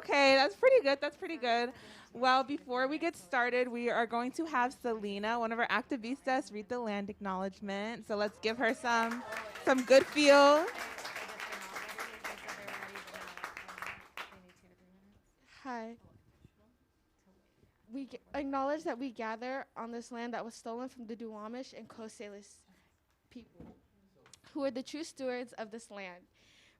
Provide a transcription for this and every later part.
Okay, that's pretty good. That's pretty good. Well, before we get started, we are going to have Selena, one of our activistas, read the land acknowledgement. So let's give her some good feel. Hi. Acknowledge that we gather on this land that was stolen from the Duwamish and Coast Salish people, who are the true stewards of this land.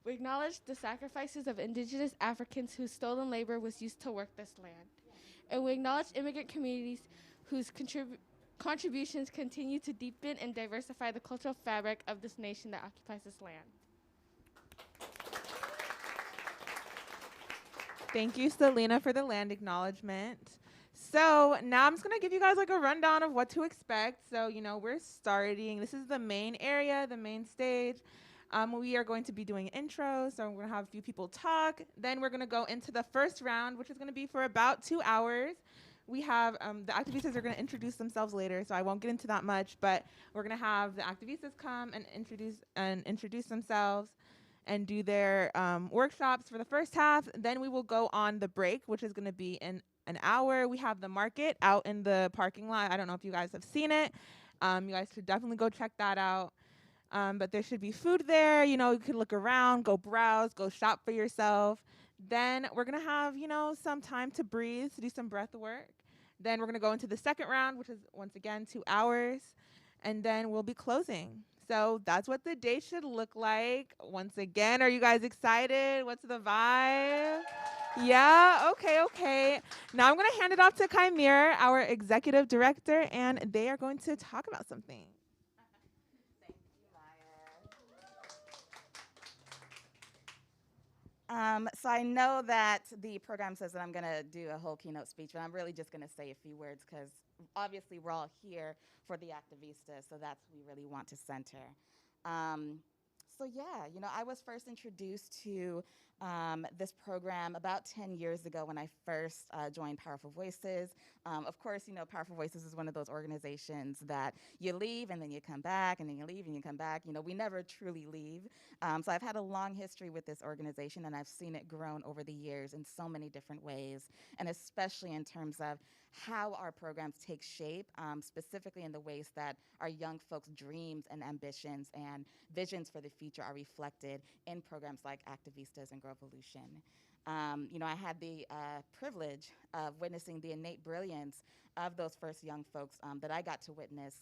We acknowledge the sacrifices of indigenous Africans whose stolen labor was used to work this land. And we acknowledge immigrant communities whose contributions continue to deepen and diversify the cultural fabric of this nation that occupies this land. Thank you, Selena, for the land acknowledgement. So now I'm just gonna give you guys like a rundown of what to expect. So, we're starting. This is the main area, the main stage. We are going to be doing intros, so we're gonna have a few people talk. Then we're gonna go into the first round, which is gonna be for about 2 hours. We have the activistas are gonna introduce themselves later, so I won't get into that much. But we're gonna have the activistas come and introduce themselves and do their workshops for the first half. Then we will go on the break, which is going to be in an hour. We have the market out in the parking lot. I don't know if you guys have seen it. You guys should definitely go check that out. But there should be food there. You can look around, go browse, go shop for yourself. Then we're going to have, some time to breathe, to do some breath work. Then we're going to go into the second round, which is once again 2 hours. And then we'll be closing. So that's what the day should look like. Once again, are you guys excited? What's the vibe? Yeah, okay. Now I'm going to hand it off to Kymir, our executive director, and they are going to talk about something. So I know that the program says that I'm going to do a whole keynote speech, but I'm really just going to say a few words because obviously we're all here for the activistas, so that's what we really want to center. Um, so yeah, I was first introduced to this program about 10 years ago when I first joined Powerful Voices. Of course, Powerful Voices is one of those organizations that you leave and then you come back and then you leave and you come back. We never truly leave. So I've had a long history with this organization and I've seen it grown over the years in so many different ways, and especially in terms of how our programs take shape, specifically in the ways that our young folks' dreams and ambitions and visions for the future are reflected in programs like Activistas and Girlvolution. I had the privilege of witnessing the innate brilliance of those first young folks that I got to witness,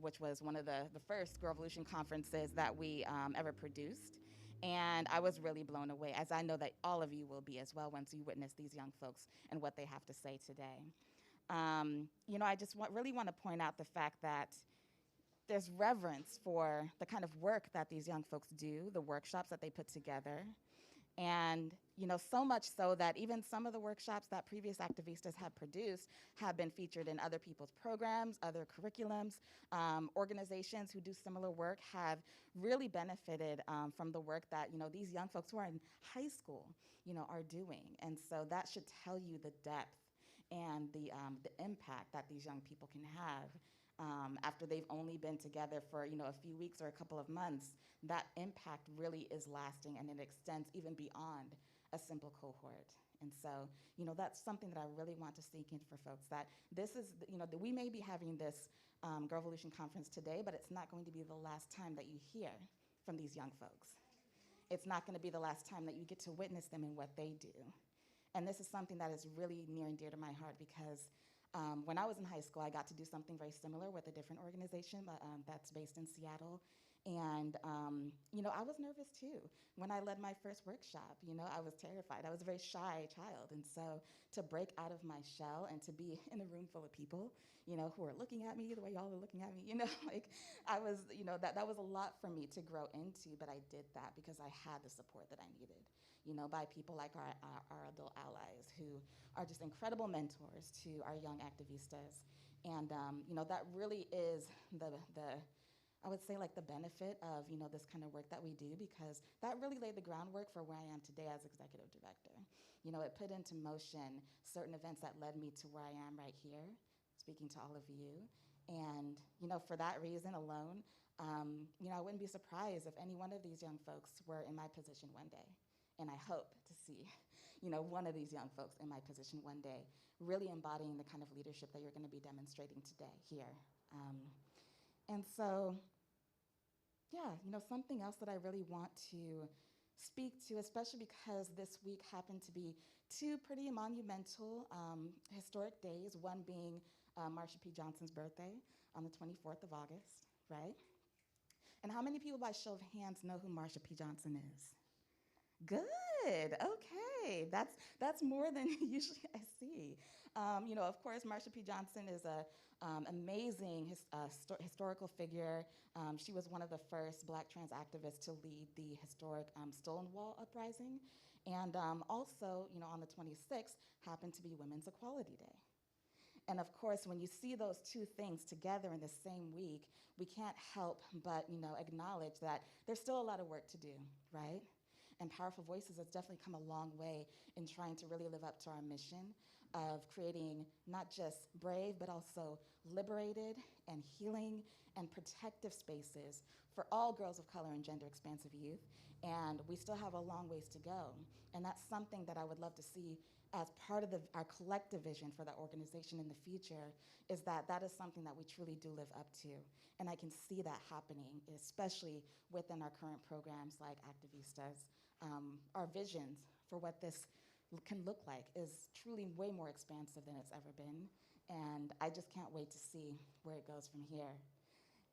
which was one of the first Girlvolution conferences that we ever produced. And I was really blown away, as I know that all of you will be as well once you witness these young folks and what they have to say today. I just really want to point out the fact that there's reverence for the kind of work that these young folks do, the workshops that they put together. And, so much so that even some of the workshops that previous activistas have produced have been featured in other people's programs, other curriculums. Organizations who do similar work have really benefited from the work that, these young folks who are in high school, are doing. And so that should tell you the depth and the impact that these young people can have. After they've only been together for a few weeks or a couple of months, that impact really is lasting and it extends even beyond a simple cohort. And so, that's something that I really want to sink in for folks, that this is, that we may be having this Girlvolution conference today, but it's not going to be the last time that you hear from these young folks. It's not going to be the last time that you get to witness them in what they do. And this is something that is really near and dear to my heart because when I was in high school, I got to do something very similar with a different organization that's based in Seattle. And, I was nervous too. When I led my first workshop, I was terrified. I was a very shy child. And so to break out of my shell and to be in a room full of people, who are looking at me the way y'all are looking at me, I was, that was a lot for me to grow into, but I did that because I had the support that I needed, by people like our adult allies who are just incredible mentors to our young activistas. And, that really is I would say like the benefit of, this kind of work that we do, because that really laid the groundwork for where I am today as executive director. It put into motion certain events that led me to where I am right here, speaking to all of you. And, for that reason alone, I wouldn't be surprised if any one of these young folks were in my position one day. And I hope to see, one of these young folks in my position one day, really embodying the kind of leadership that you're going to be demonstrating today here. And so, yeah, something else that I really want to speak to, especially because this week happened to be two pretty monumental historic days, one being Marsha P. Johnson's birthday on the 24th of August, right? And how many people by show of hands know who Marsha P. Johnson is? Good, okay, that's more than usually I see. Of course, Marsha P. Johnson is a amazing historical figure. She was one of the first Black trans activists to lead the historic Stonewall Uprising. And also, on the 26th, happened to be Women's Equality Day. And of course, when you see those two things together in the same week, we can't help but, acknowledge that there's still a lot of work to do, right? And Powerful Voices has definitely come a long way in trying to really live up to our mission of creating not just brave, but also liberated and healing and protective spaces for all girls of color and gender expansive youth. And we still have a long ways to go. And that's something that I would love to see as part of our collective vision for the organization in the future, is that is something that we truly do live up to. And I can see that happening, especially within our current programs like Activistas. Our visions for what this can look like is truly way more expansive than it's ever been. And I just can't wait to see where it goes from here.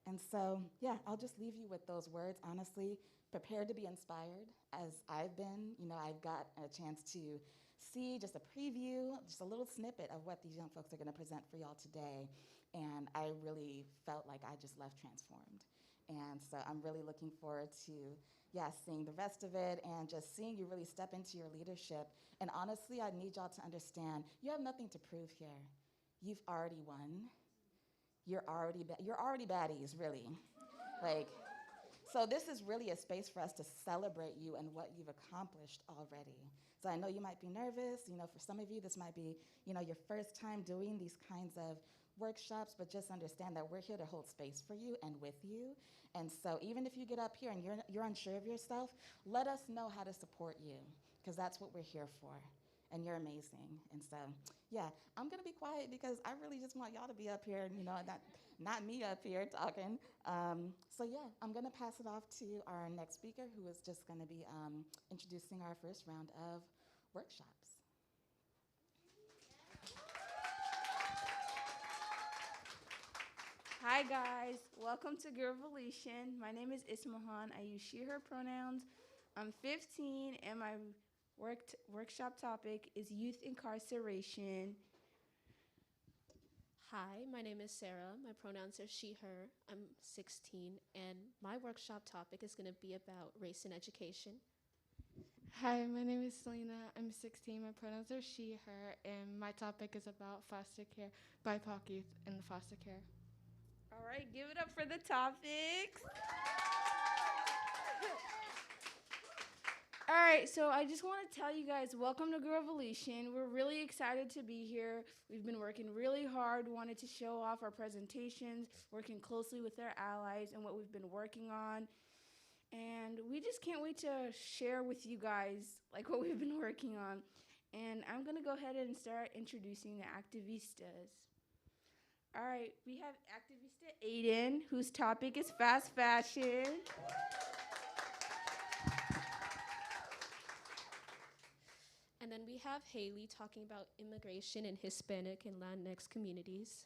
And so, yeah, I'll just leave you with those words, honestly. Prepare to be inspired, as I've been. I've got a chance to see just a preview, just a little snippet of what these young folks are going to present for y'all today. And I really felt like I just left transformed. And so I'm really looking forward to, seeing the rest of it and just seeing you really step into your leadership. And honestly, I need y'all to understand, you have nothing to prove here. You've already won. You're already baddies, really. So this is really a space for us to celebrate you and what you've accomplished already. So I know you might be nervous. For some of you, this might be, your first time doing these kinds of workshops, but just understand that we're here to hold space for you and with you. And so even if you get up here and you're unsure of yourself, let us know how to support you, because that's what we're here for. And you're amazing. And so, I'm going to be quiet because I really just want y'all to be up here, not me up here talking. I'm going to pass it off to our next speaker, who is just going to be introducing our first round of workshops. Hi guys, welcome to Girlvolution. My name is Ismahan. I use she, her pronouns. I'm 15 and my workshop topic is youth incarceration. Hi, my name is Sarah. My pronouns are she, her. I'm 16 and my workshop topic is going to be about race and education. Hi, my name is Selena. I'm 16. My pronouns are she, her, and my topic is about foster care, BIPOC youth in the foster care. All right, give it up for the topics. All right, so I just want to tell you guys, welcome to Girlvolution. We're really excited to be here. We've been working really hard, wanted to show off our presentations, working closely with our allies and what we've been working on. And we just can't wait to share with you guys what we've been working on. And I'm going to go ahead and start introducing the Activistas. All right, we have Activista Aiden, whose topic is fast fashion. And then we have Haley talking about immigration in Hispanic and Latinx communities.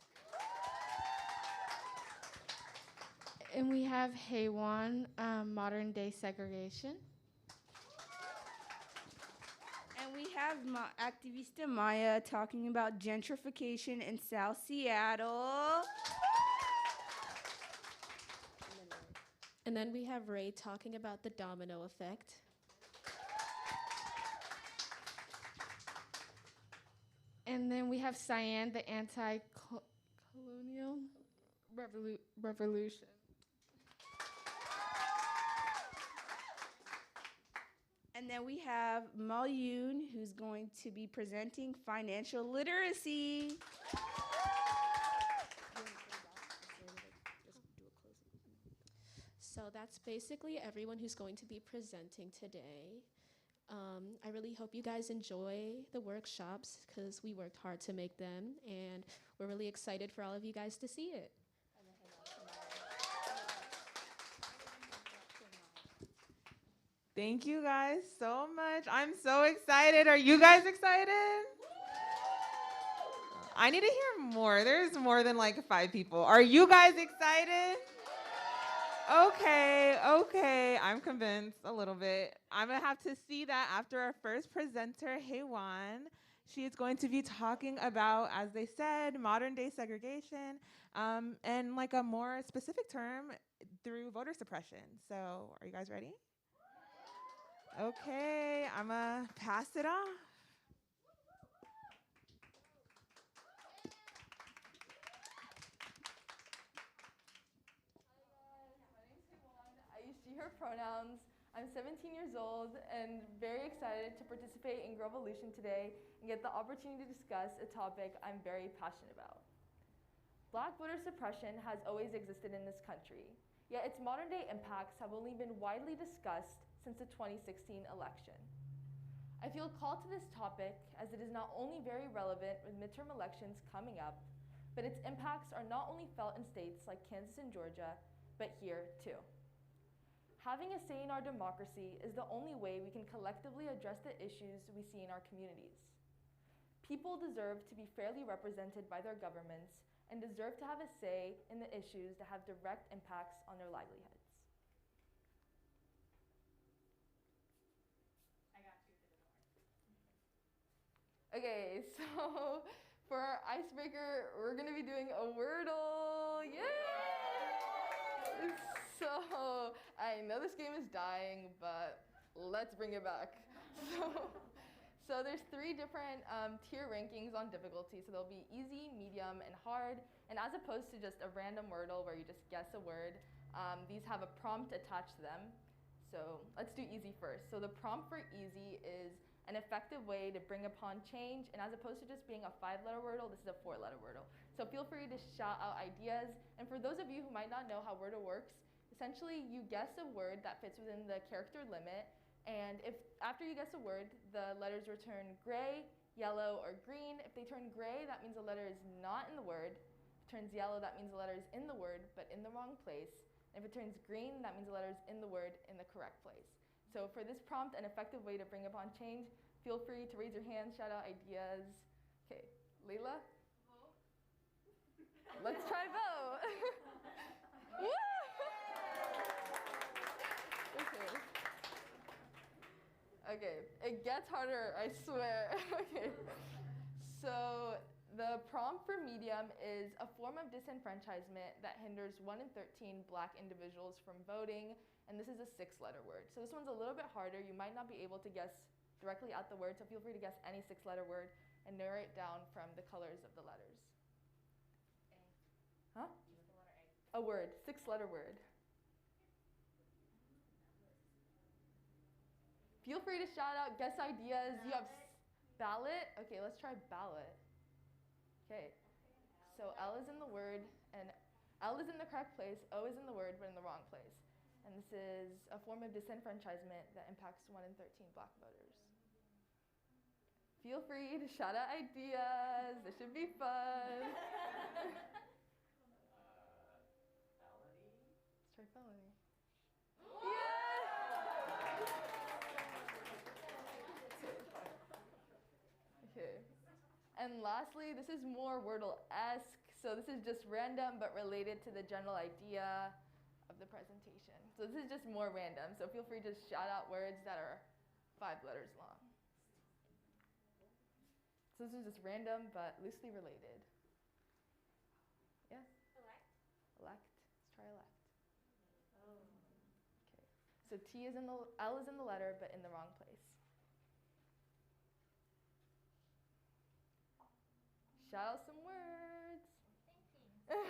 And we have Haywan, modern day segregation. And we have Activista Maya talking about gentrification in South Seattle. And then we have Ray talking about the domino effect. And then we have Cyan, the anti-colonial revolution. And then we have Malyun, who's going to be presenting financial literacy. So that's basically everyone who's going to be presenting today. I really hope you guys enjoy the workshops because we worked hard to make them, and we're really excited for all of you guys to see it. Thank you guys so much. I'm so excited. Are you guys excited? I need to hear more. There's more than like 5 people. Are you guys excited? Okay. I'm convinced a little bit. I'm going to have to see that after our first presenter, Heywan. She is going to be talking about, as they said, modern day segregation, and like a more specific term through voter suppression. So are you guys ready? Okay, I'm going to pass it off. I use she, her pronouns. I'm 17 years old and very excited to participate in Girlvolution today and get the opportunity to discuss a topic I'm very passionate about. Black voter suppression has always existed in this country, yet its modern day impacts have only been widely discussed since the 2016 election. I feel called to this topic as it is not only very relevant with midterm elections coming up, but its impacts are not only felt in states like Kansas and Georgia, but here too. Having a say in our democracy is the only way we can collectively address the issues we see in our communities. People deserve to be fairly represented by their governments and deserve to have a say in the issues that have direct impacts on their livelihoods. Okay, so for our icebreaker, we're gonna be doing a Wordle. Yay! So I know this game is dying, but let's bring it back. So there's 3 different tier rankings on difficulty. So there'll be easy, medium, and hard. And as opposed to just a random Wordle where you just guess a word, these have a prompt attached to them. So let's do easy first. So the prompt for easy is an effective way to bring upon change. And as opposed to just being a 5-letter Wordle, this is a 4-letter Wordle. So feel free to shout out ideas. And for those of you who might not know how Wordle works, essentially you guess a word that fits within the character limit. And if after you guess a word, the letters return gray, yellow, or green. If they turn gray, that means the letter is not in the word. If it turns yellow, that means the letter is in the word, but in the wrong place. And if it turns green, that means the letter is in the word in the correct place. So for this prompt, an effective way to bring upon change, feel free to raise your hand, shout out ideas. Okay, Layla? Vote. Let's try vote. Woo! Okay, it gets harder, I swear. Okay, so the prompt for medium is a form of disenfranchisement that hinders 1 in 13 Black individuals from voting, and this is a 6-letter word. So this one's a little bit harder. You might not be able to guess directly at the word, so feel free to guess any 6-letter word and narrow it down from the colors of the letters. A. Huh? Use the letter A. A word, 6-letter word. Feel free to shout out, guess ideas. You have ballot. Okay, let's try ballot. Okay, so L is in the word, and L is in the correct place, O is in the word, but in the wrong place. And this is a form of disenfranchisement that impacts 1 in 13 Black voters. Feel free to shout out ideas. This should be fun. Felony? Let's try felony. Okay. And lastly, this is more Wordle-esque. So this is just random but related to the general idea of the presentation. So this is just more random. So feel free to shout out words that are 5 letters long. So this is just random but loosely related. Yeah? Elect? Elect. Let's try elect. Oh. Okay. So T is in the L is in the letter but in the wrong place. Shout out some words. Thinking.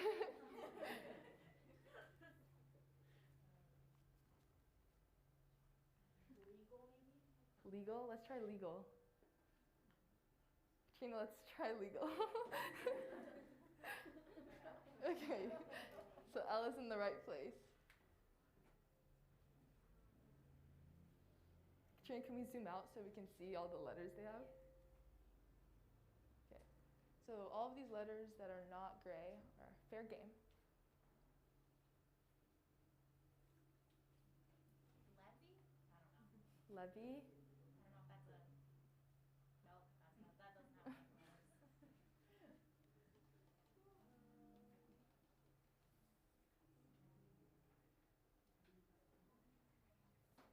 Legal, maybe? Legal? Let's try legal. Katrina, let's try legal. Okay. So L is in the right place. Tran, can we zoom out so we can see all the letters they have? Okay. So all of these letters that are not gray are fair game. Levy? I don't know. Levy. I don't know if that's a. Nope, that doesn't have any letters.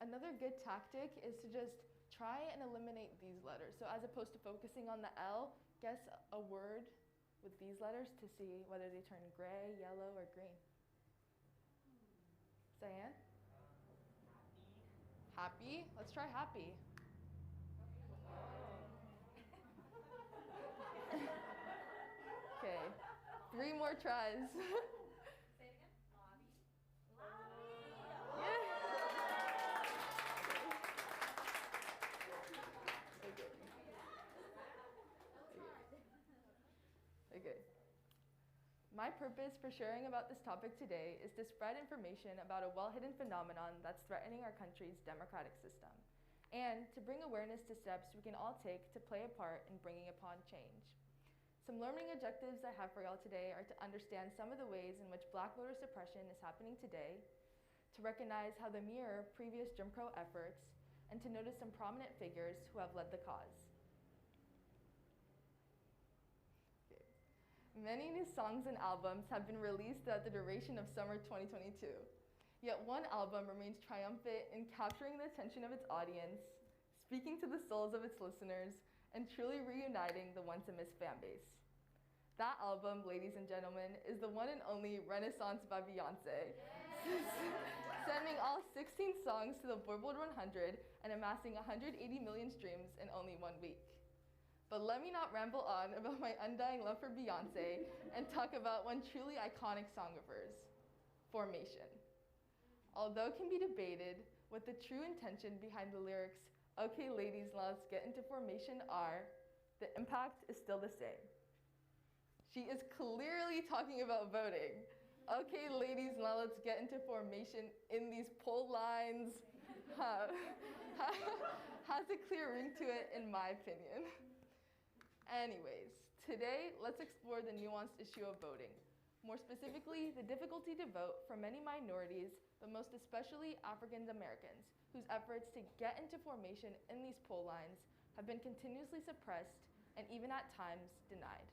Another good tactic is to just try and eliminate these letters. So as opposed to focusing on the L, guess a word with these letters to see whether they turn gray, yellow, or green. Cyan? Happy. Happy? Let's try happy. Okay, 3 more tries. Say it again. Lobby. Okay. My purpose for sharing about this topic today is to spread information about a well-hidden phenomenon that's threatening our country's democratic system, and to bring awareness to steps we can all take to play a part in bringing upon change. Some learning objectives I have for y'all today are to understand some of the ways in which Black voter suppression is happening today, to recognize how they mirror previous Jim Crow efforts, and to notice some prominent figures who have led the cause. Many new songs and albums have been released throughout the duration of summer 2022. Yet one album remains triumphant in capturing the attention of its audience, speaking to the souls of its listeners, and truly reuniting the once-a-miss fan base. That album, ladies and gentlemen, is the one and only Renaissance by Beyonce, sending all 16 songs to the Billboard 100 and amassing 180 million streams in only 1 week. But let me not ramble on about my undying love for Beyonce and talk about one truly iconic song of hers, Formation. Although it can be debated what the true intention behind the lyrics, "Okay ladies, now let's get into formation" are, the impact is still the same. She is clearly talking about voting. Okay ladies, now let's get into formation in these poll lines. Has a clear ring to it in my opinion. Anyways, today let's explore the nuanced issue of voting. More specifically, the difficulty to vote for many minorities, but most especially African Americans, whose efforts to get into formation in these poll lines have been continuously suppressed and even at times denied.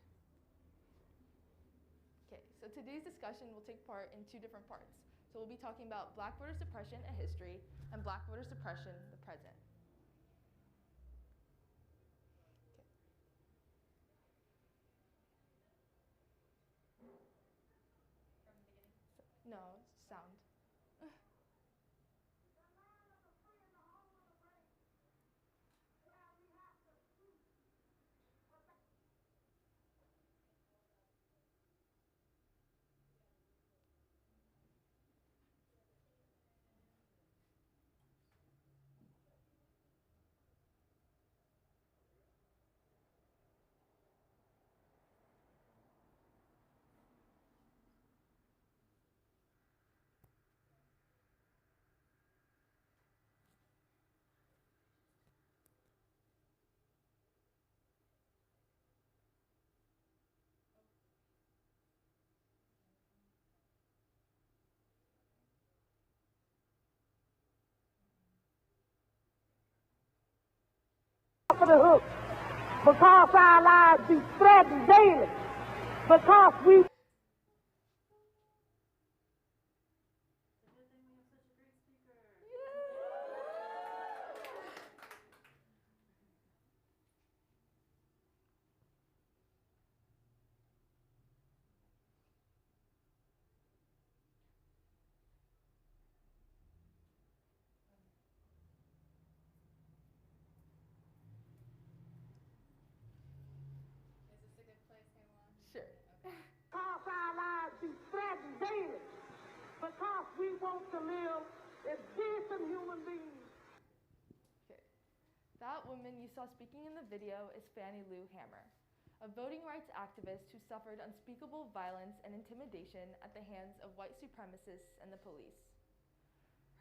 Okay, so today's discussion will take part in 2 different parts. So we'll be talking about Black voter suppression, a history, and Black voter suppression, the present. No, sound. For the hook, because our lives be threatened daily, because we Sure. because our lives be threatened daily, because we want to live as decent human beings. Okay. That woman you saw speaking in the video is Fannie Lou Hamer, a voting rights activist who suffered unspeakable violence and intimidation at the hands of white supremacists and the police.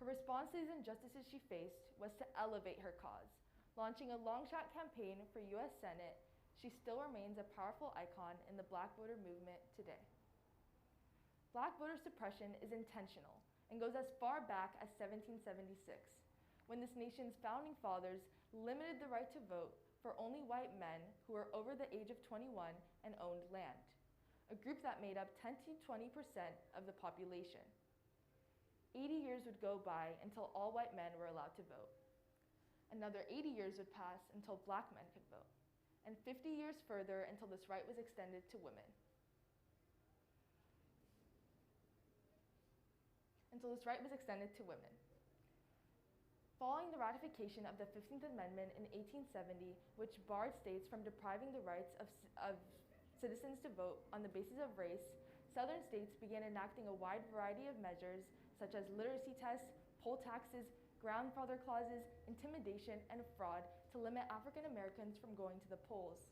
Her response to these injustices she faced was to elevate her cause. Launching a long-shot campaign for U.S. Senate, she still remains a powerful icon in the Black voter movement today. Black voter suppression is intentional and goes as far back as 1776, when this nation's founding fathers limited the right to vote for only white men who were over the age of 21 and owned land, a group that made up 10 to 20% of the population. 80 years would go by until all white men were allowed to vote. Another 80 years would pass until black men could vote, and 50 years further until this right was extended to women. Following the ratification of the 15th Amendment in 1870, which barred states from depriving the rights of citizens to vote on the basis of race, Southern states began enacting a wide variety of measures such as literacy tests, poll taxes, grandfather clauses, intimidation, and fraud to limit African Americans from going to the polls.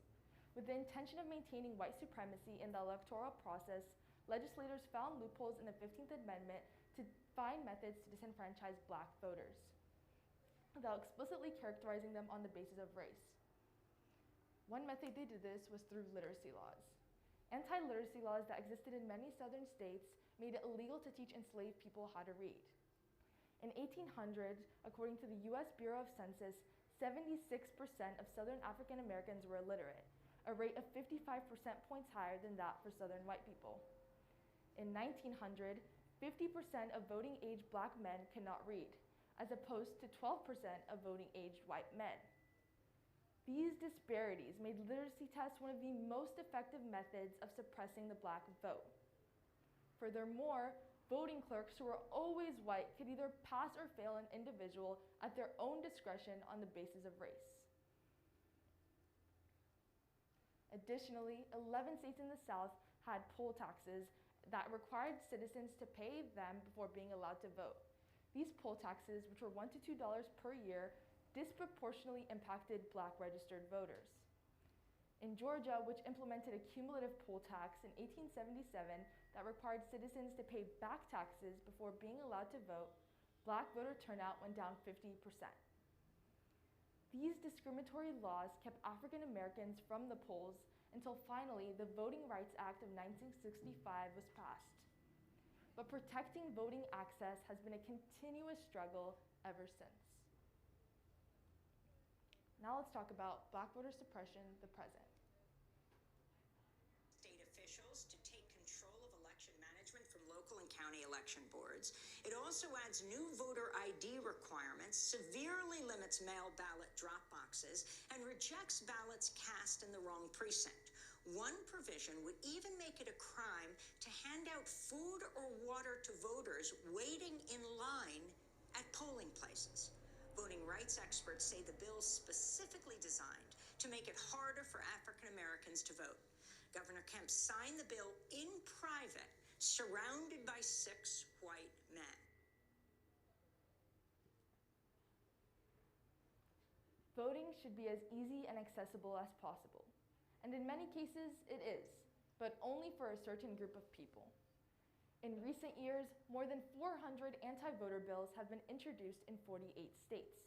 With the intention of maintaining white supremacy in the electoral process, legislators found loopholes in the 15th Amendment to find methods to disenfranchise black voters, without explicitly characterizing them on the basis of race. One method they did this was through literacy laws. Anti-literacy laws that existed in many southern states made it illegal to teach enslaved people how to read. In 1800, according to the U.S. Bureau of Census, 76% of Southern African Americans were illiterate, a rate of 55% points higher than that for Southern white people. In 1900, 50% of voting-age black men could not read, as opposed to 12% of voting-age white men. These disparities made literacy tests one of the most effective methods of suppressing the black vote. Furthermore, voting clerks who were always white could either pass or fail an individual at their own discretion on the basis of race. Additionally, 11 states in the South had poll taxes that required citizens to pay them before being allowed to vote. These poll taxes, which were $1 to $2 per year, disproportionately impacted black registered voters. In Georgia, which implemented a cumulative poll tax in 1877 that required citizens to pay back taxes before being allowed to vote, black voter turnout went down 50%. These discriminatory laws kept African Americans from the polls until finally the Voting Rights Act of 1965 was passed. But protecting voting access has been a continuous struggle ever since. Now let's talk about black voter suppression, the present. State officials to take control of election management from local and county election boards. It also adds new voter ID requirements, severely limits mail ballot drop boxes, and rejects ballots cast in the wrong precinct. One provision would even make it a crime to hand out food or water to voters waiting in line at polling places. Voting rights experts say the bill is specifically designed to make it harder for African Americans to vote. Governor Kemp signed the bill in private, surrounded by 6 white men. Voting should be as easy and accessible as possible. And in many cases, it is, but only for a certain group of people. In recent years, more than 400 anti-voter bills have been introduced in 48 states.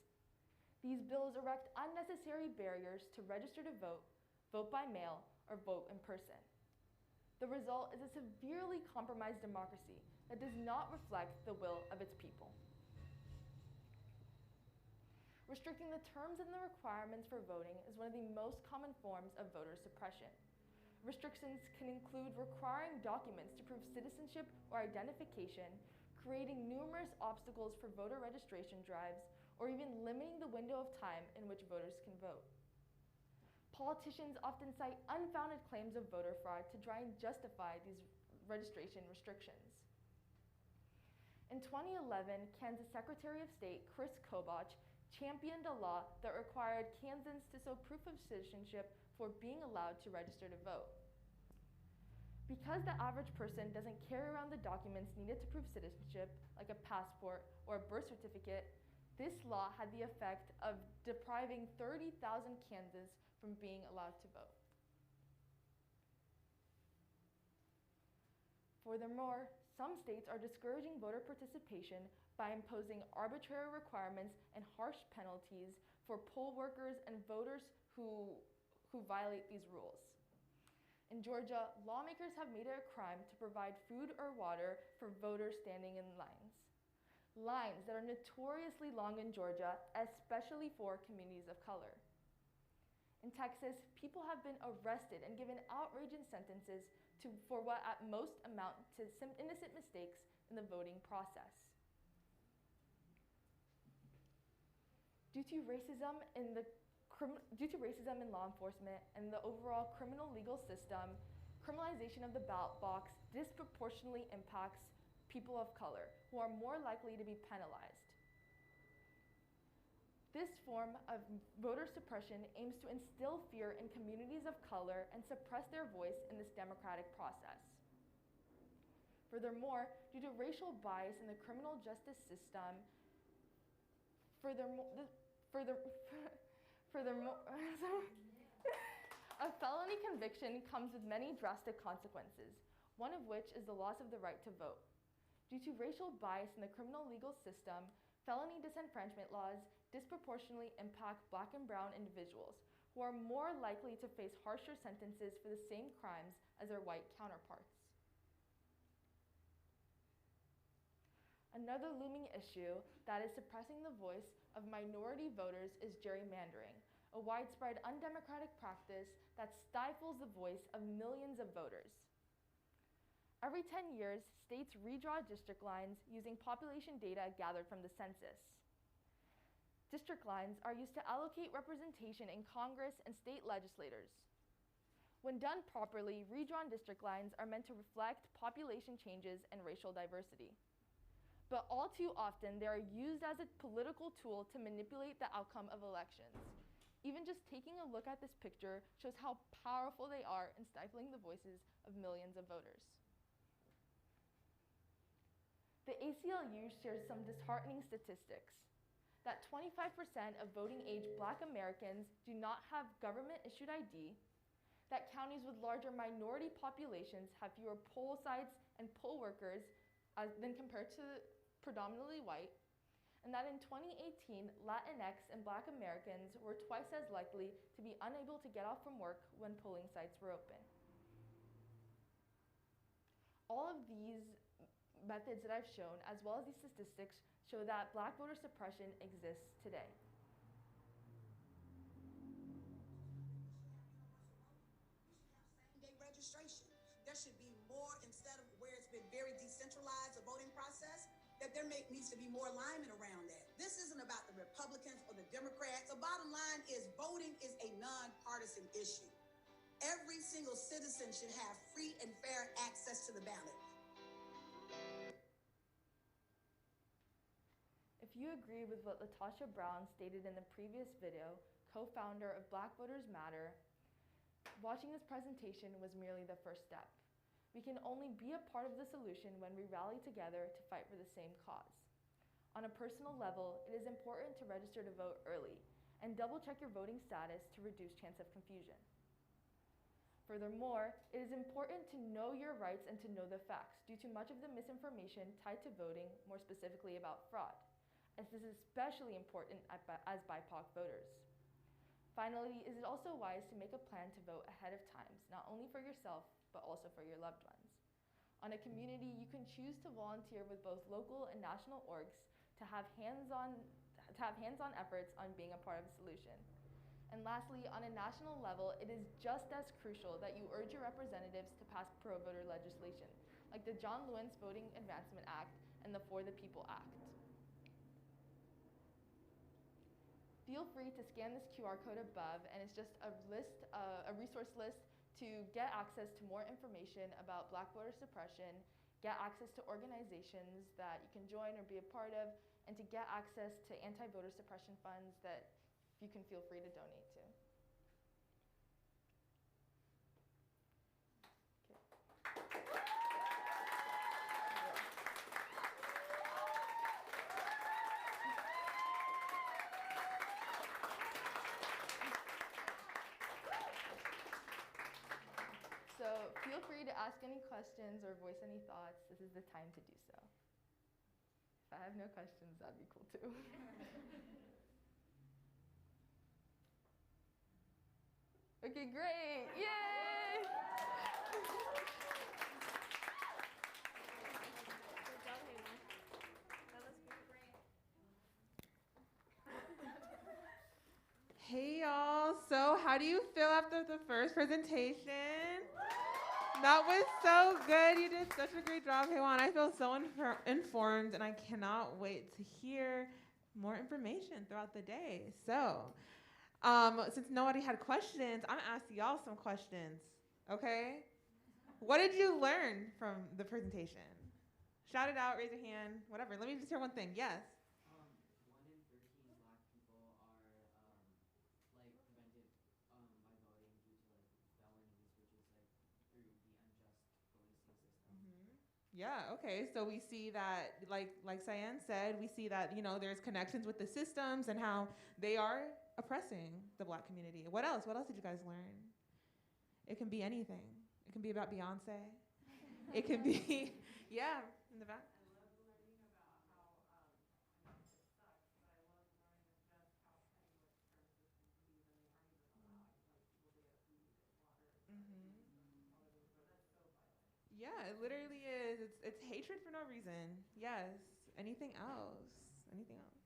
These bills erect unnecessary barriers to register to vote, vote by mail, or vote in person. The result is a severely compromised democracy that does not reflect the will of its people. Restricting the terms and the requirements for voting is one of the most common forms of voter suppression. Restrictions can include requiring documents to prove citizenship or identification, creating numerous obstacles for voter registration drives, or even limiting the window of time in which voters can vote. Politicians often cite unfounded claims of voter fraud to try and justify these registration restrictions. In 2011, Kansas Secretary of State Chris Kobach championed a law that required Kansans to show proof of citizenship for being allowed to register to vote. Because the average person doesn't carry around the documents needed to prove citizenship, like a passport or a birth certificate, this law had the effect of depriving 30,000 Kansans from being allowed to vote. Furthermore, some states are discouraging voter participation by imposing arbitrary requirements and harsh penalties for poll workers and voters who violate these rules. In Georgia, lawmakers have made it a crime to provide food or water for voters standing in lines that are notoriously long in Georgia, especially for communities of color. In Texas, people have been arrested and given outrageous sentences for what at most amount to some innocent mistakes in the voting process. Due to racism in law enforcement and the overall criminal legal system, criminalization of the ballot box disproportionately impacts people of color, who are more likely to be penalized. This form of voter suppression aims to instill fear in communities of color and suppress their voice in this democratic process. Furthermore, due to racial bias in the criminal justice system, a felony conviction comes with many drastic consequences, one of which is the loss of the right to vote. Due to racial bias in the criminal legal system, felony disenfranchisement laws disproportionately impact Black and brown individuals, who are more likely to face harsher sentences for the same crimes as their white counterparts. Another looming issue that is suppressing the voice of minority voters is gerrymandering, a widespread undemocratic practice that stifles the voice of millions of voters. Every 10 years, states redraw district lines using population data gathered from the census. District lines are used to allocate representation in Congress and state legislators. When done properly, redrawn district lines are meant to reflect population changes and racial diversity. But all too often, they are used as a political tool to manipulate the outcome of elections. Even just taking a look at this picture shows how powerful they are in stifling the voices of millions of voters. The ACLU shares some disheartening statistics, that 25% of voting age Black Americans do not have government-issued ID, that counties with larger minority populations have fewer poll sites and poll workers than compared to predominantly white, and that in 2018, Latinx and Black Americans were twice as likely to be unable to get off from work when polling sites were open. All of these methods that I've shown, as well as these statistics, show that Black voter suppression exists today. Same-day registration. There should be more, instead of where it's been very decentralized, the voting process, that there needs to be more alignment around that. This isn't about the Republicans or the Democrats. The bottom line is voting is a nonpartisan issue. Every single citizen should have free and fair access to the ballot. If you agree with what Latasha Brown stated in the previous video, co-founder of Black Voters Matter, watching this presentation was merely the first step. We can only be a part of the solution when we rally together to fight for the same cause. On a personal level, it is important to register to vote early and double-check your voting status to reduce chance of confusion. Furthermore, it is important to know your rights and to know the facts due to much of the misinformation tied to voting, more specifically about fraud, as this is especially important as BIPOC voters. Finally, it is also wise to make a plan to vote ahead of time, not only for yourself, but also for your loved ones. On a community, you can choose to volunteer with both local and national orgs to have hands-on efforts on being a part of a solution. And lastly, on a national level, it is just as crucial that you urge your representatives to pass pro-voter legislation, like the John Lewis Voting Advancement Act and the For the People Act. Feel free to scan this QR code above, and it's just a resource list to get access to more information about Black voter suppression, get access to organizations that you can join or be a part of, and to get access to anti-voter suppression funds that you can feel free to donate to. So feel feel free to ask any questions or voice any thoughts. This is the time to do so. If I have no questions, that'd be cool too. Okay, great. Yay! Good job, Hannah. That was great. Hey y'all, so how do you feel after the first presentation? That was so good. You did such a great job, Haywan. I feel so informed, and I cannot wait to hear more information throughout the day. So, since nobody had questions, I'm gonna ask y'all some questions, okay? What did you learn from the presentation? Shout it out, raise your hand, whatever. Let me just hear one thing. Yes? 1 in 13 black people are like prevented by voting due to like felonies, which is like through the unjust policing system. Yeah, okay. So we see that, like Cyan said, we see that, there's connections with the systems and how they are oppressing the black community. What else? What else did you guys learn? It can be anything. It can be about Beyonce. It can be, yeah, in the back. I love learning about how, I mean, it sucks, but I love learning just how petty like current systems can be when they aren't even allowing like people to get food and water and all over the store. That's so violent. Yeah, it literally is. It's hatred for no reason. Yes. Anything else? Anything else?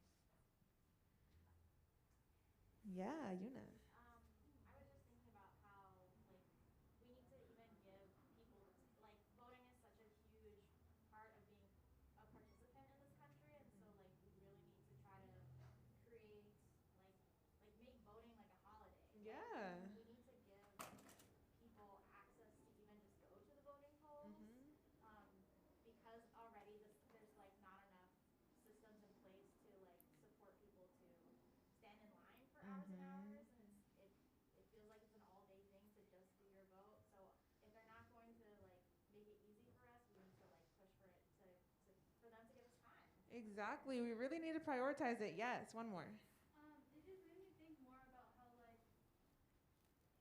Yeah, Yuna. I was just thinking about how, like, we need to even give people, like, voting is such a huge part of being a participant in this country, and so, like, we really need to try to create, like make voting like a holiday. Yeah. We need to give people access to even just go to the voting polls, because already there's, like, not enough systems in place to, like, support people to stand in line for hours and hours, and it feels like it's an all-day thing to just do your vote. So if they're not going to, like, make it easy for us, we need to, like, push for it for them to give us time. Exactly. We really need to prioritize it. Yes, one more. It just made me think more about how, like,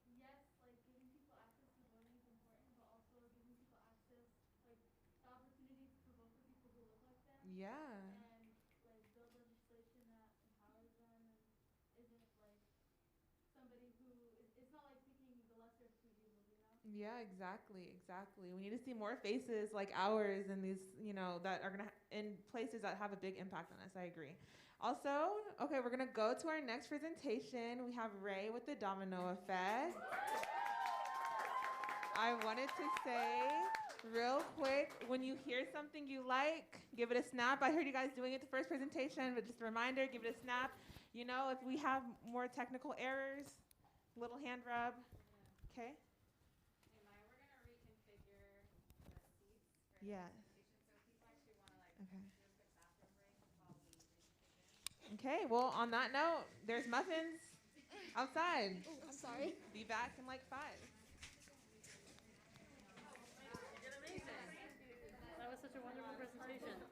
yes, like, giving people access to voting is important, but also giving people access, like, the opportunities for vote for people who look like them. Yeah. And, like, build legislation that empowers them and isn't, like, somebody who, it's not like picking the lesser of two evils, you know? Yeah, exactly. We need to see more faces like ours in these, that are in places that have a big impact on us. I agree. Also, okay, we're gonna go to our next presentation. We have Ray with the domino effect. I wanted to say real quick, when you hear something you like, give it a snap. I heard you guys doing it the first presentation, but just a reminder, give it a snap. If we have more technical errors, little hand rub. Okay? Hey, Maya, we're gonna reconfigure the seats for Yeah. the presentation, so if people actually want to, like, Okay. do a quick bathroom break while we reconfigure. Okay, well, on that note, there's muffins outside. Oh, I'm sorry. Be back in like 5. You did amazing. That was such a wonderful presentation.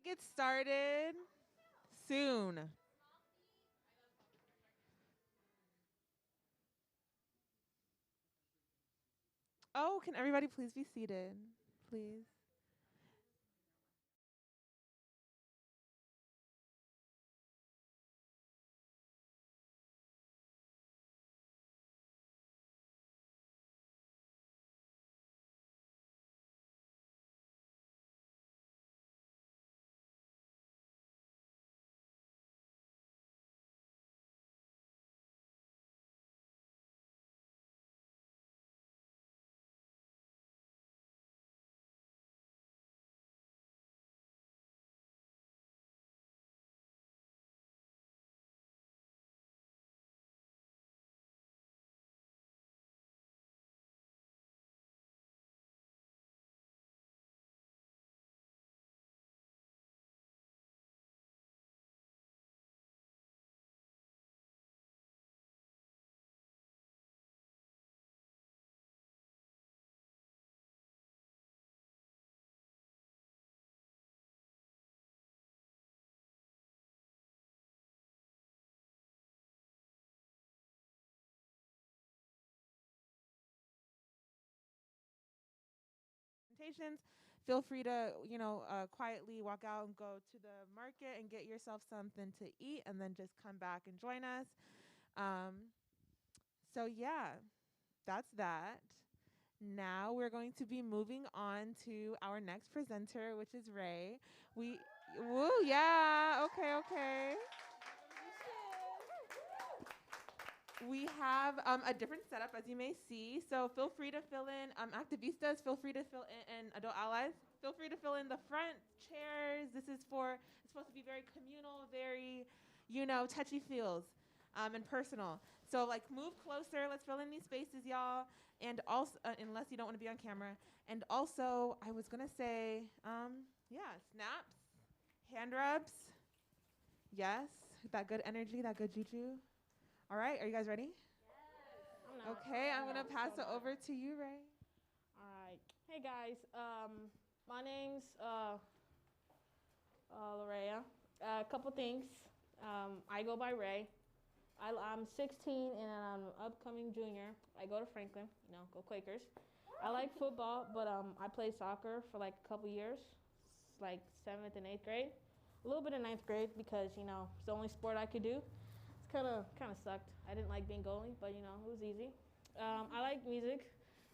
get started soon. Oh, can everybody please be seated? Please. Presentations, feel free to, quietly walk out and go to the market and get yourself something to eat and then just come back and join us. So yeah, that's that. Now we're going to be moving on to our next presenter, which is Ray. Woo, yeah, okay. We have a different setup, as you may see. So feel free to fill in, activistas, feel free to fill in, and adult allies, feel free to fill in the front chairs. It's supposed to be very communal, very, touchy feels and personal. So move closer. Let's fill in these spaces, y'all. And also, unless you don't want to be on camera. And also, I was going to say, snaps, hand rubs. Yes, that good energy, that good juju. All right, are you guys ready? Yes. Okay, I'm gonna pass it over to you, Ray. All right. Hey guys, my name's Lorea. A couple things. I go by Ray. I'm 16 and I'm an upcoming junior. I go to Franklin. Go Quakers. I like football, but I played soccer for a couple years, like 7th and 8th grade. A little bit of 9th grade because it's the only sport I could do. Kind of sucked. I didn't like being goalie, but it was easy. I like music,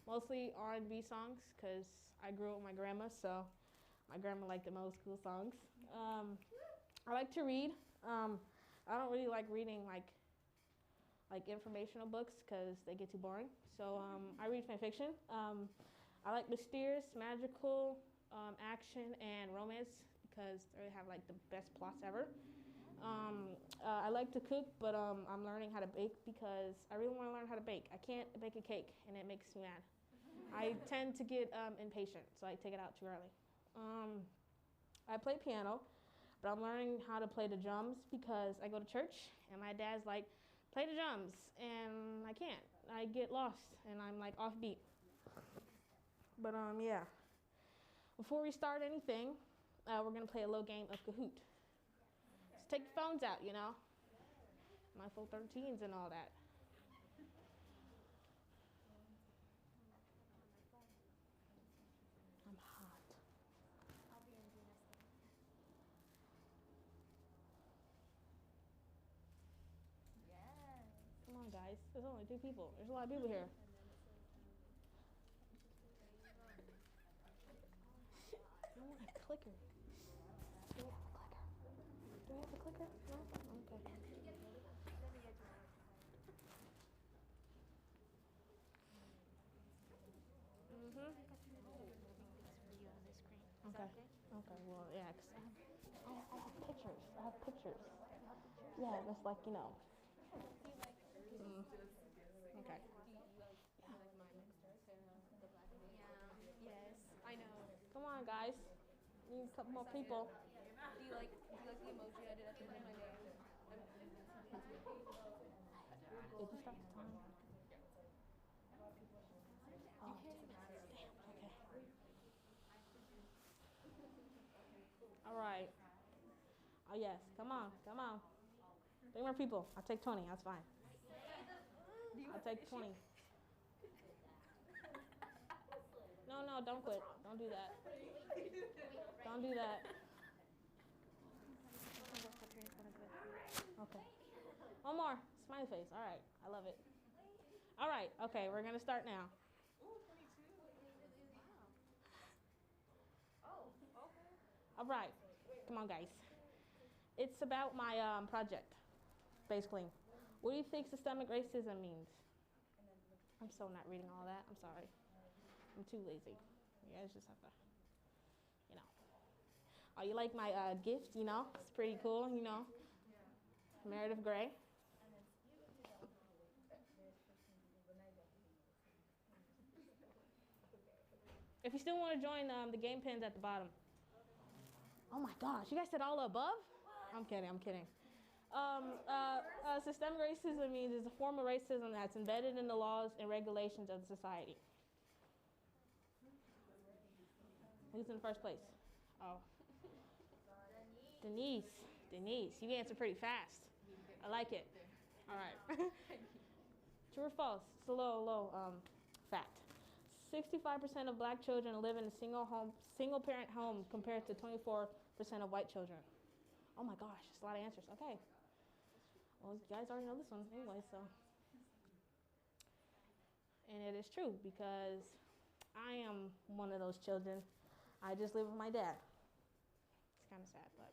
mostly R&B songs, because I grew up with my grandma, so my grandma liked the most cool songs. I like to read. I don't really like reading like informational books because they get too boring. So I read fan fiction. I like mysterious, magical, action, and romance because they have the best plots ever. I like to cook, but I'm learning how to bake because I really want to learn how to bake. I can't bake a cake, and it makes me mad. I tend to get impatient, so I take it out too early. I play piano, but I'm learning how to play the drums because I go to church, and my dad's like, play the drums, and I can't. I get lost, and I'm offbeat. But yeah. Before we start anything, we're gonna play a little game of Kahoot. Take your phones out, My full 13s and all that. I'm hot. Yes. Come on, guys. There's only 2 people. There's a lot of people here. I want a clicker. Do we have a clicker? Do we have a clicker? No? Okay. Okay, well, yeah, 'cause I have pictures. Yeah, that's Okay. Yes, I know. Come on, guys. Need a couple more people. Do you like the emoji I did at the end of my name? Did you start the time? You can't even see. Okay. All right. Oh, yes. Come on. Come on. 3 more people. I'll take 20. That's fine. I'll take 20. No, no, don't quit. Don't do that. Don't do that. Okay. One more. Smiley face. All right. I love it. All right. Okay, we're going to start now. All right. Come on, guys. It's about my project, basically. What do you think systemic racism means? I'm so not reading all that. I'm sorry. I'm too lazy. You guys just have to, you know. Oh, you like my gift, you know? It's pretty cool, you know. Meredith Gray. If you still want to join, the game pin's at the bottom. Oh my gosh, you guys said all above? I'm kidding, I'm kidding. Systemic racism means it's a form of racism that's embedded in the laws and regulations of the society. Who's in first place? Oh. Denise. Denise, you answered pretty fast. I like it. All right. True or false? It's a low fact. 65% of black children live in a single parent home compared to 24% of white children. Oh my gosh, that's a lot of answers. Okay. Well, you guys already know this one anyway, so. And it is true because I am one of those children. I just live with my dad. It's kind of sad, but.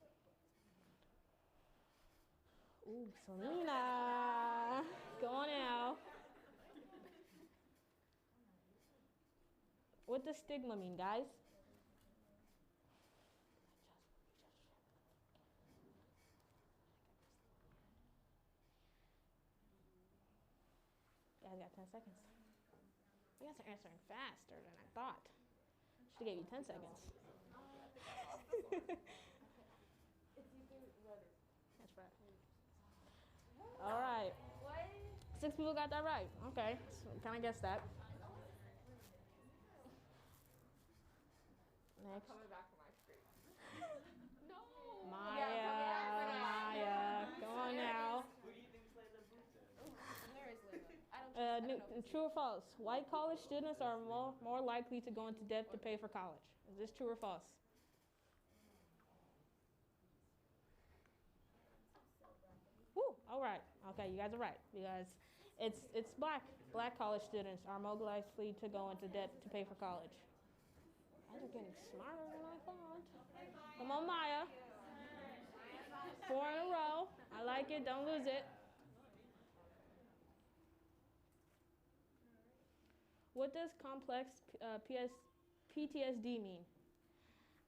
Ooh, Selena. Go on now. What does stigma mean, guys? You guys got 10 seconds. You guys are answering faster than I thought. Should have gave you 10 seconds. That's right. All right. 6 people got that right. Okay, so kind of guessed that. Next. Coming back from my screen. No. Maya, Maya, come on now. Who do you think played the booth? True or false? White college students are more likely to go into debt to pay for college. Is this true or false? Woo, all right. Okay, you guys are right because it's black college students are more likely to go into debt to pay for college. You guys are getting smarter than I thought. Come on, Maya. 4 in a row. I like it. Don't lose it. What does complex PTSD mean?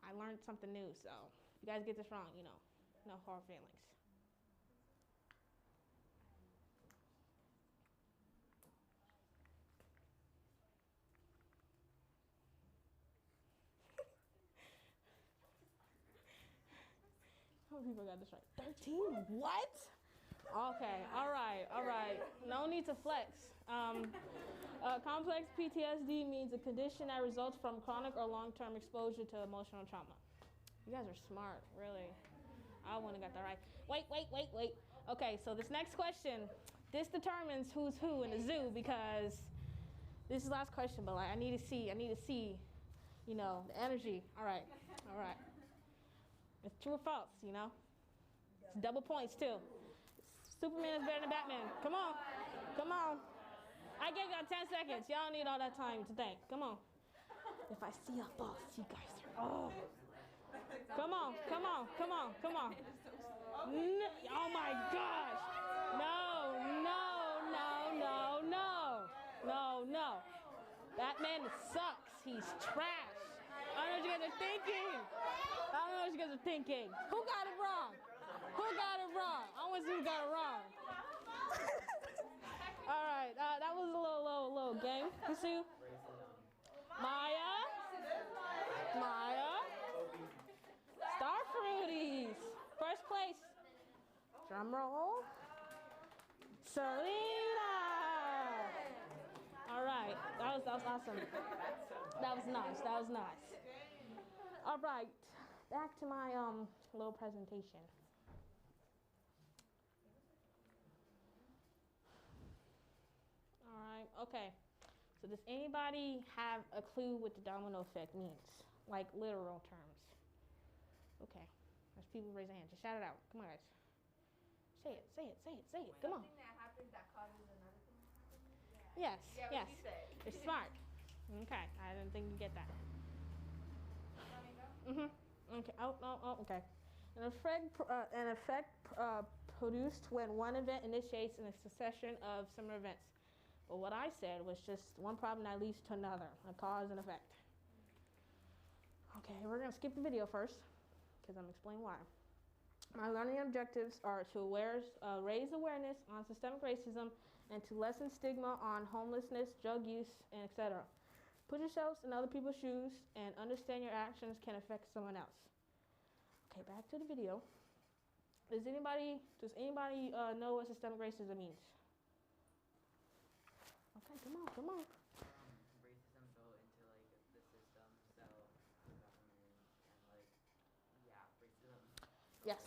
I learned something new, so if you guys get this wrong, you know, no hard feelings. How many people got this right? 13? What? Okay, all right. No need to flex. Complex PTSD means a condition that results from chronic or long-term exposure to emotional trauma. You guys are smart, really. I wouldn't have got that right. Wait. Okay, so this next question, this determines who's who in the zoo because this is the last question, but like I need to see, you know, the energy. All right. It's true or false, you know? It's double points too. Superman is better than Batman. Come on. I gave y'all 10 seconds. Y'all don't need all that time to think. Come on. If I see a false, you guys are, oh. Come on. Oh my gosh. No. Batman sucks. He's trash. I don't know what you guys are thinking. Who got it wrong? I want to see who got it wrong. All right, that was a little game. You see? Maya. Star Fruities. First place. Drum roll. Selena. All right, that was awesome. That was nice. All right, back to my little presentation. Okay. So does anybody have a clue what the domino effect means? Like literal terms. Okay. There's people raise their hands. Just shout it out. Come on, guys. Say it, say it, say it, say it. Come on. Something that happens that causes another thing to happen? Yes, Yeah, yes. what you say. You're smart. Okay. I didn't think you'd get that. Want me to go? Okay. Oh, okay. An effect produced when one event initiates in a succession of similar events. But what I said was just one problem that leads to another, a cause and effect. Okay, we're going to skip the video first because I'm explaining why. My learning objectives are to raise awareness on systemic racism and to lessen stigma on homelessness, drug use, and etc. Put yourselves in other people's shoes and understand your actions can affect someone else. Okay, back to the video. Does anybody know what systemic racism means? Okay, come on. Racism built into like the system, so government and like racism. Yes.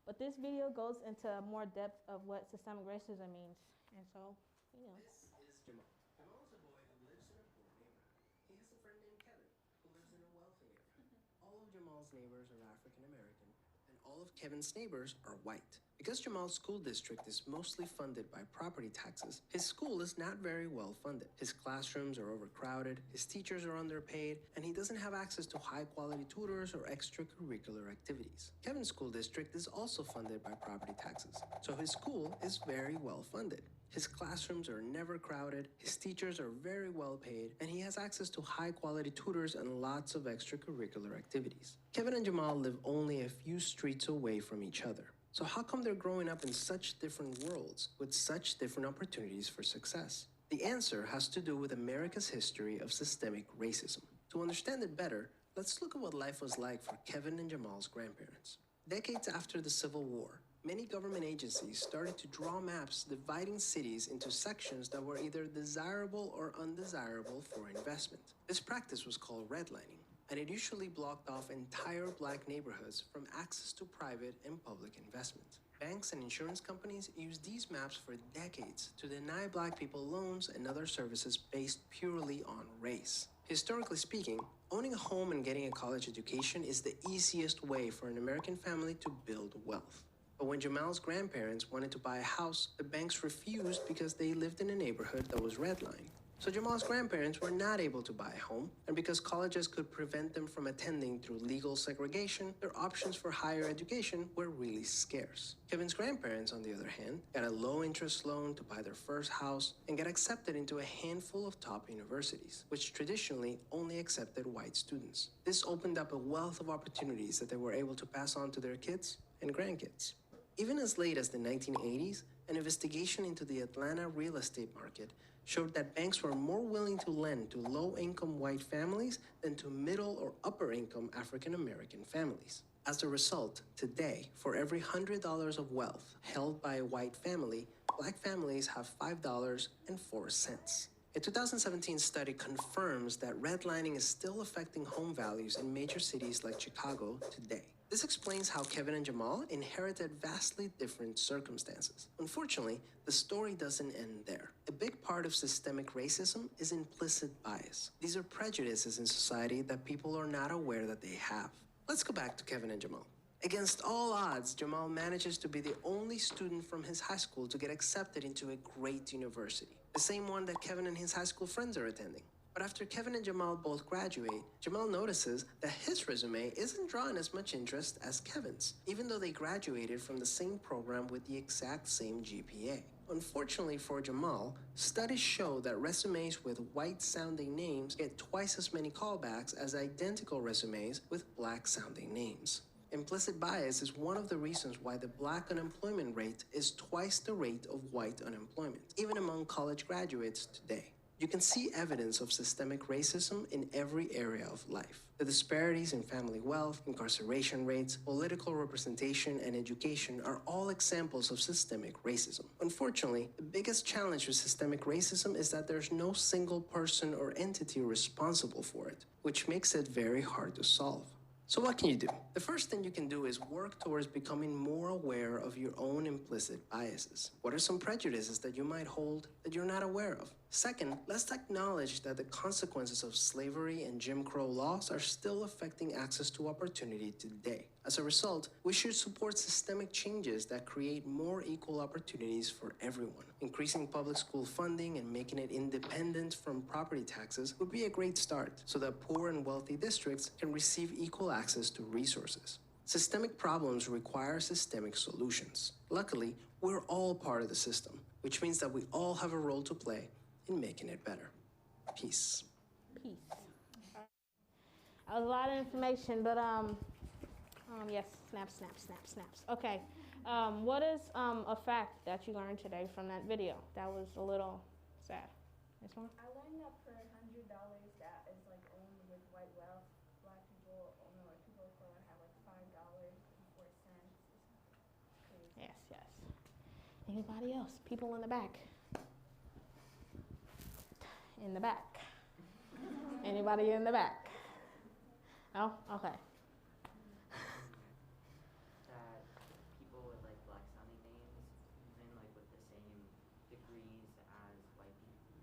But this video goes into more depth of what systemic racism means. And so, This is Jamal. Jamal is a boy who lives in a poor neighborhood. He has a friend named Kevin who lives in a wealthy neighborhood. All of Jamal's neighbors are African American, and all of Kevin's neighbors are white. Because Jamal's school district is mostly funded by property taxes, his school is not very well funded. His classrooms are overcrowded, his teachers are underpaid, and he doesn't have access to high-quality tutors or extracurricular activities. Kevin's school district is also funded by property taxes, so his school is very well funded. His classrooms are never crowded, his teachers are very well paid, and he has access to high-quality tutors and lots of extracurricular activities. Kevin and Jamal live only a few streets away from each other. So how come they're growing up in such different worlds with such different opportunities for success? The answer has to do with America's history of systemic racism. To understand it better, let's look at what life was like for Kevin and Jamal's grandparents. Decades after the Civil War, many government agencies started to draw maps dividing cities into sections that were either desirable or undesirable for investment. This practice was called redlining, and it usually blocked off entire black neighborhoods from access to private and public investment. Banks and insurance companies used these maps for decades to deny black people loans and other services based purely on race. Historically speaking, owning a home and getting a college education is the easiest way for an American family to build wealth. But when Jamal's grandparents wanted to buy a house, the banks refused because they lived in a neighborhood that was redlined. So Jamal's grandparents were not able to buy a home, and because colleges could prevent them from attending through legal segregation, their options for higher education were really scarce. Kevin's grandparents, on the other hand, got a low-interest loan to buy their first house and got accepted into a handful of top universities, which traditionally only accepted white students. This opened up a wealth of opportunities that they were able to pass on to their kids and grandkids. Even as late as the 1980s, an investigation into the Atlanta real estate market showed that banks were more willing to lend to low-income white families than to middle or upper-income African-American families. As a result, today, for every $100 of wealth held by a white family, black families have $5.04. A 2017 study confirms that redlining is still affecting home values in major cities like Chicago today. This explains how Kevin and Jamal inherited vastly different circumstances. Unfortunately, the story doesn't end there. A big part of systemic racism is implicit bias. These are prejudices in society that people are not aware that they have. Let's go back to Kevin and Jamal. Against all odds, Jamal manages to be the only student from his high school to get accepted into a great university, the same one that Kevin and his high school friends are attending. But after Kevin and Jamal both graduate, Jamal notices that his resume isn't drawing as much interest as Kevin's, even though they graduated from the same program with the exact same GPA. Unfortunately for Jamal, studies show that resumes with white-sounding names get twice as many callbacks as identical resumes with black-sounding names. Implicit bias is one of the reasons why the black unemployment rate is twice the rate of white unemployment, even among college graduates today. You can see evidence of systemic racism in every area of life. The disparities in family wealth, incarceration rates, political representation, and education are all examples of systemic racism. Unfortunately, the biggest challenge with systemic racism is that there's no single person or entity responsible for it, which makes it very hard to solve. So what can you do? The first thing you can do is work towards becoming more aware of your own implicit biases. What are some prejudices that you might hold that you're not aware of? Second, let's acknowledge that the consequences of slavery and Jim Crow laws are still affecting access to opportunity today. As a result, we should support systemic changes that create more equal opportunities for everyone. Increasing public school funding and making it independent from property taxes would be a great start so that poor and wealthy districts can receive equal access to resources. Systemic problems require systemic solutions. Luckily, we're all part of the system, which means that we all have a role to play in making it better. Peace. Peace. That was a lot of information, but yes, snaps. Okay, what is a fact that you learned today from that video? That was a little sad. This one? I learned that per $100 that is like owned with white wealth, black people, like people of color have like $5.04. Yes. Anybody else? People in the back. In the back. Anybody in the back? Oh, okay. That people with like black sounding names, even like with the same degrees as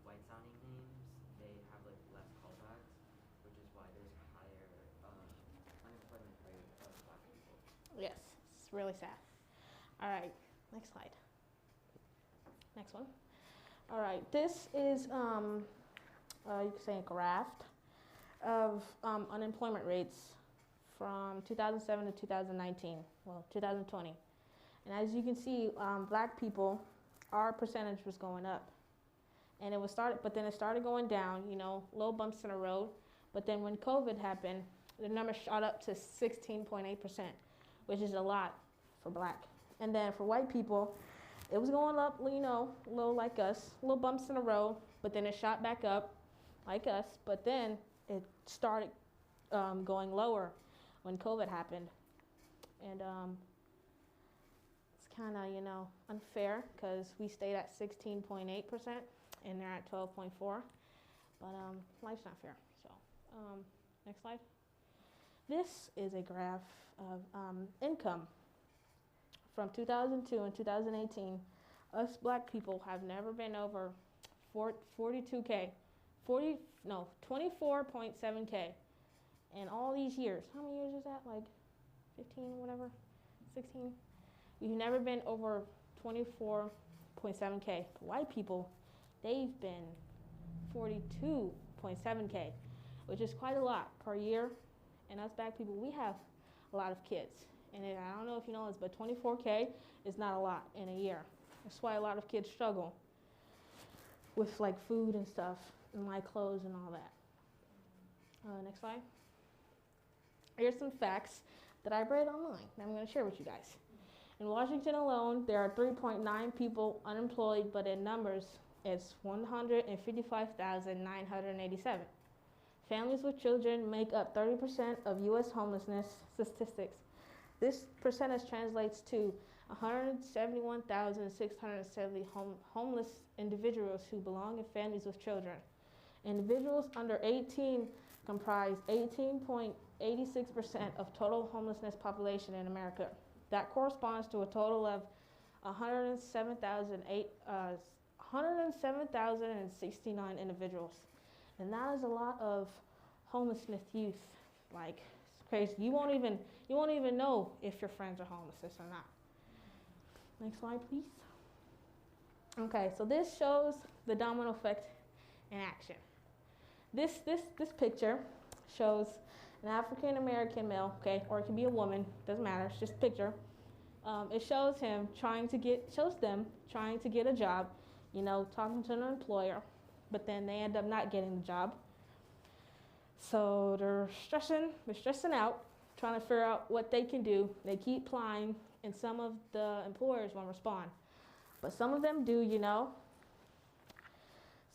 white sounding names, they have like less callbacks, which is why there's a higher unemployment rate of black people. Yes, it's really sad. All right, next slide. Next one. All right, this is you could say a graph of unemployment rates from 2007 to 2019, well, 2020. And as you can see, black people, our percentage was going up. And but then it started going down, little bumps in the road. But then when COVID happened, the number shot up to 16.8%, which is a lot for black. And then for white people, it was going up, a little like us, little bumps in the road, but then it shot back up like us, but then it started going lower when COVID happened. And it's kind of, unfair because we stayed at 16.8% and they're at 12.4%. But life's not fair. So next slide. This is a graph of income. From 2002 and 2018, us black people have never been over 42K. 24.7K. And all these years, how many years is that? Like 15, whatever, 16? We've never been over 24.7K. White people, they've been 42.7K, which is quite a lot per year. And us black people, we have a lot of kids. And I don't know if you know this, but 24K is not a lot in a year. That's why a lot of kids struggle with like food and stuff and like clothes and all that. Next slide. Here's some facts that I read online that I'm going to share with you guys. In Washington alone, there are 3.9 people unemployed, but in numbers, it's 155,987. Families with children make up 30% of U.S. homelessness statistics. This percentage translates to 171,670 homeless individuals who belong in families with children. Individuals under 18 comprise 18.86% of total homelessness population in America. That corresponds to a total of 107,069 individuals. And that is a lot of homelessness youth. Like, it's crazy. You won't even know if your friends are homeless or not. Next slide, please. Okay, so this shows the domino effect in action. This picture shows an African American male, okay, or it can be a woman, doesn't matter, it's just a picture. It shows them trying to get a job, talking to an employer, but then they end up not getting the job. So they're stressing out, trying to figure out what they can do. They keep applying, and some of the employers won't respond. But some of them do,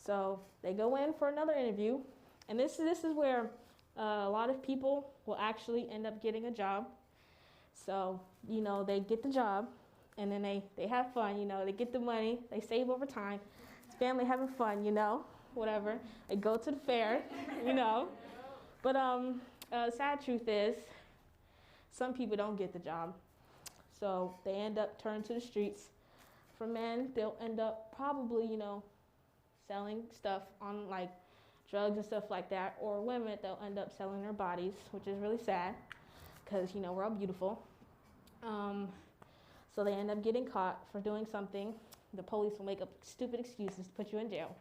So they go in for another interview, and this is where a lot of people will actually end up getting a job. So, they get the job, and then they have fun, they get the money, they save over time. It's family having fun, whatever. They go to the fair, But sad truth is, some people don't get the job. So they end up turning to the streets. For men, they'll end up probably, selling stuff on like drugs and stuff like that. Or women, they'll end up selling their bodies, which is really sad because, we're all beautiful. So they end up getting caught for doing something. The police will make up stupid excuses to put you in jail.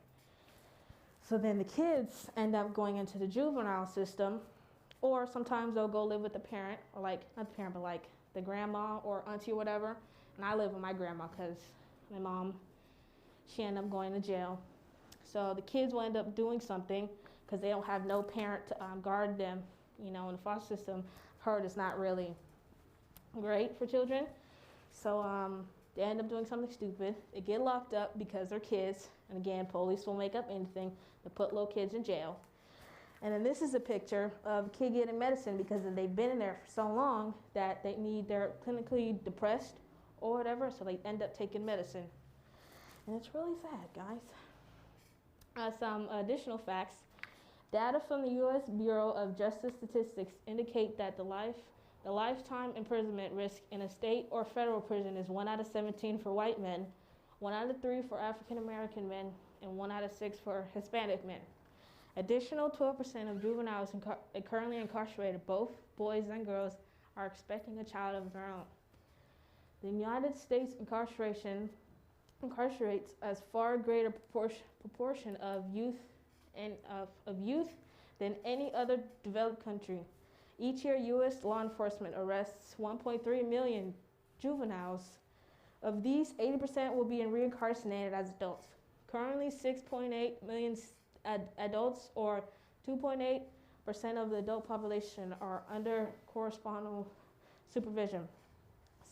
So then the kids end up going into the juvenile system, or sometimes they'll go live with the parent, or like, not the parent, but like the grandma or auntie or whatever. And I live with my grandma because my mom, she ended up going to jail. So the kids will end up doing something because they don't have no parent to guard them, in the foster system. Heard it's not really great for children. So they end up doing something stupid. They get locked up because they're kids. And again, police will make up anything to put little kids in jail. And then this is a picture of a kid getting medicine because they've been in there for so long that they're clinically depressed or whatever, so they end up taking medicine. And it's really sad, guys. Some additional facts. Data from the U.S. Bureau of Justice Statistics indicate that the lifetime imprisonment risk in a state or federal prison is 1 out of 17 for white men, 1 out of 3 for African American men, and 1 out of 6 for Hispanic men. Additional 12% of juveniles currently incarcerated, both boys and girls, are expecting a child of their own. The United States incarcerates as far greater proportion of youth than any other developed country. Each year, U.S. law enforcement arrests 1.3 million juveniles. Of these, 80% will be reincarcerated as adults. Currently, 6.8 million adults, or 2.8% of the adult population, are under corresponding supervision.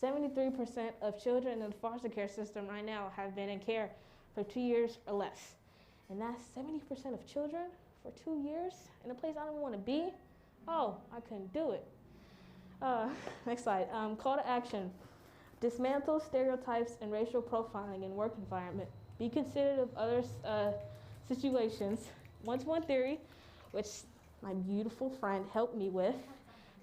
73% of children in the foster care system right now have been in care for 2 years or less. And that's 70% of children for 2 years in a place I don't want to be? Oh, I couldn't do it. Next slide. Call to action. Dismantle stereotypes and racial profiling in work environment. Be considerate of others' situations. One theory, which my beautiful friend helped me with,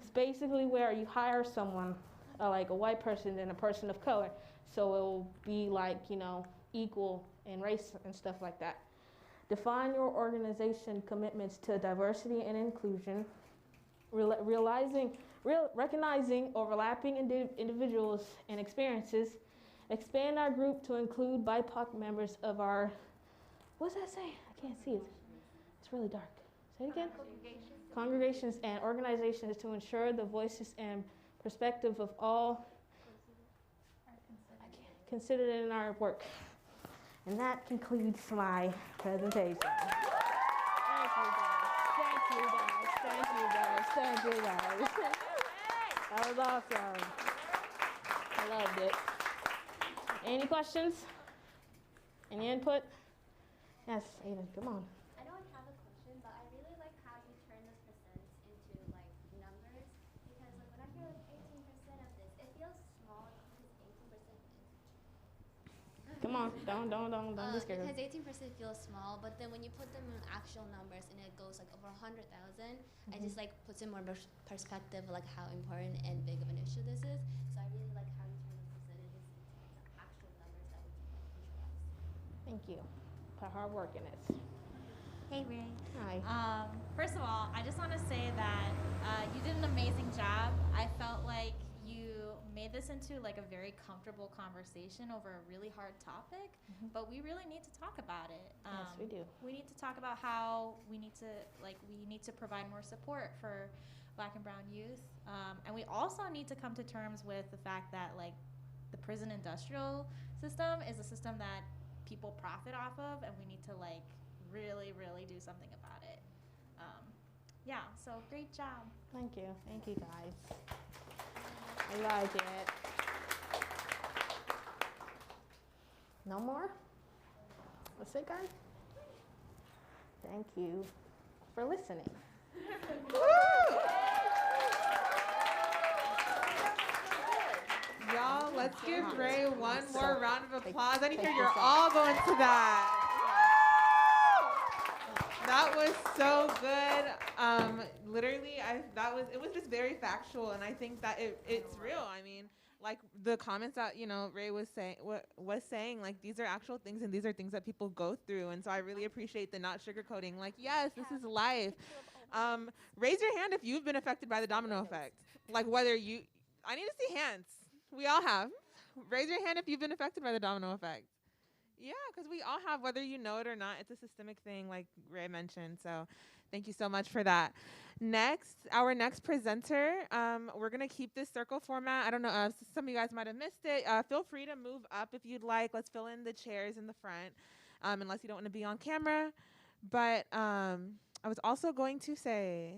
is basically where you hire someone, like a white person and a person of color, so it will be like, equal in race and stuff like that. Define your organization commitments to diversity and inclusion, recognizing overlapping individuals and experiences. Expand our group to include BIPOC members of our, what does that say? I can't see it. It's really dark. Say it again. Congregations and organizations to ensure the voices and perspective of all considered in our work. And that concludes my presentation. Thank you guys. That was awesome. I loved it. Any questions? Any input? Yes, Aiden, come on. I don't have a question, but I really like how you turn the percents into like numbers, because like when I hear like 18% of this, it feels small because 18% is. Come on, don't be scared. Because 18% feels small, but then when you put them in actual numbers and it goes like over 100,000, it just like puts in more perspective of like how important and big of an issue this is. So I really like how you turn the percentages into like, actual numbers that we can visualize. Thank you. Put hard work in it. Hey, Ray. Hi. First of all, I just want to say that you did an amazing job. I felt like you made this into like a very comfortable conversation over a really hard topic, but we really need to talk about it. Yes, we do. We need to talk about how we need to provide more support for Black and brown youth, and we also need to come to terms with the fact that like the prison industrial system is a system that people profit off of, and we need to like really do something about it. Yeah, so great job. Thank you guys. I like it. No more? That's it, guys? Thank you for listening. Y'all, let's give Ray one more round of applause. I need to hear you're all going to that. That was so good. Literally, it was just very factual, and I think that it's real. I mean, like the comments that Ray was saying, like these are actual things, and these are things that people go through, and so I really appreciate the not sugarcoating. Like, yes, this is life. Raise your hand if you've been affected by the domino effect. Like whether you, I need to see hands. We all have. Raise your hand if you've been affected by the domino effect. Yeah, because we all have, whether you know it or not. It's a systemic thing, like Ray mentioned. So thank you so much for that. Our next presenter, we're going to keep this circle format. I don't know, some of you guys might have missed it. Feel free to move up if you'd like. Let's fill in the chairs in the front, unless you don't want to be on camera. But I was also going to say,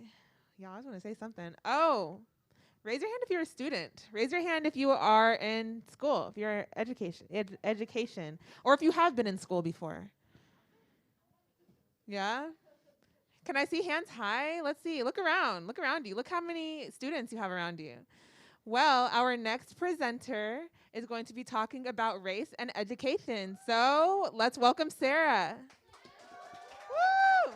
I was going to say something. Oh, raise your hand if you're a student. Raise your hand if you are in school, if you're education, or if you have been in school before. Yeah? Can I see hands high? Let's see. Look around. Look around you. Look how many students you have around you. Well, our next presenter is going to be talking about race and education. So let's welcome Sarah. Woo!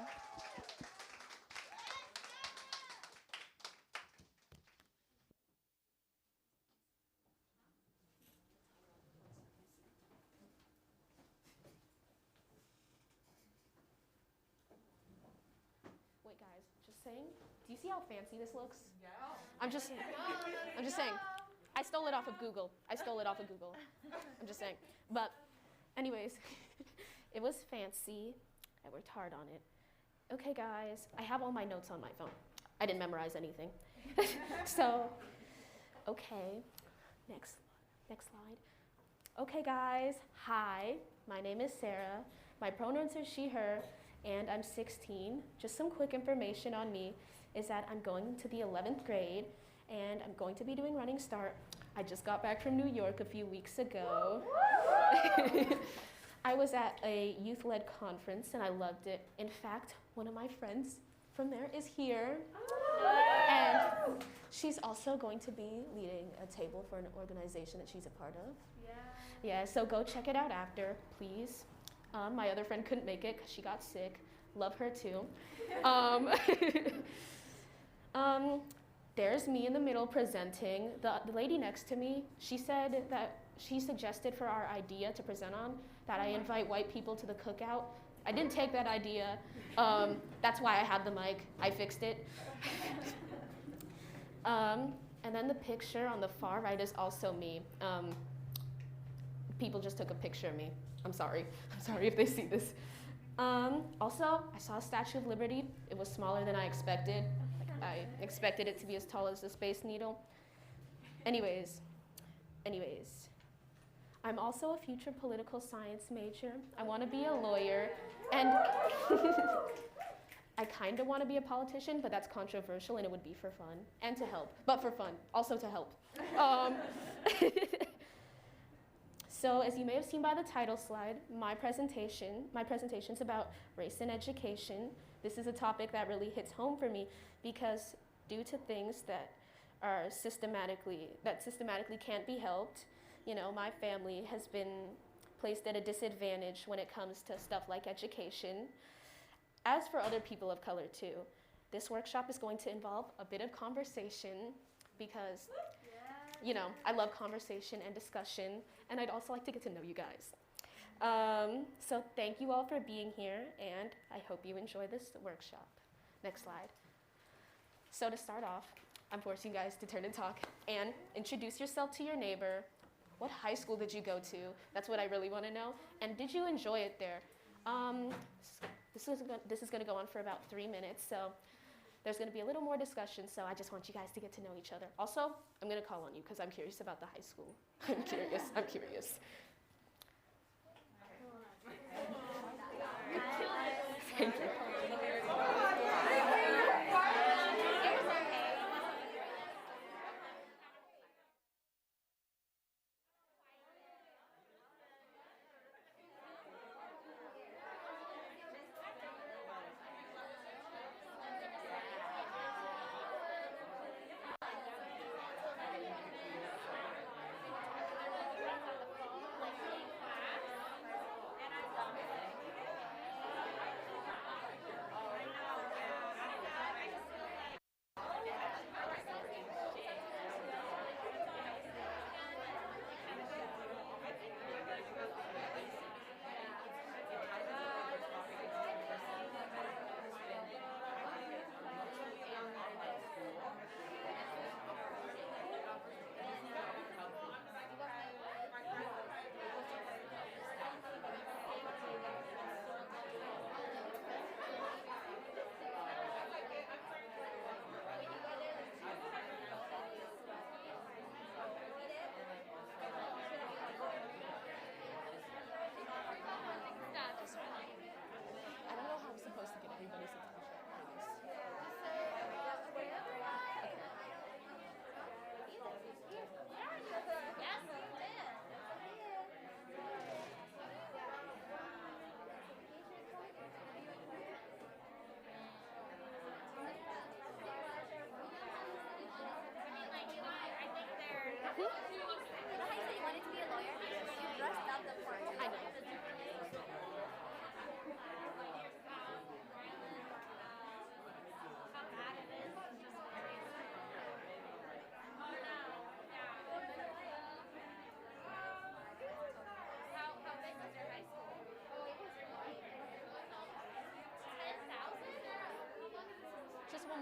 Wait, guys, just saying. Do you see how fancy this looks? Yeah. I'm just saying. I stole it off of Google. I'm just saying. But anyways, it was fancy. I worked hard on it. Okay, guys, I have all my notes on my phone. I didn't memorize anything. So, okay, next slide. Okay, guys, hi, my name is Sarah. My pronouns are she, her, and I'm 16. Just some quick information on me is that I'm going to the 11th grade, and I'm going to be doing Running Start. I just got back from New York a few weeks ago. I was at a youth-led conference, and I loved it. In fact, one of my friends from there is here. And she's also going to be leading a table for an organization that she's a part of. Yeah, so go check it out after, please. My other friend couldn't make it because she got sick. Love her too. There's me in the middle presenting. The lady next to me, she said that she suggested for our idea to present on that I invite white people to the cookout. I didn't take that idea. That's why I had the mic. I fixed it. And then the picture on the far right is also me. People just took a picture of me. I'm sorry if they see this. Also, I saw a Statue of Liberty. It was smaller than I expected. I expected it to be as tall as the Space Needle. Anyways, I'm also a future political science major. I want to be a lawyer, and I kind of want to be a politician, but that's controversial, and it would be for fun and to help, but for fun, also to help. So as you may have seen by the title slide, my presentation's about race and education. This is a topic that really hits home for me because due to things that systematically can't be helped, my family has been placed at a disadvantage when it comes to stuff like education. As for other people of color too, this workshop is going to involve a bit of conversation because I love conversation and discussion, and I'd also like to get to know you guys. So thank you all for being here, and I hope you enjoy this workshop. Next slide. So to start off, I'm forcing you guys to turn and talk and introduce yourself to your neighbor. What high school did you go to? That's what I really want to know. And did you enjoy it there? This is going to go on for about 3 minutes, so there's going to be a little more discussion, so I just want you guys to get to know each other. Also, I'm going to call on you because I'm curious about the high school. I'm curious. Thank you.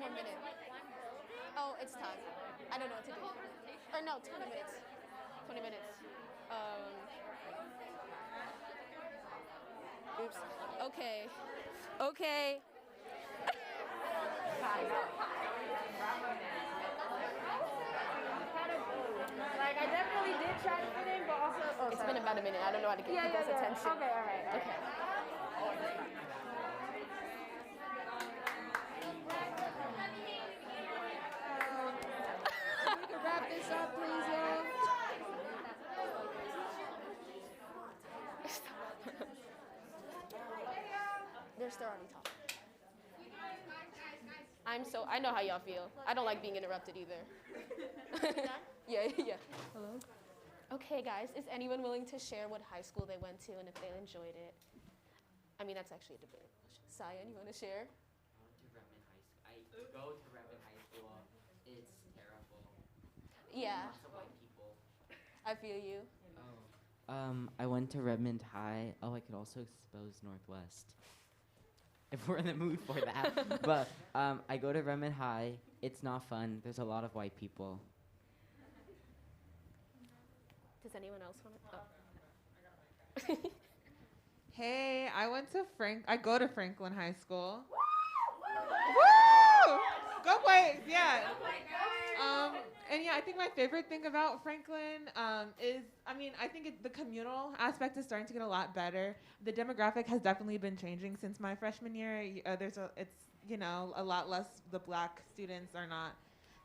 more minute. Oh, it's time. I don't know what to do. Or no, 20 minutes. 20 minutes. Oops. Okay. Okay. Like, I definitely did try to fit in, but also... Oh, It's been about a minute. I don't know how to get people's attention. Okay, all right. Okay. We can wrap this up, please, y'all. They're still already talking. I know how y'all feel. I don't like being interrupted either. Yeah. Hello? Okay, guys, is anyone willing to share what high school they went to and if they enjoyed it? I mean, that's actually a debate. Cyan, you want to share? I go to Redmond High School. It's terrible. Yeah. Lots of white people. I feel you. I went to Redmond High. Oh, I could also expose Northwest. If we're in the mood for that. But I go to Redmond High. It's not fun. There's a lot of white people. Does anyone else want to? Oh. Hey, I go to Franklin High School. Woo! Go Quakes, yeah. And yeah, I think my favorite thing about Franklin is, I think the communal aspect is starting to get a lot better. The demographic has definitely been changing since my freshman year. A lot less, the black students are not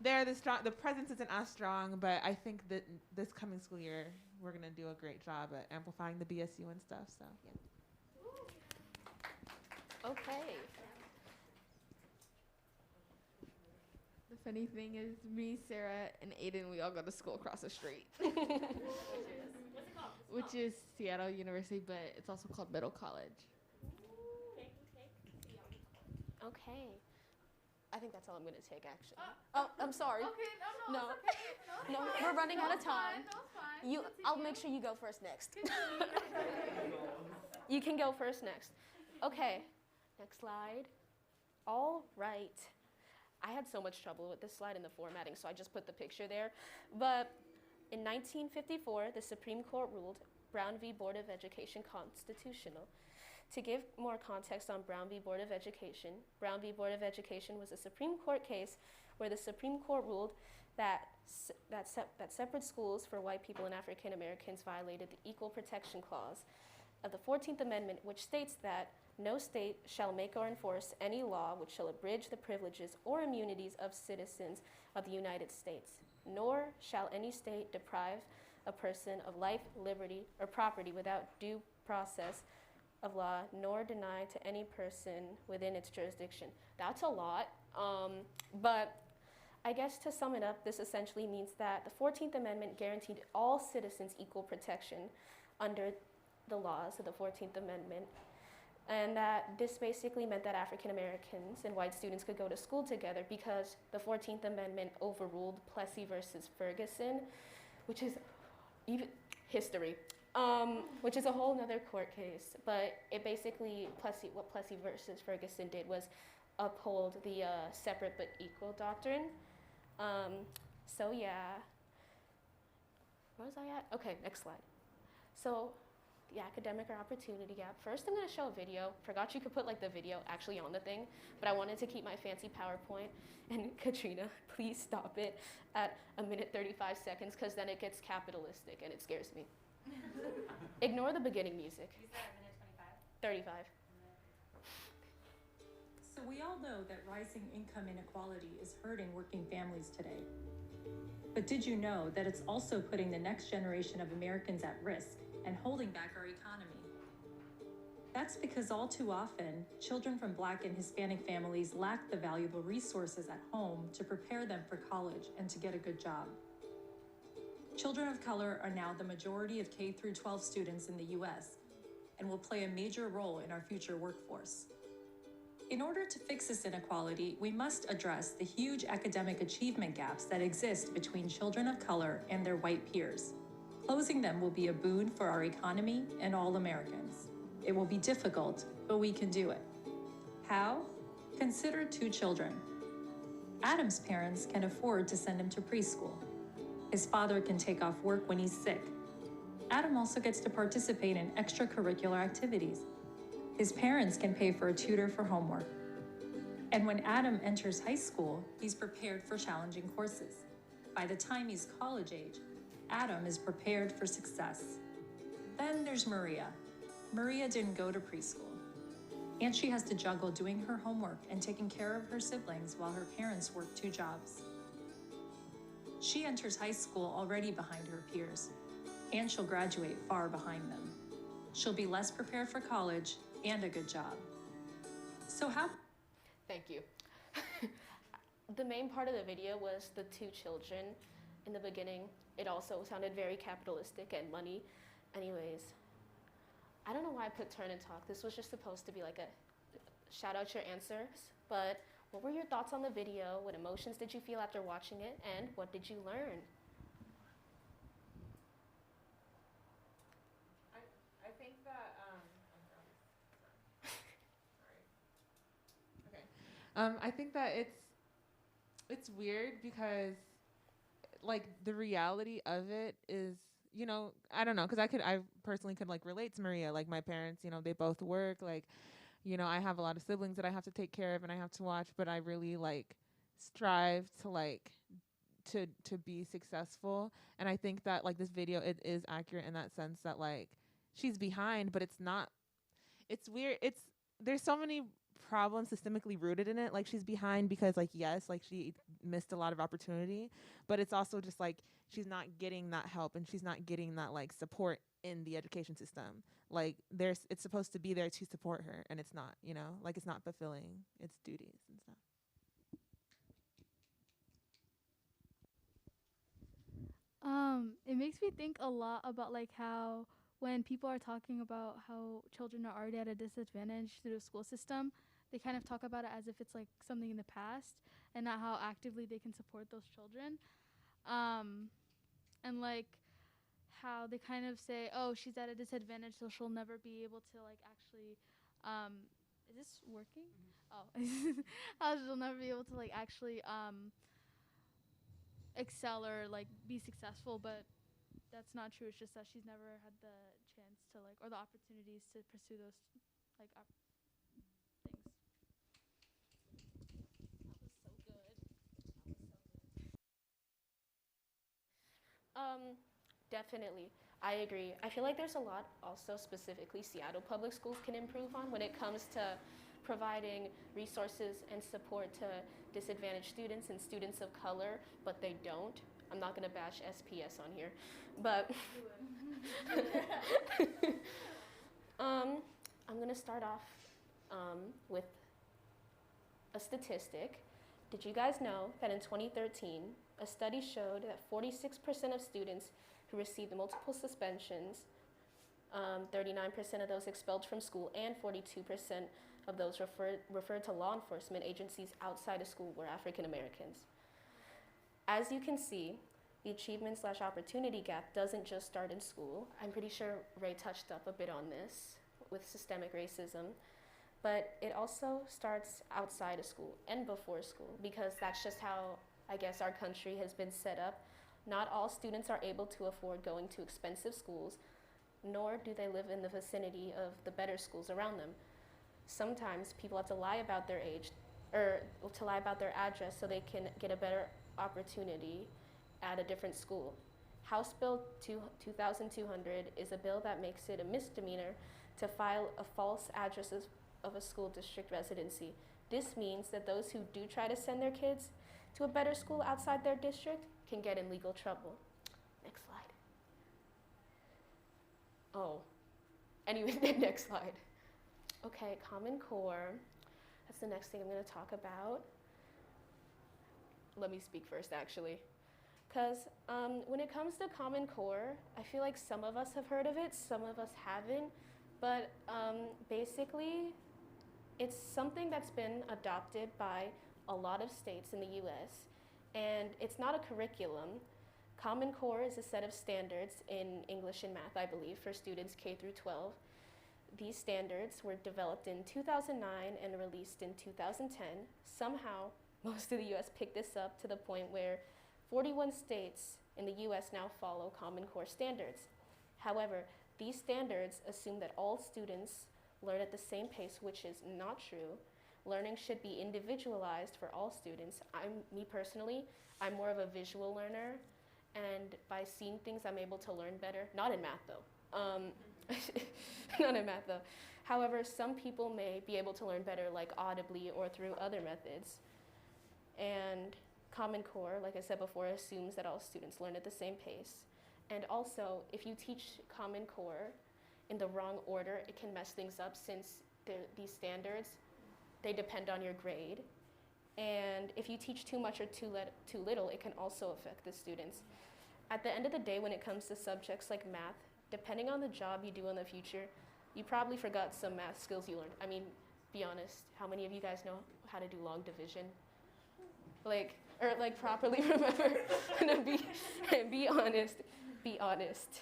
there. The presence isn't as strong, but I think that this coming school year, we're going to do a great job at amplifying the BSU and stuff, so yeah. Okay. The funny thing is, me, Sarah, and Aiden, we all go to school across the street. What's it called? Which is Seattle University, but it's also called Middle College. Okay. I think that's all I'm going to take, actually. Oh, I'm sorry. Okay, no, No. it's okay. No, we're running out of it's time. Fine, no, it's fine. I'll make sure you go first next. You can go first next. Okay, next slide. All right. I had so much trouble with this slide and the formatting, so I just put the picture there. But in 1954, the Supreme Court ruled Brown v. Board of Education constitutional. To give more context on Brown v. Board of Education, Brown v. Board of Education was a Supreme Court case where the Supreme Court ruled that separate schools for white people and African Americans violated the Equal Protection Clause of the 14th Amendment, which states that no state shall make or enforce any law which shall abridge the privileges or immunities of citizens of the United States, nor shall any state deprive a person of life, liberty, or property without due process of law, nor deny to any person within its jurisdiction. That's a lot, but I guess to sum it up, this essentially means that the 14th Amendment guaranteed all citizens equal protection under the laws of the 14th Amendment, and that this basically meant that African Americans and white students could go to school together because the 14th Amendment overruled Plessy versus Ferguson, which is even history. Which is a whole nother court case, but it basically, what Plessy versus Ferguson did was uphold the separate but equal doctrine. So yeah, where was I at? Okay, next slide. So the academic or opportunity gap. First, I'm gonna show a video. Forgot you could put like the video actually on the thing, but I wanted to keep my fancy PowerPoint. And Katrina, please stop it at 1:35 seconds, because then it gets capitalistic and it scares me. Ignore the beginning music. You said 1:25? 35. So we all know that rising income inequality is hurting working families today. But did you know that it's also putting the next generation of Americans at risk and holding back our economy? That's because all too often, children from Black and Hispanic families lack the valuable resources at home to prepare them for college and to get a good job. Children of color are now the majority of K-12 students in the U.S. and will play a major role in our future workforce. In order to fix this inequality, we must address the huge academic achievement gaps that exist between children of color and their white peers. Closing them will be a boon for our economy and all Americans. It will be difficult, but we can do it. How? Consider two children. Adam's parents can afford to send him to preschool. His father can take off work when he's sick. Adam also gets to participate in extracurricular activities. His parents can pay for a tutor for homework. And when Adam enters high school, he's prepared for challenging courses. By the time he's college age, Adam is prepared for success. Then there's Maria. Maria didn't go to preschool, and she has to juggle doing her homework and taking care of her siblings while her parents work 2 jobs. She enters high school already behind her peers, and she'll graduate far behind them. She'll be less prepared for college and a good job. So how? Thank you. The main part of the video was the 2 children. In the beginning, it also sounded very capitalistic and money. Anyways, I don't know why I put turn and talk. This was just supposed to be like a shout out your answers. But what were your thoughts on the video? What emotions did you feel after watching it? And what did you learn? I think that I think that it's weird because like the reality of it is, you know, I don't know, because I personally could like relate to Maria. Like my parents, you know, they both work. Like, you know, I have a lot of siblings that I have to take care of and I have to watch, but I really like strive to like to be successful. And I think that like this video, it is accurate in that sense that like she's behind, but it's not. It's weird. There's so many problems systemically rooted in it. Like she's behind because like yes, like she missed a lot of opportunity, but it's also just like she's not getting that help and she's not getting that like support in the education system. Like it's supposed to be there to support her and it's not, you know, like it's not fulfilling its duties and stuff. It makes me think a lot about like how when people are talking about how children are already at a disadvantage through the school system, they kind of talk about it as if it's like something in the past and not how actively they can support those children. And like how they kind of say, oh, she's at a disadvantage, so she'll never be able to like actually, is this working? Oh, how she'll never be able to like actually excel or like be successful, but that's not true. It's just that she's never had the chance to like, or the opportunities to pursue those like things. Definitely. I agree. I feel like there's a lot also specifically Seattle public schools can improve on when it comes to providing resources and support to disadvantaged students and students of color, but they don't. I'm not going to bash SPS on here, but I'm going to start off with a statistic. Did you guys know that in 2013, a study showed that 46% of students who received multiple suspensions, 39% of those expelled from school, and 42% of those referred to law enforcement agencies outside of school were African Americans. As you can see, the achievement/opportunity gap doesn't just start in school. I'm pretty sure Ray touched up a bit on this with systemic racism, but it also starts outside of school and before school because that's just how I guess our country has been set up. Not all students are able to afford going to expensive schools, nor do they live in the vicinity of the better schools around them. Sometimes people have to lie about their age, or to lie about their address so they can get a better opportunity at a different school. House Bill 2200 is a bill that makes it a misdemeanor to file a false address of a school district residency. This means that those who do try to send their kids to a better school outside their district can get in legal trouble. Next slide. Oh, anyway, next slide. Okay, Common Core. That's the next thing I'm going to talk about. Let me speak first, actually. Because when it comes to Common Core, I feel like some of us have heard of it, some of us haven't. But basically, it's something that's been adopted by a lot of states in the US, and it's not a curriculum. Common Core is a set of standards in English and math, I believe, for students K through 12. These standards were developed in 2009 and released in 2010. Somehow, most of the US picked this up to the point where 41 states in the US now follow Common Core standards. However, these standards assume that all students learn at the same pace, which is not true. Learning should be individualized for all students. Me personally, I'm more of a visual learner, and by seeing things, I'm able to learn better. Not in math, though. Not in math, though. However, some people may be able to learn better, like audibly or through other methods. And Common Core, like I said before, assumes that all students learn at the same pace. And also, if you teach Common Core in the wrong order, it can mess things up since these standards, they depend on your grade. And if you teach too much or too little, it can also affect the students. At the end of the day, when it comes to subjects like math, depending on the job you do in the future, you probably forgot some math skills you learned. I mean, be honest, how many of you guys know how to do long division? Or properly remember. No, be honest. Be honest.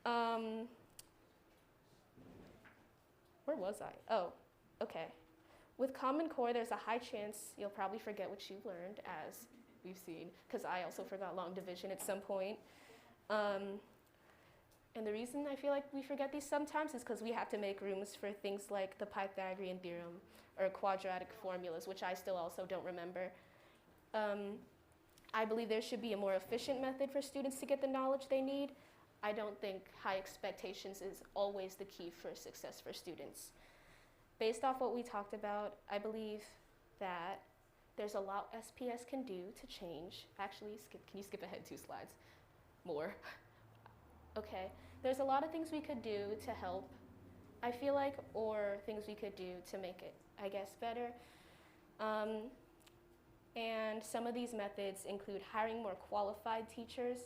Where was I? Oh, okay. With Common Core, there's a high chance you'll probably forget what you learned, as we've seen, because I also forgot long division at some point. And the reason I feel like we forget these sometimes is because we have to make rooms for things like the Pythagorean theorem or quadratic formulas, which I still also don't remember. I believe there should be a more efficient method for students to get the knowledge they need. I don't think high expectations is always the key for success for students. Based off what we talked about, I believe that there's a lot SPS can do to change. Actually, can you skip ahead 2 slides? More. Okay. There's a lot of things we could do to help, I feel like, or things we could do to make it, I guess, better. And some of these methods include hiring more qualified teachers,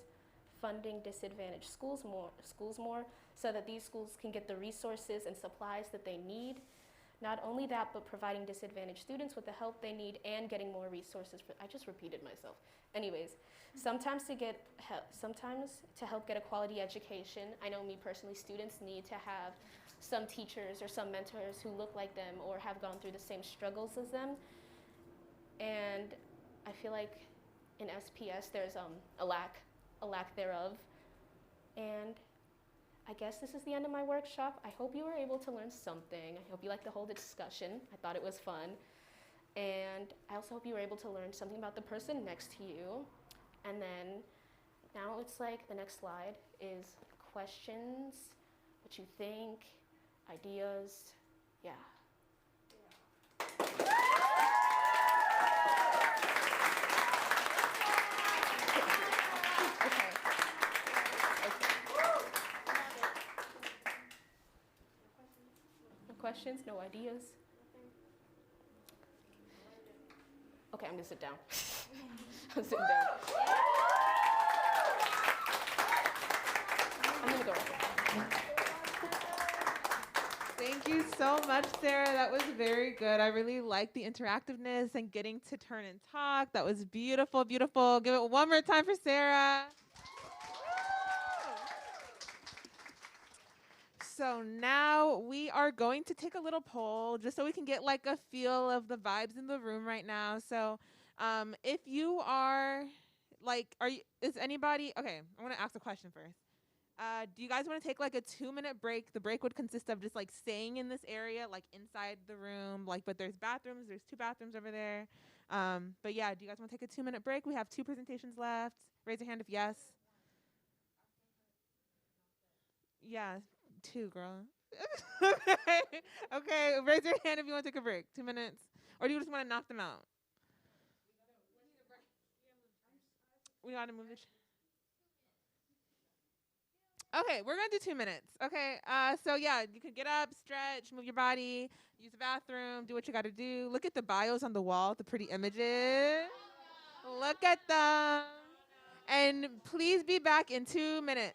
funding disadvantaged schools more, so that these schools can get the resources and supplies that they need. Not only that, but providing disadvantaged students with the help they need and getting more resources. I just repeated myself. Anyways, sometimes to help get a quality education, I know me personally, students need to have some teachers or some mentors who look like them or have gone through the same struggles as them. And I feel like in SPS there's a lack thereof. And I guess this is the end of my workshop. I hope you were able to learn something. I hope you liked the whole discussion. I thought it was fun. And I also hope you were able to learn something about the person next to you. And then now it's like the next slide is questions, what you think, ideas, yeah. Questions, no ideas? Okay, I'm gonna sit down. I'm sitting down. I'm gonna go. Thank you so much, Sarah. That was very good. I really liked the interactiveness and getting to turn and talk. That was beautiful, beautiful. Give it one more time for Sarah. So now we are going to take a little poll just so we can get like a feel of the vibes in the room right now. So if you are like, is anybody, okay, I want to ask a question first. Do you guys want to take like a 2-minute break? The break would consist of just like staying in this area, like inside the room, like, but there's bathrooms, there's 2 bathrooms over there. But yeah, do you guys want to take a 2-minute break? We have 2 presentations left. Raise your hand if yes. Yeah, 2, girl. Okay. Okay, raise your hand if you want to take a break. 2 minutes. Or do you just want to knock them out? We got to move the Okay, we're going to do 2 minutes. Okay, so yeah, you can get up, stretch, move your body, use the bathroom, do what you got to do. Look at the bios on the wall, the pretty images. Look at them. And please be back in 2 minutes.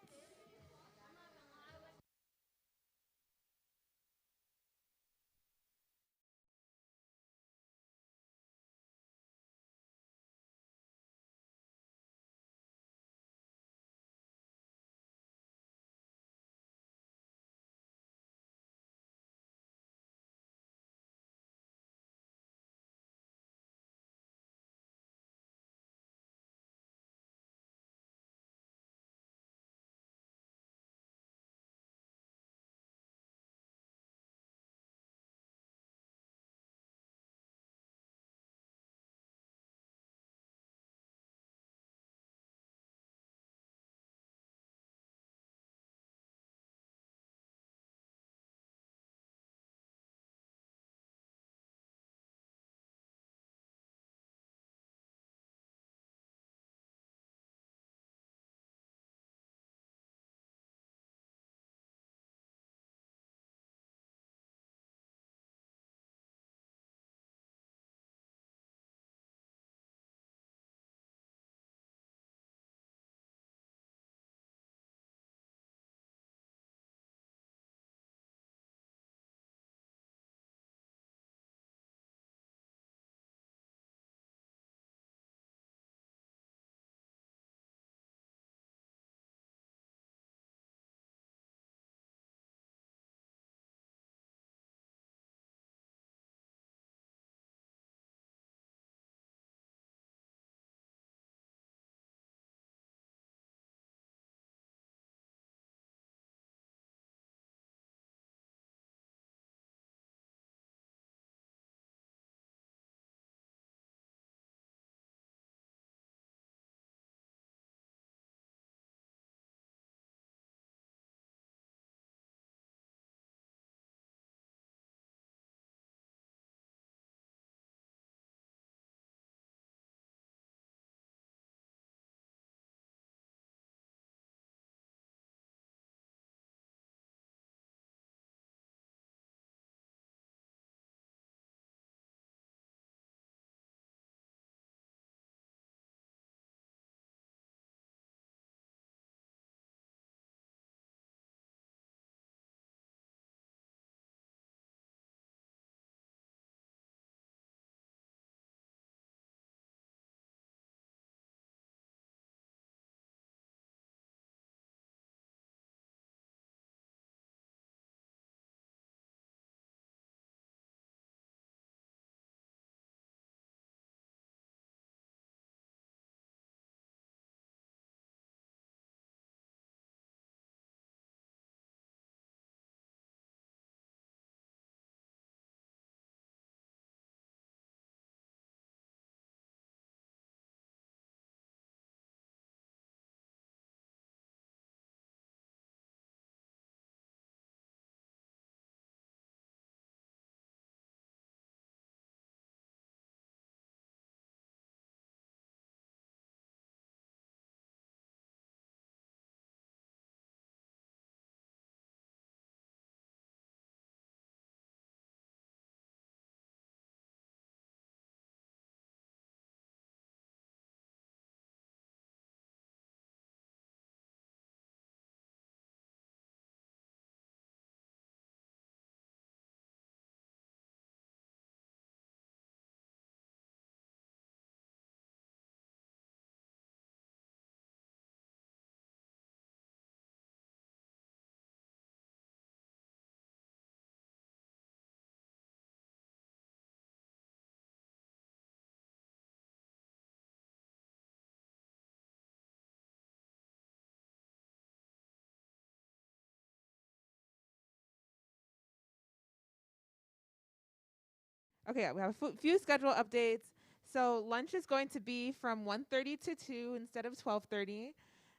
Okay, yeah, we have a few schedule updates. So lunch is going to be from 1:30 to 2 instead of 12:30.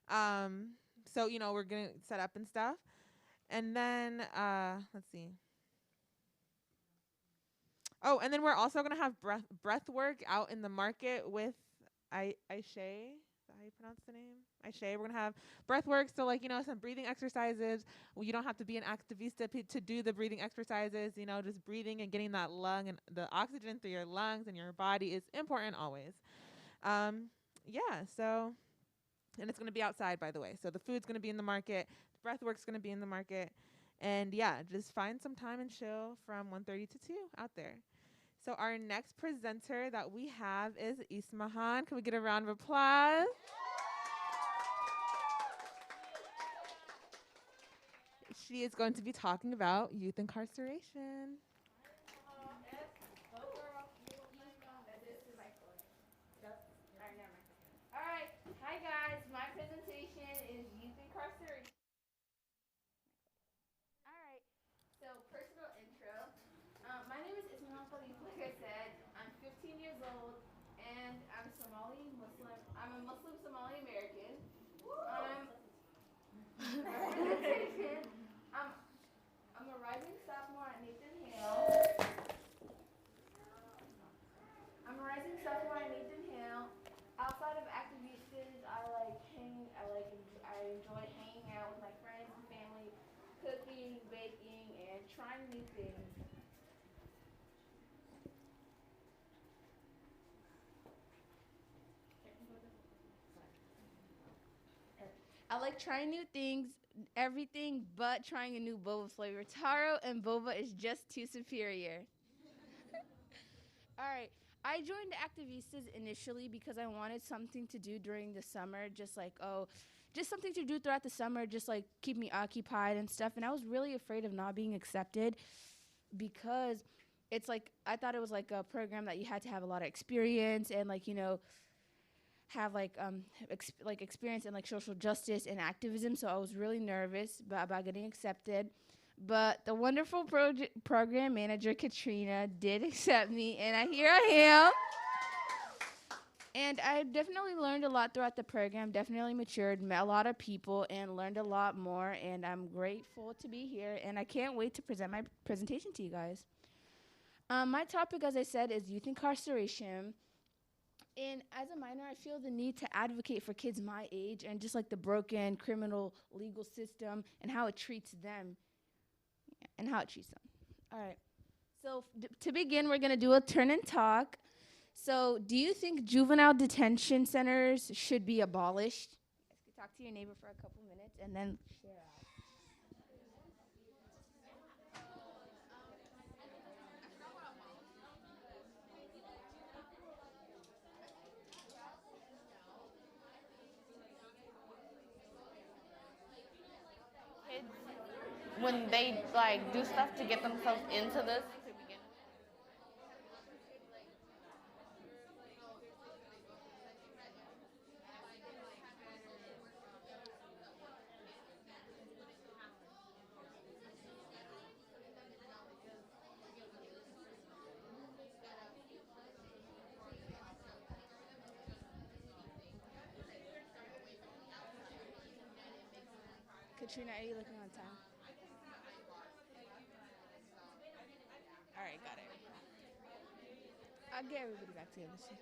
Um, so we're gonna set up and stuff, and then let's see. Oh, and then we're also gonna have breath work out in the market with Aishay. Is that how you pronounce the name? Aishay. We're gonna have breath work, so some breathing exercises. Well, you don't have to be an activista to do the breathing exercises. Just breathing and getting that lung and the oxygen through your lungs and your body is important always. Yeah. So, and it's gonna be outside, by the way. So the food's gonna be in the market. The breath work's gonna be in the market. And yeah, just find some time and chill from 1:30 to 2 out there. So our next presenter that we have is Ismahan. Can we get a round of applause? She is going to be talking about youth incarceration. Alright, hi guys, my presentation is youth incarceration. Alright, so personal intro. My name is Ismail Khalif, like I said. I'm 15 years old and I'm Somali Muslim. I'm a Muslim Somali American. Representation. I'm a rising sophomore at Nathan Hale. Outside of activities, I enjoy hanging out with my friends and family, cooking, baking, and trying new things. I like trying new things, everything but trying a new boba flavor. Taro and boba is just too superior. All right. I joined Activistas initially because I wanted something to do during the summer, just something to do throughout the summer, just like keep me occupied and stuff. And I was really afraid of not being accepted because it's like I thought it was like a program that you had to have a lot of experience and have experience in social justice and activism. So I was really nervous about getting accepted. But the wonderful program manager, Katrina, did accept me, and here I am. And I definitely learned a lot throughout the program, definitely matured, met a lot of people, and learned a lot more. And I'm grateful to be here, and I can't wait to present my presentation to you guys. My topic, as I said, is youth incarceration. And as a minor, I feel the need to advocate for kids my age and just the broken criminal legal system and how it treats them. All right. So to begin, we're going to do a turn and talk. So do you think juvenile detention centers should be abolished? You guys can talk to your neighbor for a couple minutes and then share out. Kids, when they do stuff to get themselves into this. Katrina, are you looking on time? All right, got it. I'll get everybody back together soon.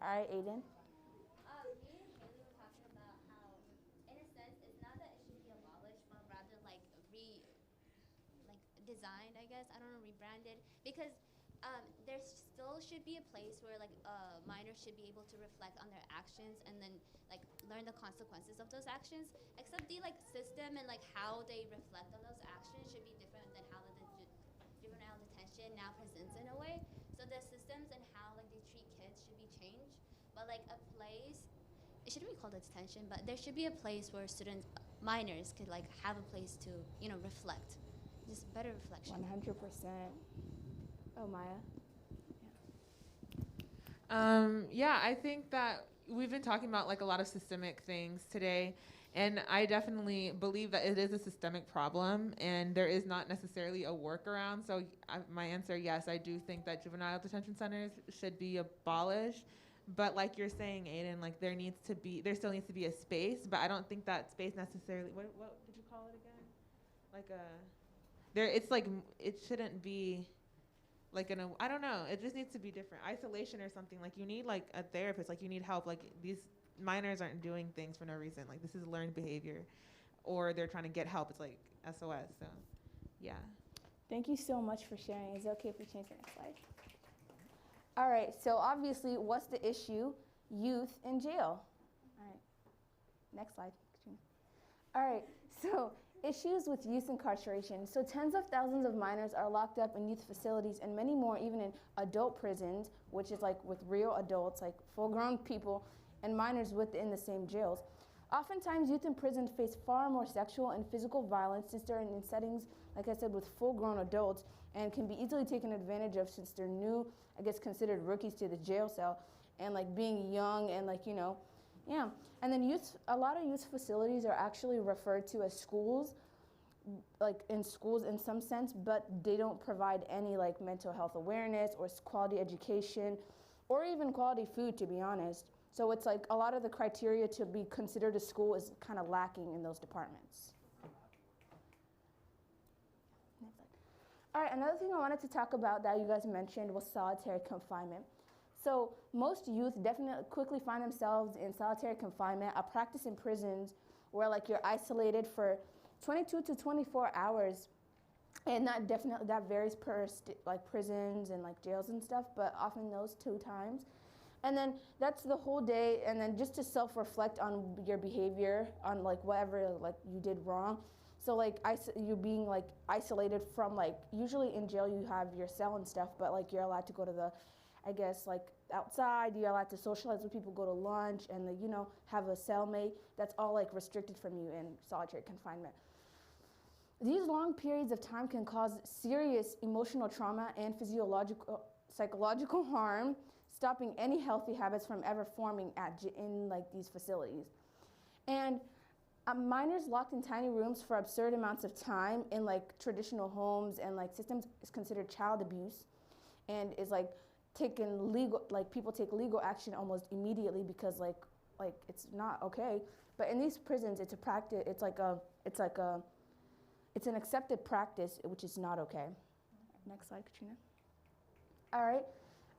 All right, Aiden. Me and Haley were talking about how, in a sense, it's not that it should be abolished, but rather like designed, I guess. I don't know, rebranded, because there still should be a place where like minors should be able to reflect on their actions and then like learn the consequences of those actions. Except the like system and like how they reflect on those actions should be different than how the juvenile detention now presents in a way. So the systems and how like they treat kids should be changed. But like a place, it shouldn't be called a detention, but there should be a place where students, minors, could like have a place to reflect, just better reflection. 100%. Oh, Maya. Yeah, I think that we've been talking about like a lot of systemic things today, and I definitely believe that it is a systemic problem, and there is not necessarily a workaround. So my answer, yes, I do think that juvenile detention centers should be abolished. But like you're saying, Aiden, like there still needs to be a space, but I don't think that space necessarily. What did you call it again? Like it shouldn't be like I don't know. It just needs to be different. Isolation or something. Like you need like a therapist. Like you need help. Like these minors aren't doing things for no reason. Like this is learned behavior, or they're trying to get help. It's like SOS. So, yeah. Thank you so much for sharing. Is it okay if we change the next slide? All right. So obviously, what's the issue? Youth in jail. All right. Next slide, Katrina. All right. So issues with youth incarceration. So tens of thousands of minors are locked up in youth facilities and many more even in adult prisons, which is like with real adults, like full-grown people, and minors within the same jails. Oftentimes, youth in prison face far more sexual and physical violence since they're in settings, like I said, with full-grown adults and can be easily taken advantage of since they're new, I guess considered rookies to the jail cell, and like being young and like, yeah. And then a lot of youth facilities are actually referred to as schools, like in schools in some sense, but they don't provide any like mental health awareness or quality education or even quality food, to be honest. So it's like a lot of the criteria to be considered a school is kind of lacking in those departments. All right, another thing I wanted to talk about that you guys mentioned was solitary confinement. So most youth definitely quickly find themselves in solitary confinement, a practice in prisons where like you're isolated for 22 to 24 hours. And that varies per like prisons and like jails and stuff, but often those 2 times. And then that's the whole day, and then just to self-reflect on your behavior, on like whatever like you did wrong. So like you're being like isolated from like, usually in jail you have your cell and stuff, but like you're allowed to go to the, I guess like outside, you're allowed to socialize with people, go to lunch, and like, have a cellmate. That's all like restricted from you in solitary confinement. These long periods of time can cause serious emotional trauma and psychological harm, stopping any healthy habits from ever forming in like these facilities. And minors locked in tiny rooms for absurd amounts of time in like traditional homes and like systems is considered child abuse, and is like people take legal action almost immediately because like it's not okay. But in these prisons, it's a practice. It's an accepted practice, which is not okay. Next slide, Katrina. All right.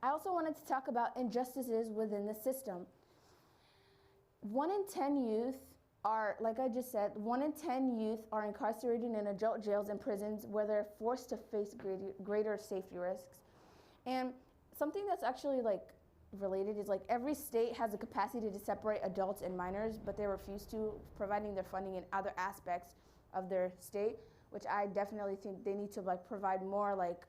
I also wanted to talk about injustices within the system. 1 in 10 youth are, like I just said, 1 in 10 youth are incarcerated in adult jails and prisons where they're forced to face greater safety risks. And something that's actually like related is like every state has the capacity to separate adults and minors, but they refuse to, providing their funding in other aspects of their state, which I definitely think they need to like provide more like,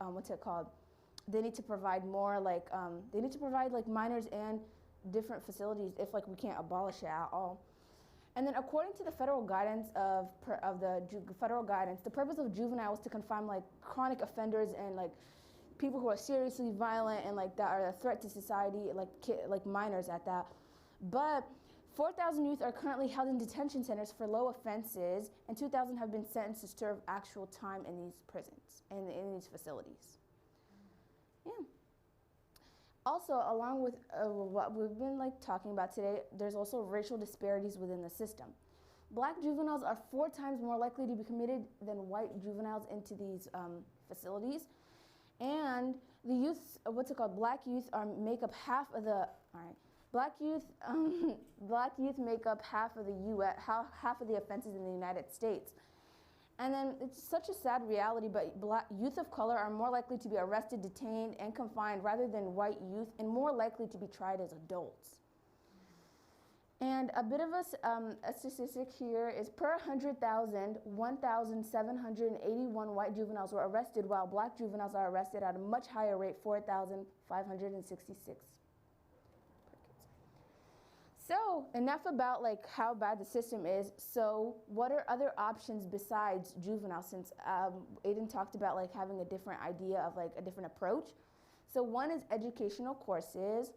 they need to provide more like, they need to provide like minors and different facilities if like we can't abolish it at all. And then according to the federal guidance the purpose of juvenile was to confine like chronic offenders and like people who are seriously violent and like that are a threat to society, like minors at that. But 4,000 youth are currently held in detention centers for low offenses, and 2,000 have been sentenced to serve actual time in these prisons and in these facilities. Yeah. Also, along with what we've been like talking about today, there's also racial disparities within the system. Black juveniles are 4 times more likely to be committed than white juveniles into these facilities. And the youth, black youth make up half of the, Black youth, black youth make up half of the half of the offenses in the United States. And then it's such a sad reality, but black youth of color are more likely to be arrested, detained, and confined rather than white youth, and more likely to be tried as adults. And a bit of a statistic here is per 100,000, 1,781 white juveniles were arrested, while black juveniles are arrested at a much higher rate, 4,566. So enough about like how bad the system is. So what are other options besides juvenile? Since Aiden talked about like having a different idea of like a different approach. So one is educational courses.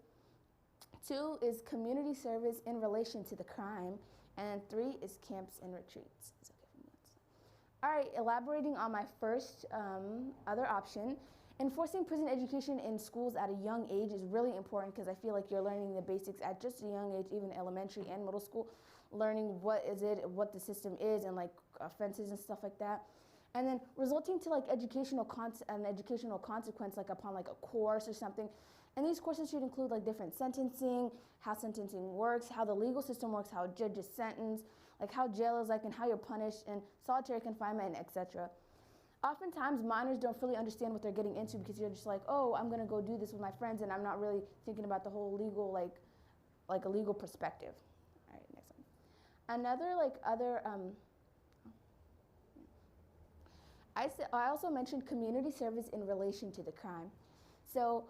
2 is community service in relation to the crime. And 3 is camps and retreats. All right, elaborating on my first other option. Enforcing prison education in schools at a young age is really important because I feel like you're learning the basics at just a young age, even elementary and middle school, learning what the system is and like offenses and stuff like that. And then resulting to like educational consequence like upon like a course or something. And these courses should include like different sentencing, how sentencing works, how the legal system works, how judges sentence, like how jail is like and how you're punished, and solitary confinement, and etc. Oftentimes, minors don't fully understand what they're getting into because you're just like, oh, I'm gonna go do this with my friends, and I'm not really thinking about the whole legal, like a legal perspective. All right, next one. Another I also mentioned community service in relation to the crime. So,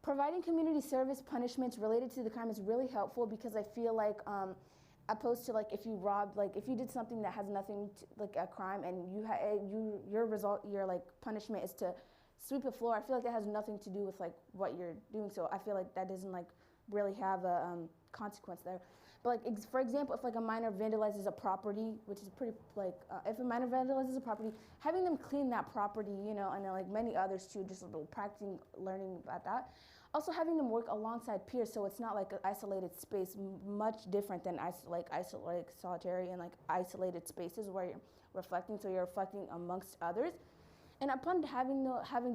providing community service punishments related to the crime is really helpful because I feel like opposed to like if you did something that has nothing to, like a crime, and your like punishment is to sweep the floor. I feel like that has nothing to do with like what you're doing. So I feel like that doesn't like really have a consequence there. But like for example, if like a minor vandalizes a property, which is pretty like if a minor vandalizes a property, having them clean that property, you know, and then like many others too, just practicing learning about that. Also having them work alongside peers, so it's not like an isolated space, much different than solitary and like isolated spaces where you're reflecting, so you're reflecting amongst others. And upon having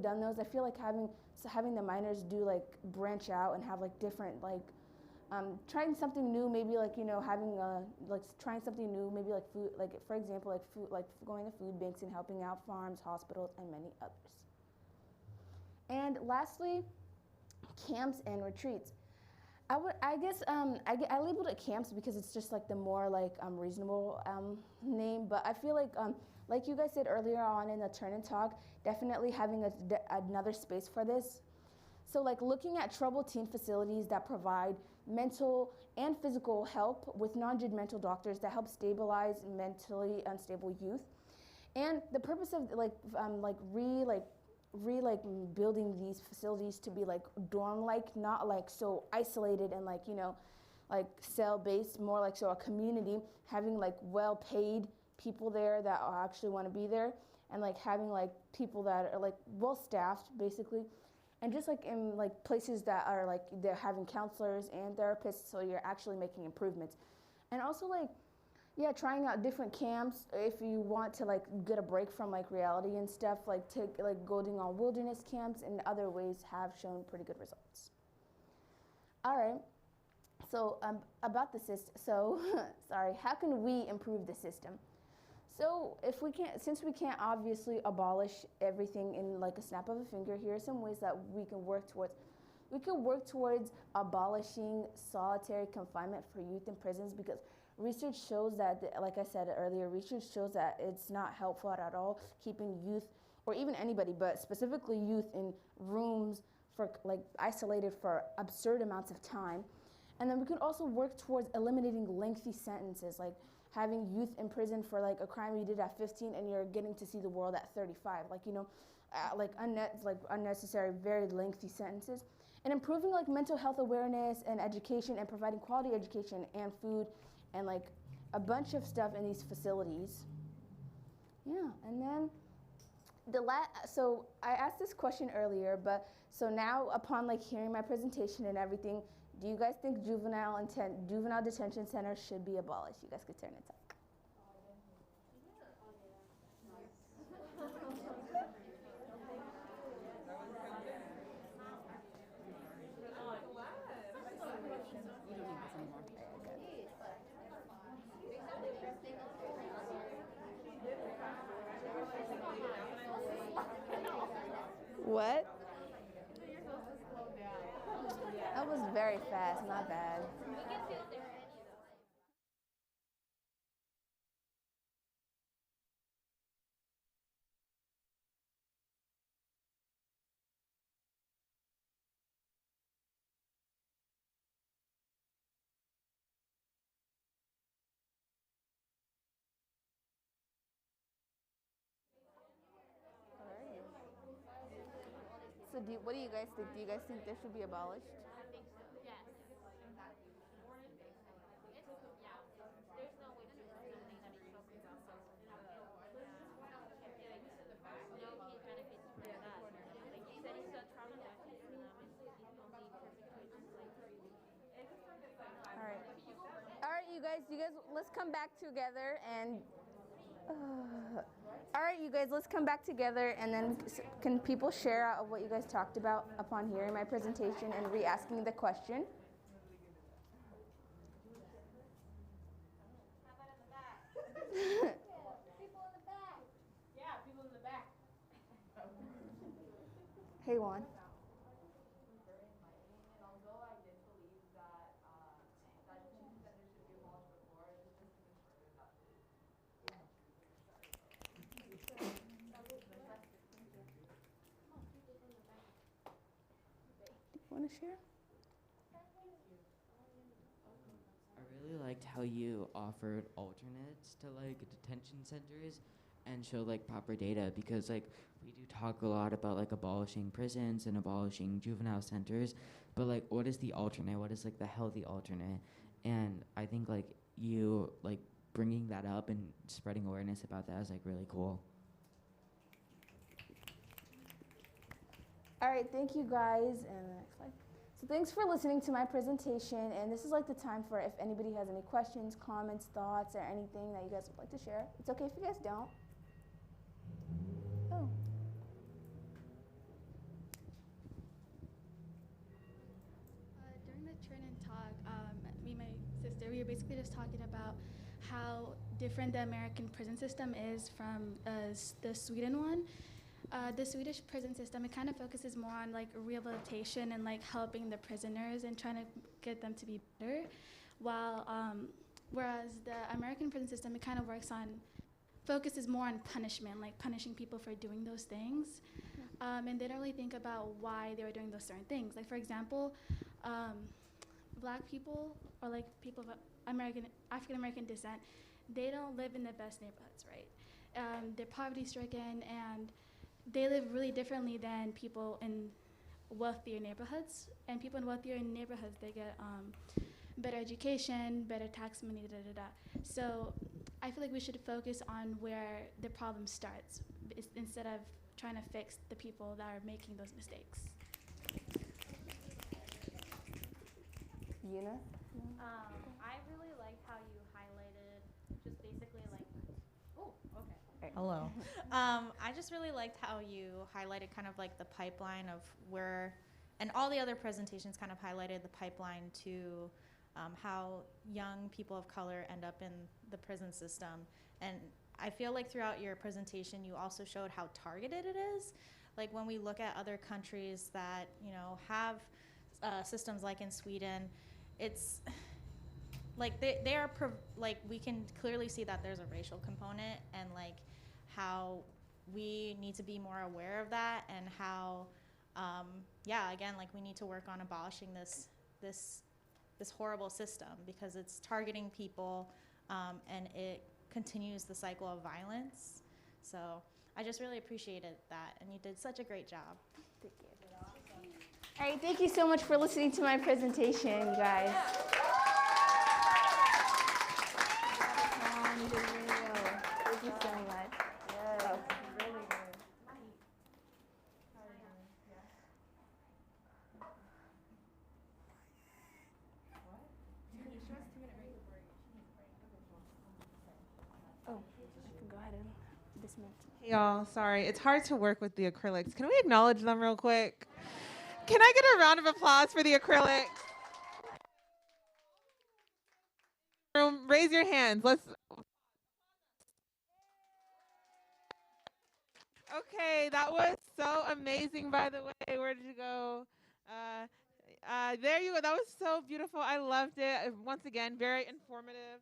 done those, I feel like having the minors do like branch out and have like different like trying something new, maybe like, you know, having trying something new, maybe like food, like for example, like going to food banks and helping out farms, hospitals, and many others. And lastly, camps and retreats. I labeled it camps because it's just like the more like reasonable name, but I feel like you guys said earlier on in the turn and talk, definitely having another space for this. So like looking at troubled teen facilities that provide mental and physical help with non-judgmental doctors that help stabilize mentally unstable youth. And the purpose of building these facilities to be like dorm-like, not like so isolated and like, you know, like cell-based, more like so a community, having like well-paid people there that actually want to be there, and like having like people that are like well-staffed basically, and just like in like places that are like they're having counselors and therapists, so you're actually making improvements. And also like, yeah, trying out different camps if you want to like get a break from like reality and stuff, like going on wilderness camps and other ways have shown pretty good results. All right, so about the system, so sorry, how can we improve the system? So since we can't obviously abolish everything in like a snap of a finger, here are some ways that we can work towards. We can work towards abolishing solitary confinement for youth in prisons, because research shows that, like I said earlier, research shows that it's not helpful at all keeping youth, or even anybody, but specifically youth, in rooms for like isolated for absurd amounts of time. And then we can also work towards eliminating lengthy sentences, like having youth in prison for like a crime you did at 15 and you're getting to see the world at 35, like, you know, like unnecessary, very lengthy sentences. And improving like mental health awareness and education, and providing quality education and food and like a bunch of stuff in these facilities. Yeah, and then so I asked this question earlier, but so now upon like hearing my presentation and everything, do you guys think juvenile detention centers should be abolished? You guys could turn and talk. What? That was very fast, not bad. So what do you guys think? Do you guys think this should be abolished? All right. All right, you guys, let's come back together and. All right, you guys, let's come back together and then can people share out of what you guys talked about upon hearing my presentation and re-asking the question? Hey, Juan. Want to share? I really liked how you offered alternates to like detention centers and show like proper data because like we do talk a lot about like abolishing prisons and abolishing juvenile centers, but like what is the alternate? What is like the healthy alternate? And I think like you like bringing that up and spreading awareness about that is like really cool. All right, thank you guys. And so thanks for listening to my presentation. And this is like the time for if anybody has any questions, comments, thoughts, or anything that you guys would like to share. It's okay if you guys don't. Oh. During the train and talk, me and my sister, we were basically just talking about how different the American prison system is from the Sweden one. The Swedish prison system, it kind of focuses more on like rehabilitation and like helping the prisoners and trying to get them to be better, while whereas the American prison system, it kind of focuses more on punishment, like punishing people for doing those things, and they don't really think about why they were doing those certain things. Like for example, Black people or like people of African American descent, they don't live in the best neighborhoods, right? They're poverty stricken and they live really differently than people in wealthier neighborhoods. And people in wealthier neighborhoods, they get better education, better tax money, So I feel like we should focus on where the problem starts instead of trying to fix the people that are making those mistakes. Yuna? I really liked how you highlighted just basically like, oh, okay. Hello. I just really liked how you highlighted kind of like the pipeline of where, and all the other presentations kind of highlighted the pipeline to how young people of color end up in the prison system. And I feel like throughout your presentation, you also showed how targeted it is. Like when we look at other countries that, you know, have systems like in Sweden, it's like they are like we can clearly see that there's a racial component and like how we need to be more aware of that and how yeah, again, like we need to work on abolishing this horrible system because it's targeting people and it continues the cycle of violence. So I just really appreciated that and you did such a great job. Thank you. All right, thank you so much for listening to my presentation, you guys. You did really well. Thank you so much. Yes, that was really good. Oh, I can go ahead and dismiss. Hey y'all, sorry. It's hard to work with the acrylics. Can we acknowledge them real quick? Can I get a round of applause for the acrylics? Raise your hands. Let's. Okay, that was so amazing, by the way. Where did you go? There you go. That was so beautiful. I loved it. Once again, very informative.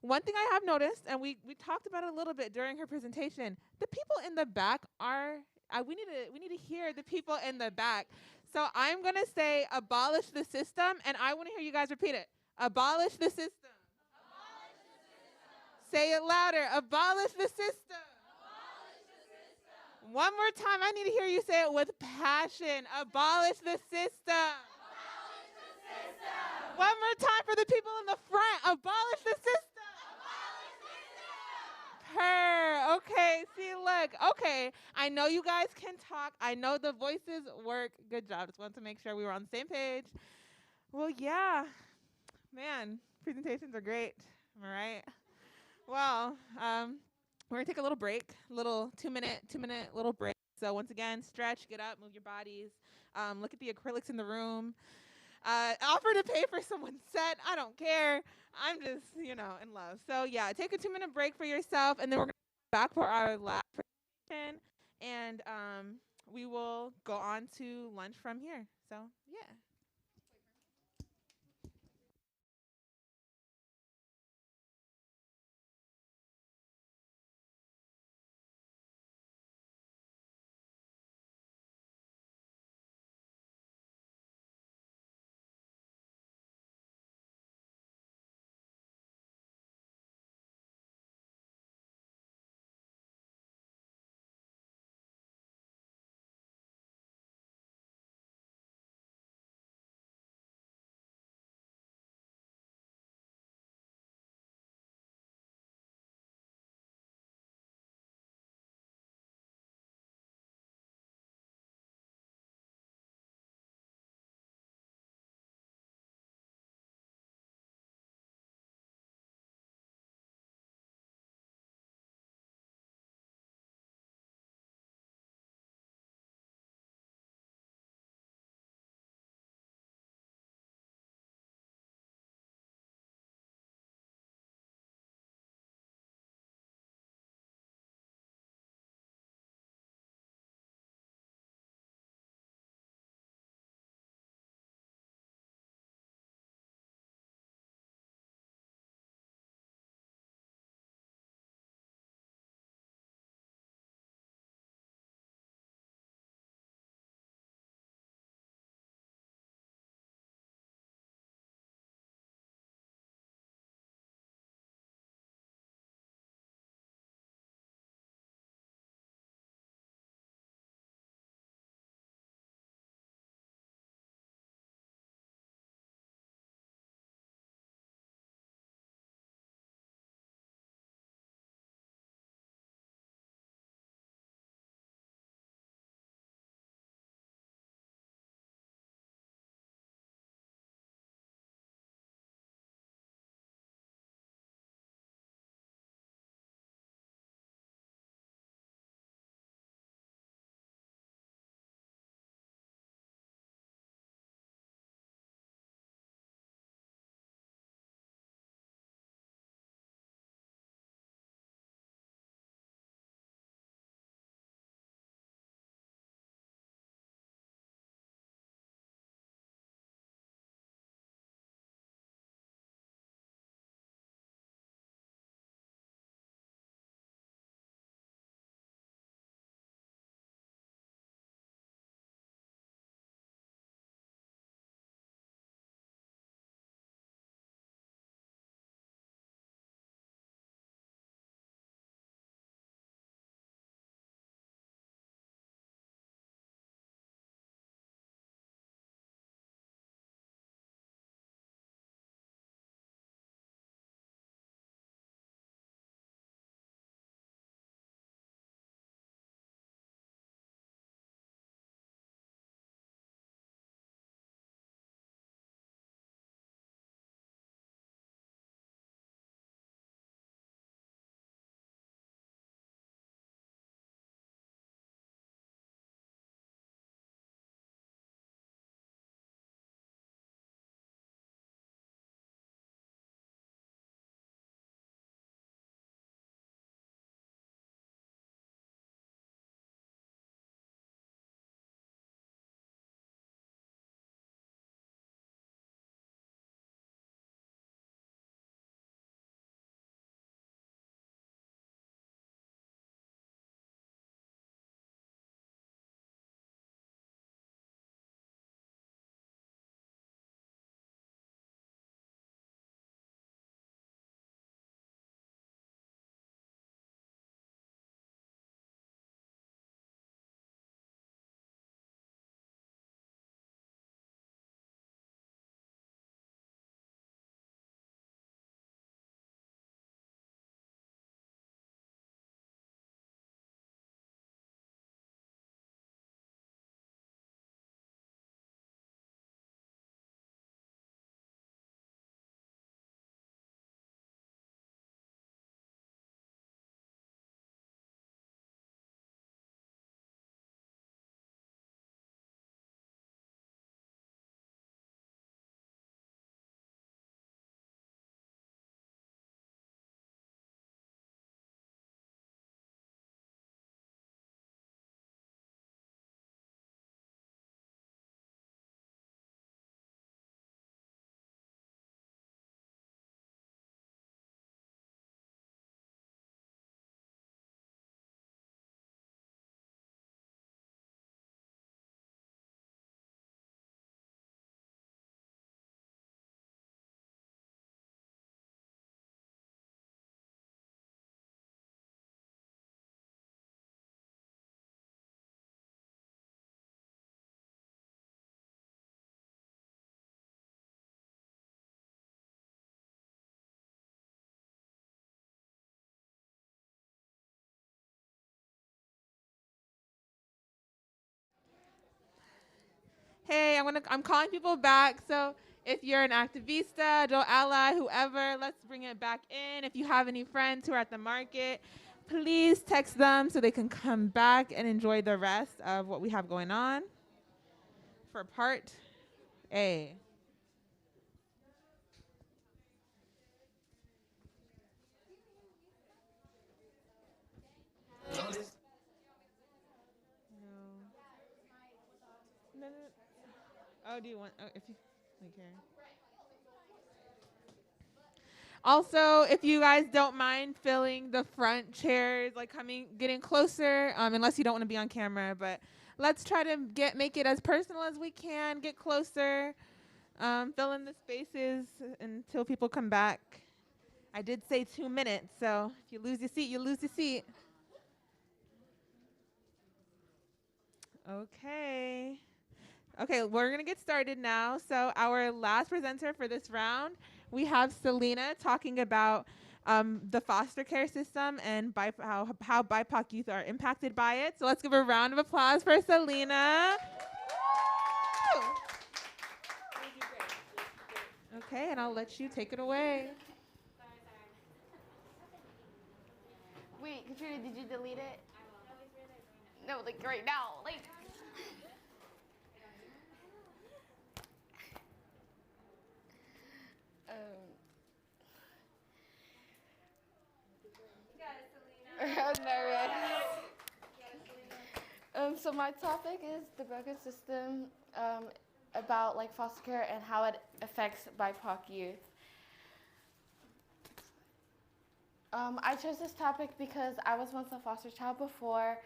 One thing I have noticed, and we talked about it a little bit during her presentation, the people in the back are. We need to hear the people in the back. So I'm gonna say abolish the system, and I want to hear you guys repeat it. Abolish the system. Say it louder. Abolish the system. One more time. I need to hear you say it with passion. Abolish the system. One more time for the people in the front. Abolish the system. Okay, see, look. Okay, I know you guys can talk. I know the voices work. Good job. Just wanted to make sure we were on the same page. Well, yeah. Man, presentations are great. Am I right? Well, we're going to take a little break, little two-minute little break. So once again, stretch, get up, move your bodies. Look at the acrylics in the room. Offer to pay for someone's set. I don't care. I'm just, in love. So yeah, take a 2-minute break for yourself, and then we're going to go back for our last presentation, and we will go on to lunch from here. So yeah. Hey, I'm calling people back. So if you're an activista, adult ally, whoever, let's bring it back in. If you have any friends who are at the market, please text them so they can come back and enjoy the rest of what we have going on for part A. No. Oh, do you want? Oh, if you okay. Also, if you guys don't mind filling the front chairs, like getting closer, unless you don't want to be on camera, but let's try to make it as personal as we can. Get closer, fill in the spaces until people come back. I did say 2 minutes, so if you lose your seat, you lose your seat. Okay. Okay, we're going to get started now. So our last presenter for this round, we have Selena talking about the foster care system and how BIPOC youth are impacted by it. So let's give a round of applause for Selena. Okay, and I'll let you take it away. Wait, Katrina, did you delete it? No, like right now. Like. I'm nervous. So my topic is the broken system, about like foster care and how it affects BIPOC youth. I chose this topic because I was once a foster child before,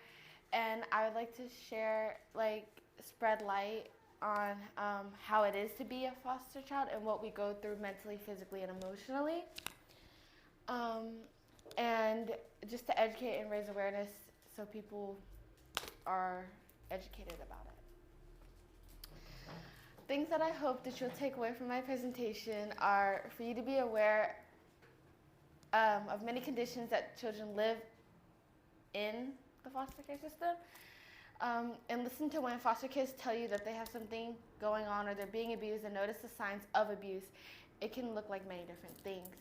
and I would like to spread light on how it is to be a foster child and what we go through mentally, physically, and emotionally. And just to educate and raise awareness so people are educated about it. Things that I hope that you'll take away from my presentation are for you to be aware of many conditions that children live in the foster care system, and listen to when foster kids tell you that they have something going on or they're being abused, and notice the signs of abuse. It can look like many different things.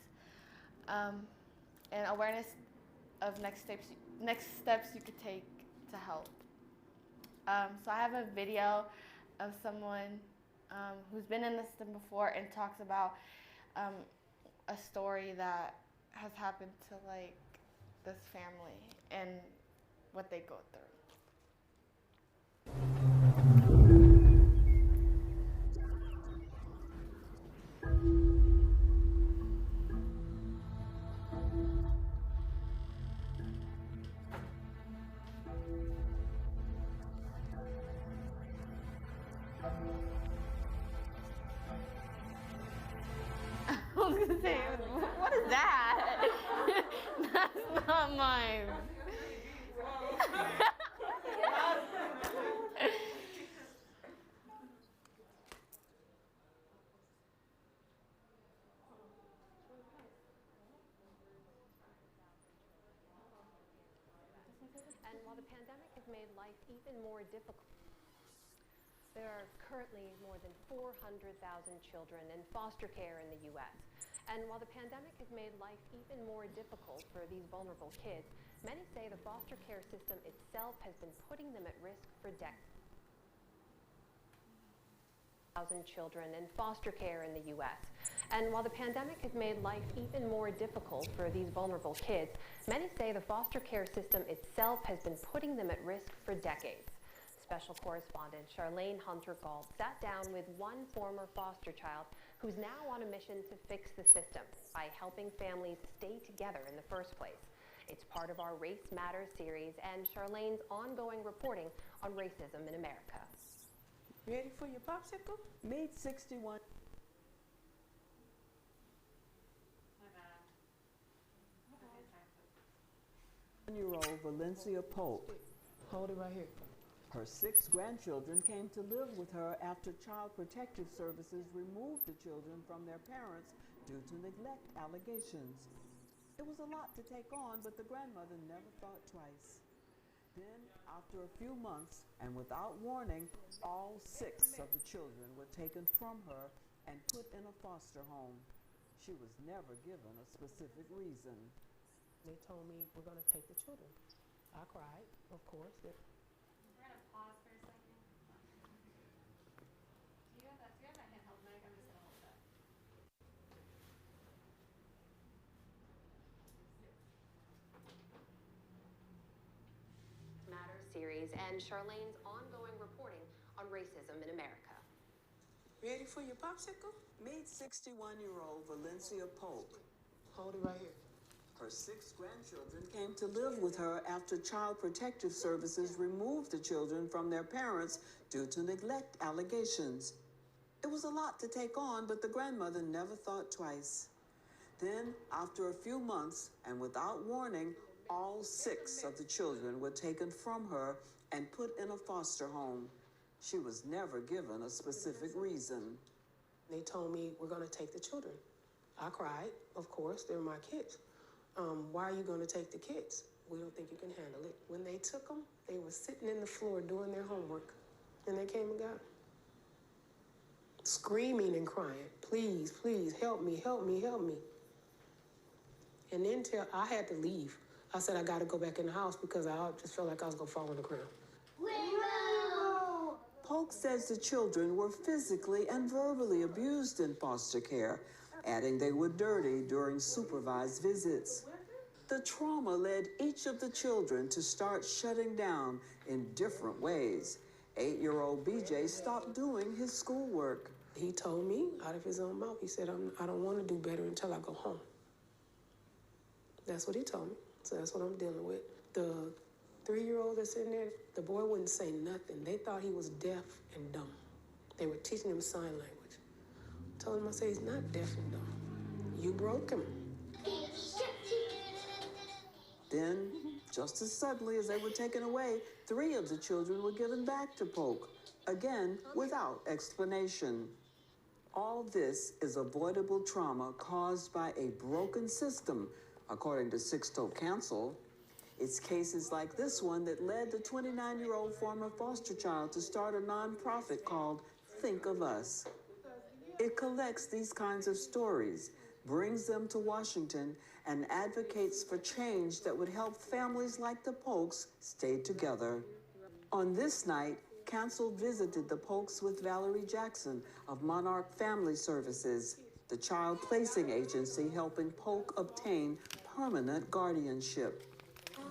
And awareness of next steps you could take to help. So I have a video of someone who's been in the system before and talks about a story that has happened to this family and what they go through. I was gonna say, what is that? That's not mine. And while the pandemic has made life even more difficult, there are currently more than 400,000 children in foster care in the U.S. And while the pandemic has made life even more difficult for these vulnerable kids, many say the foster care system itself has been putting them at risk for decades. Children in foster care in the U.S. And while the pandemic has made life even more difficult for these vulnerable kids, many say the foster care system itself has been putting them at risk for decades. Special correspondent Charlene Hunter-Galt sat down with one former foster child who's now on a mission to fix the system by helping families stay together in the first place. It's part of our Race Matters series and Charlene's ongoing reporting on racism in America. Ready for your popsicle? Made 61. Year-old Valencia Pope. Hold it right here. Her 6 grandchildren came to live with her after Child Protective Services removed the children from their parents due to neglect allegations. It was a lot to take on, but the grandmother never thought twice. Then, after a few months, and without warning, all 6 of the children were taken from her and put in a foster home. She was never given a specific reason. They told me, we're going to take the children. I cried, of course. We're going to pause for a second. Do you have that handheld mic? I'm just going to hold that. Matters series and Charlene's ongoing reporting on racism in America. Ready for your popsicle? Meet 61-year-old Valencia Polk. Hold it right here. Her 6 grandchildren came to live with her after Child Protective Services removed the children from their parents due to neglect allegations. It was a lot to take on, but the grandmother never thought twice. Then, after a few months, and without warning, all 6 of the children were taken from her and put in a foster home. She was never given a specific reason. They told me, we're going to take the children. I cried, of course, they're my kids. Why are you going to take the kids? We don't think you can handle it. When they took them, they were sitting in the floor doing their homework, and they came and got them. Screaming and crying, please, please, help me, help me, help me. And then I had to leave. I said, I got to go back in the house because I just felt like I was going to fall on the ground. Polk says the children were physically and verbally abused in foster care, adding they were dirty during supervised visits. The trauma led each of the children to start shutting down in different ways. 8-year-old BJ stopped doing his schoolwork. He told me out of his own mouth, he said, I don't want to do better until I go home. That's what he told me. So that's what I'm dealing with. The 3-year-old that's in there, the boy wouldn't say nothing. They thought he was deaf and dumb. They were teaching him sign language. I told him, I said, he's not deaf and dumb. You broke him. Then, just as suddenly as they were taken away, 3 of the children were given back to Polk, again without explanation. All this is avoidable trauma caused by a broken system, according to Sixto Council. It's cases like this one that led the 29-year-old former foster child to start a nonprofit called Think of Us. It collects these kinds of stories, brings them to Washington, and advocates for change that would help families like the Polks stay together. On this night, Council visited the Polks with Valerie Jackson of Monarch Family Services, the child placing agency helping Polk obtain permanent guardianship.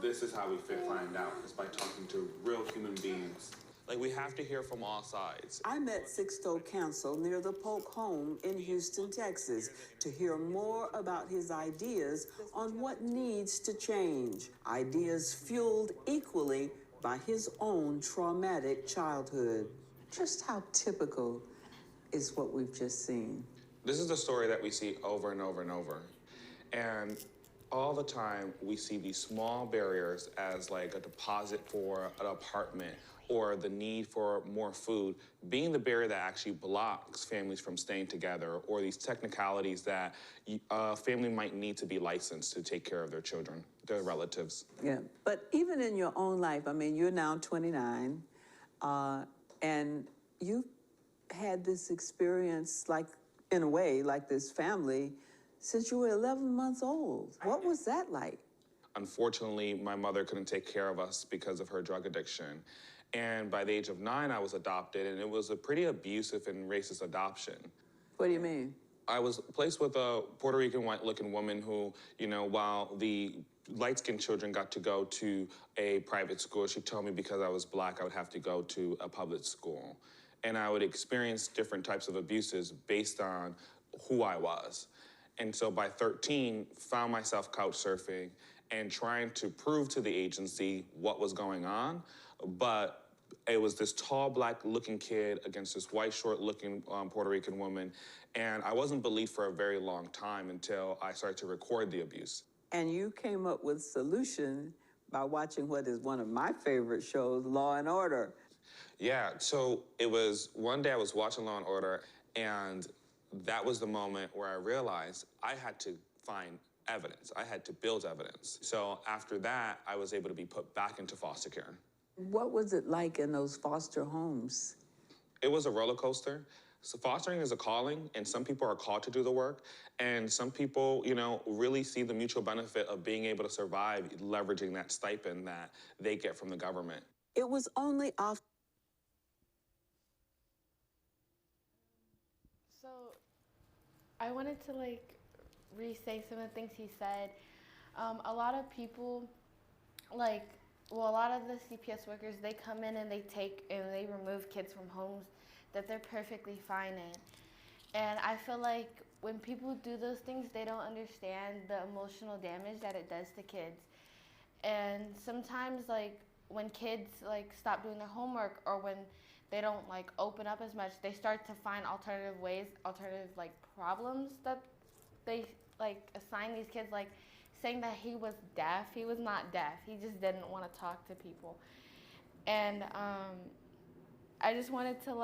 This is how we find out, is by talking to real human beings. Like, we have to hear from all sides. I met Sixto Council near the Polk home in Houston, Texas, to hear more about his ideas on what needs to change. Ideas fueled equally by his own traumatic childhood. Just how typical is what we've just seen? This is the story that we see over and over and over. And all the time, we see these small barriers as like a deposit for an apartment or the need for more food being the barrier that actually blocks families from staying together, or these technicalities that a family might need to be licensed to take care of their children, their relatives. Yeah, but even in your own life, I mean, you're now 29, and you've had this experience, like, in a way, like this family, since you were 11 months old. What was that like? Unfortunately, my mother couldn't take care of us because of her drug addiction. And by the age of 9, I was adopted, and it was a pretty abusive and racist adoption. What do you mean? I was placed with a Puerto Rican white-looking woman who, you know, while the light-skinned children got to go to a private school, she told me because I was black, I would have to go to a public school. And I would experience different types of abuses based on who I was. And so by 13, found myself couch surfing and trying to prove to the agency what was going on. But it was this tall, black-looking kid against this white, short-looking Puerto Rican woman. And I wasn't believed for a very long time until I started to record the abuse. And you came up with a solution by watching what is one of my favorite shows, Law and Order. Yeah, so it was one day I was watching Law and Order, and that was the moment where I realized I had to find evidence. I had to build evidence. So after that, I was able to be put back into foster care. What was it like in those foster homes? It was a roller coaster. So fostering is a calling, and some people are called to do the work, and some people, really see the mutual benefit of being able to survive leveraging that stipend that they get from the government. It was only off. So I wanted to re-say some of the things he said. A lot of people, a lot of the CPS workers, they come in and they remove kids from homes that they're perfectly fine in. And I feel like when people do those things, they don't understand the emotional damage that it does to kids. And sometimes when kids stop doing their homework, or when they don't open up as much, they start to find alternative problems that they assign these kids, saying that he was deaf. He was not deaf. He just didn't want to talk to people. And I just wanted to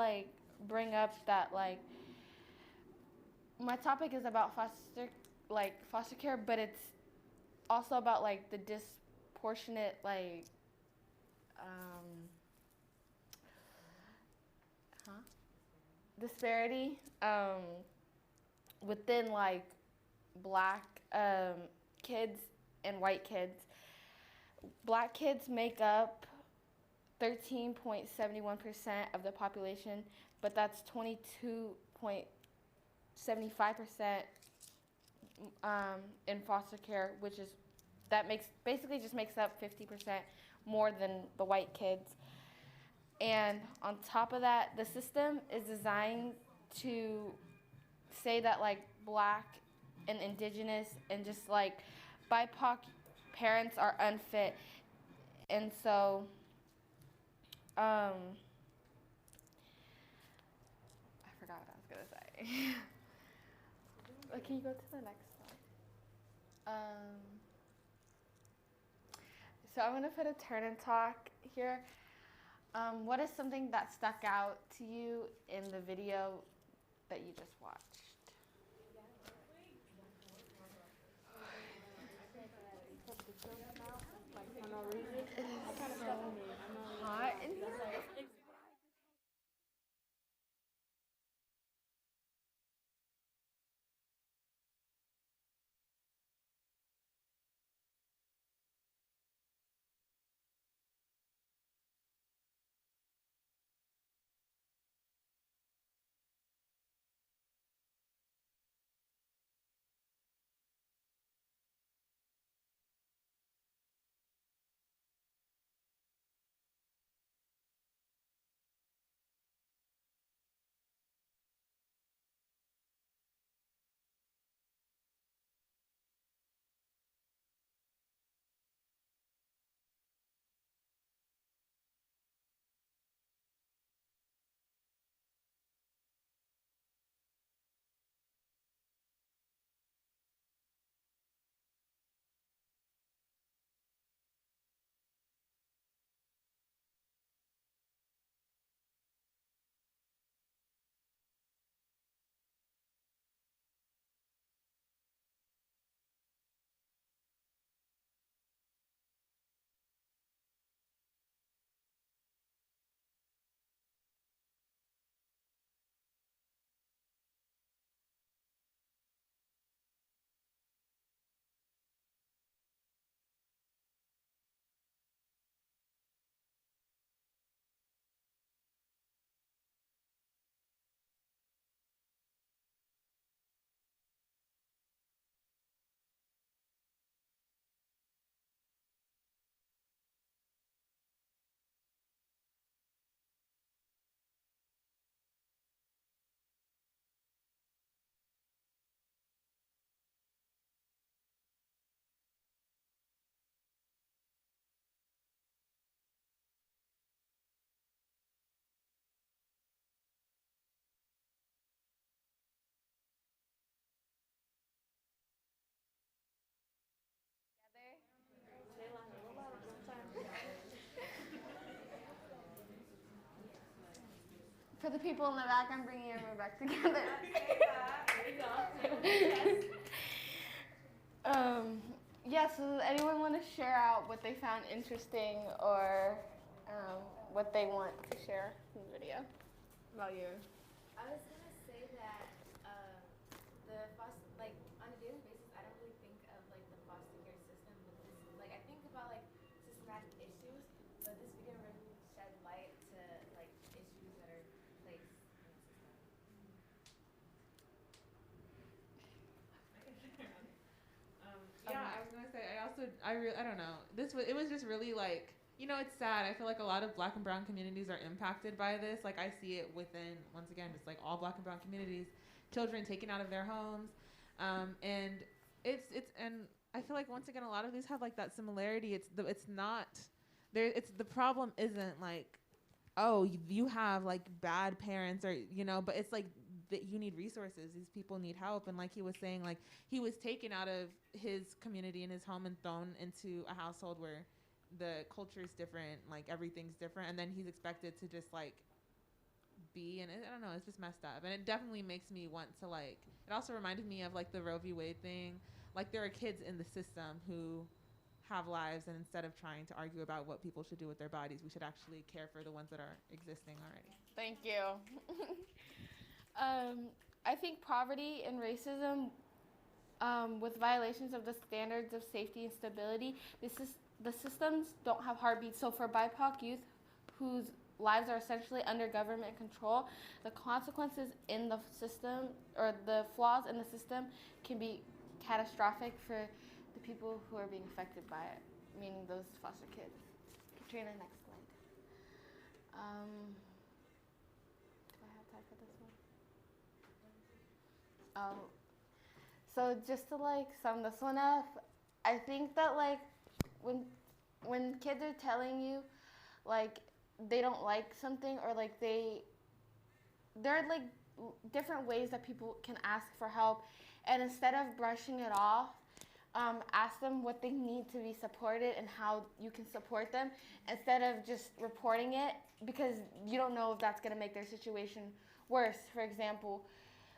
bring up that my topic is about foster care, but it's also about the disproportionate disparity within black kids and white kids. Black kids make up 13.71% of the population, but that's 22.75% in foster care, basically just makes up 50% more than the white kids. And on top of that, the system is designed to say that black and indigenous and just BIPOC parents are unfit. And so I forgot what I was gonna say. Can you go to the next slide? So I'm gonna put a turn and talk here. What is something that stuck out to you in the video that you just watched? Hot in here. For the people in the back, I'm bringing everyone back together. Yeah, so does anyone want to share out what they found interesting or what they want to share in the video about you? I was gonna say that the foster, like on a daily basis, I don't really think of like the foster care system, but this, like I think about like systematic issues, but this video really shed light to like issues that are placed in the system. Yeah, I was gonna say. I don't know. It was just really like, it's sad. I feel like a lot of Black and Brown communities are impacted by this. Like I see it within, once again, just like all Black and Brown communities, children taken out of their homes, and it's and I feel like once again a lot of these have like that similarity. It's not there. It's the problem isn't like, oh, you have like bad parents or but it's like that you need resources. These people need help. And like he was saying, like he was taken out of his community and his home and thrown into a household where the culture is different, like everything's different, and then he's expected to just like be, and I don't know, it's just messed up. And it definitely makes me want to like, it also reminded me of like the Roe v. Wade thing. Like there are kids in the system who have lives, and instead of trying to argue about what people should do with their bodies, we should actually care for the ones that are existing already. Thank you. I think poverty and racism, with violations of the standards of safety and stability, the systems don't have heartbeats. So for BIPOC youth whose lives are essentially under government control, the consequences in the system or the flaws in the system can be catastrophic for the people who are being affected by it, meaning those foster kids. Katrina, next slide. Do I have time for this one? So just to like sum this one up, I think that like when kids are telling you like they don't like something, or like there are like different ways that people can ask for help, and instead of brushing it off, ask them what they need to be supported and how you can support them, instead of just reporting it, because you don't know if that's going to make their situation worse. For example,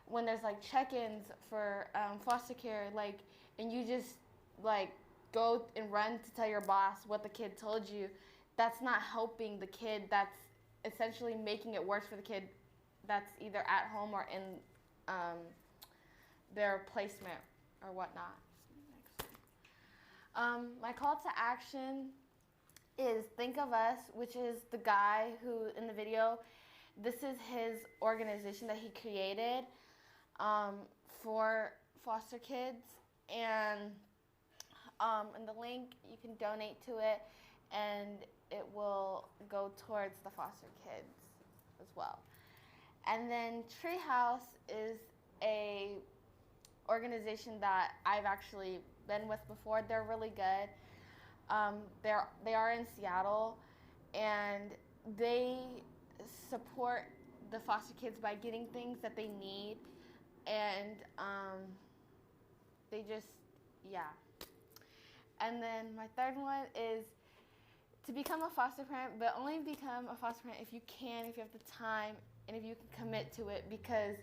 when there's like check-ins for foster care, like, and you just like go and run to tell your boss what the kid told you, that's not helping the kid. That's essentially making it worse for the kid that's either at home or in their placement or whatnot. My call to action is Think of Us, which is the guy who in the video, this is his organization that he created for foster kids, and in the link you can donate to it, and it will go towards the foster kids as well. And then Treehouse is a organization that I've actually been with before. They're really good. They are in Seattle, and they support the foster kids by getting things that they need, and they just, yeah. And then my third one is to become a foster parent, but only become a foster parent if you can, if you have the time, and if you can commit to it, because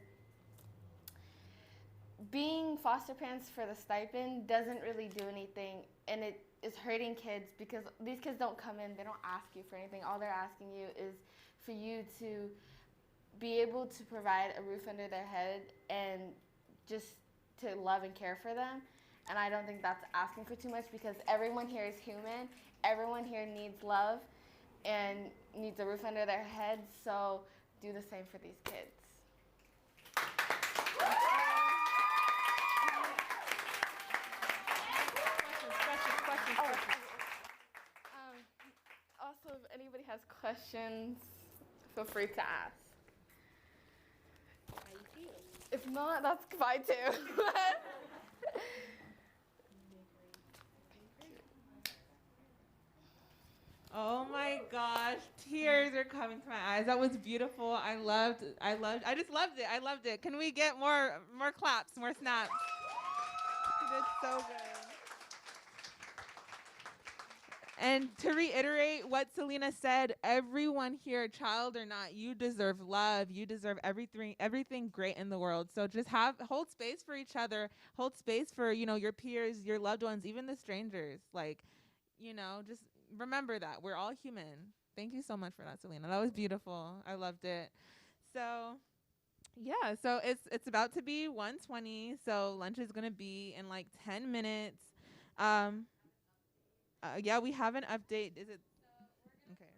being foster parents for the stipend doesn't really do anything, and it is hurting kids, because these kids don't come in, they don't ask you for anything. All they're asking you is for you to be able to provide a roof under their head and just to love and care for them. And I don't think that's asking for too much, because everyone here is human. Everyone here needs love and needs a roof under their head, so do the same for these kids. Also, if anybody has questions, feel free to ask. How you feel? If not, that's fine too. Oh my gosh, tears are coming to my eyes. That was beautiful. I just loved it. Can we get more claps, more snaps? You did so good. And to reiterate what Selena said, everyone here, child or not, you deserve love. You deserve everything great in the world. So just hold space for each other, hold space for, your peers, your loved ones, even the strangers. Like, just remember that we're all human. Thank you so much for that, Selena. That was beautiful. I loved it. So yeah, so it's about to be 1:20, so lunch is gonna be in like 10 minutes. Um, yeah, we have an update. Is it okay?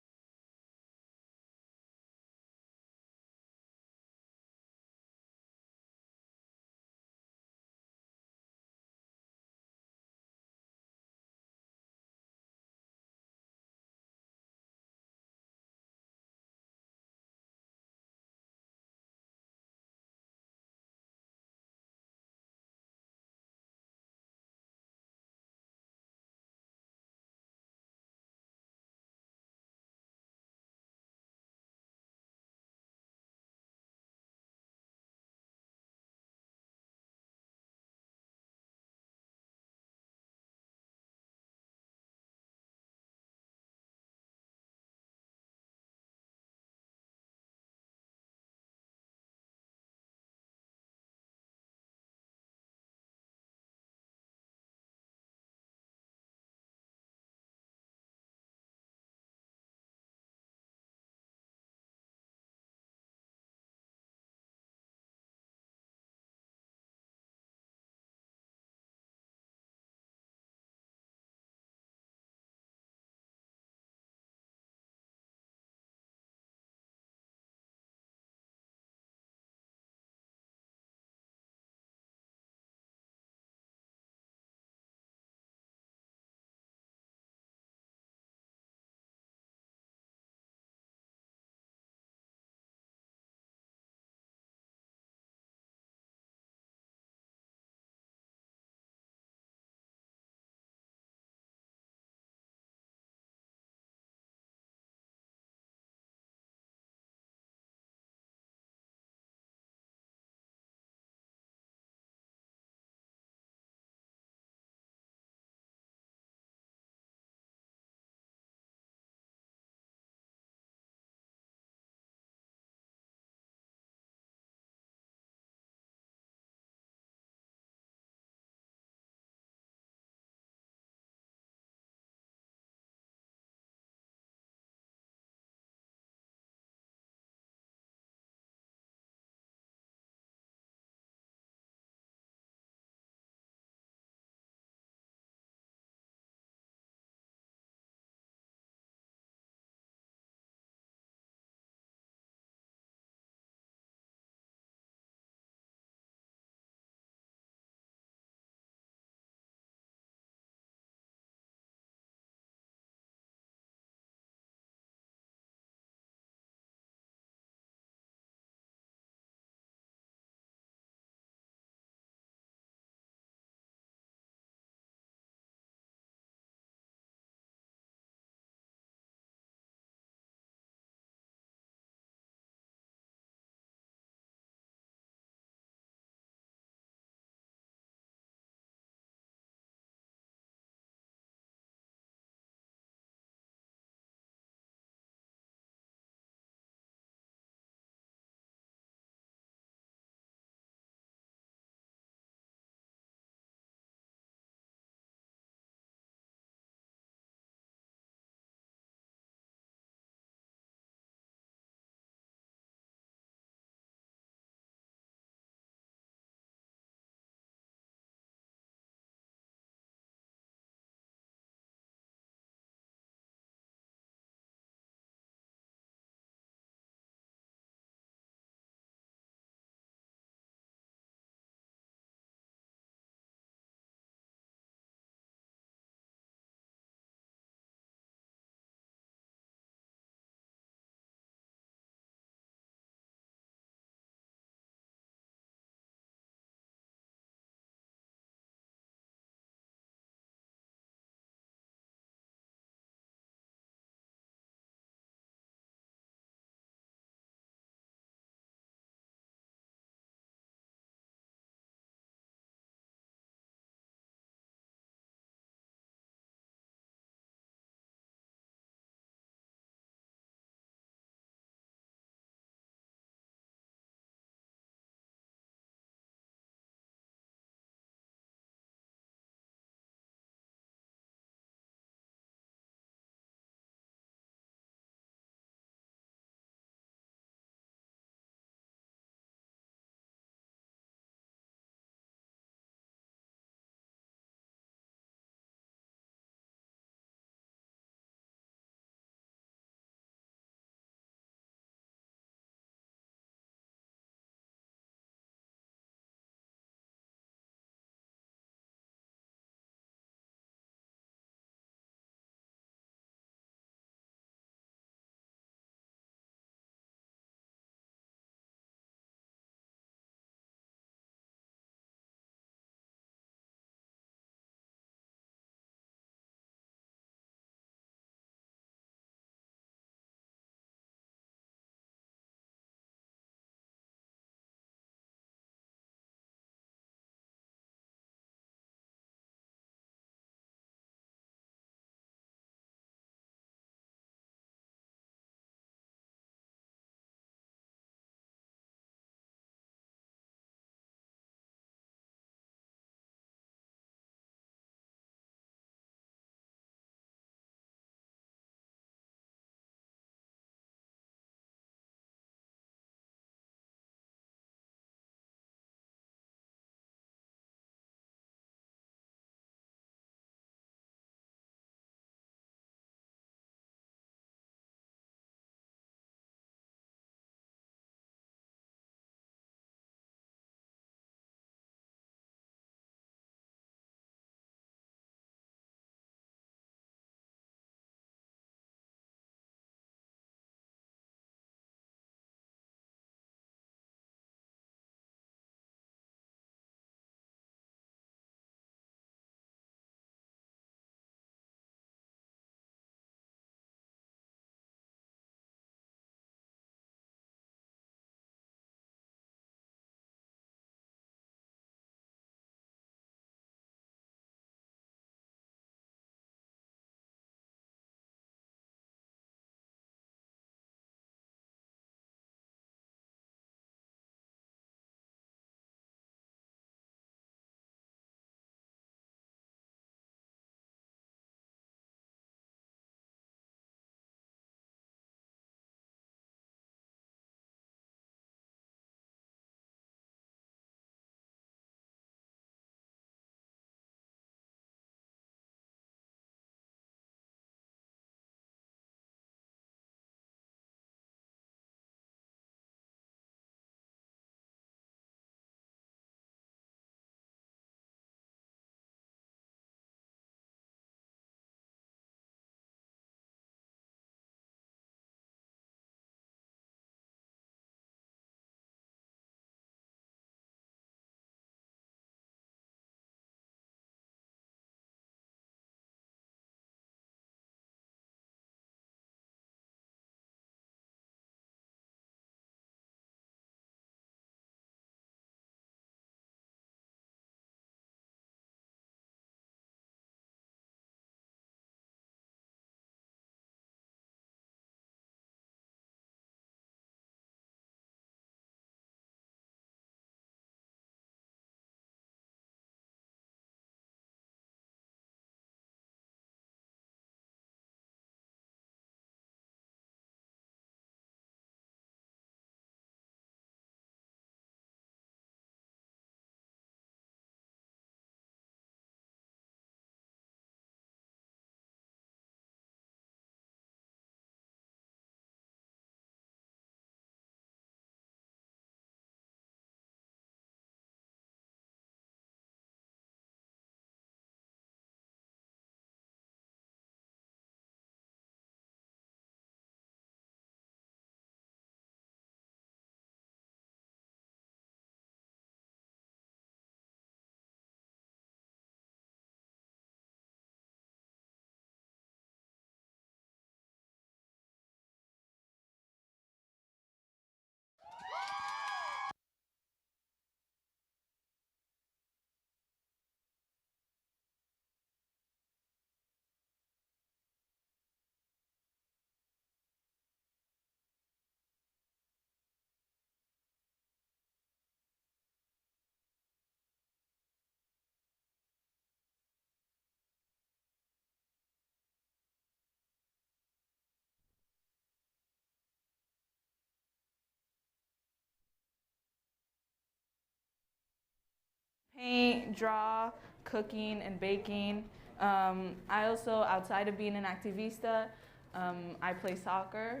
Paint, draw, cooking, and baking. I also, outside of being an activista, I play soccer.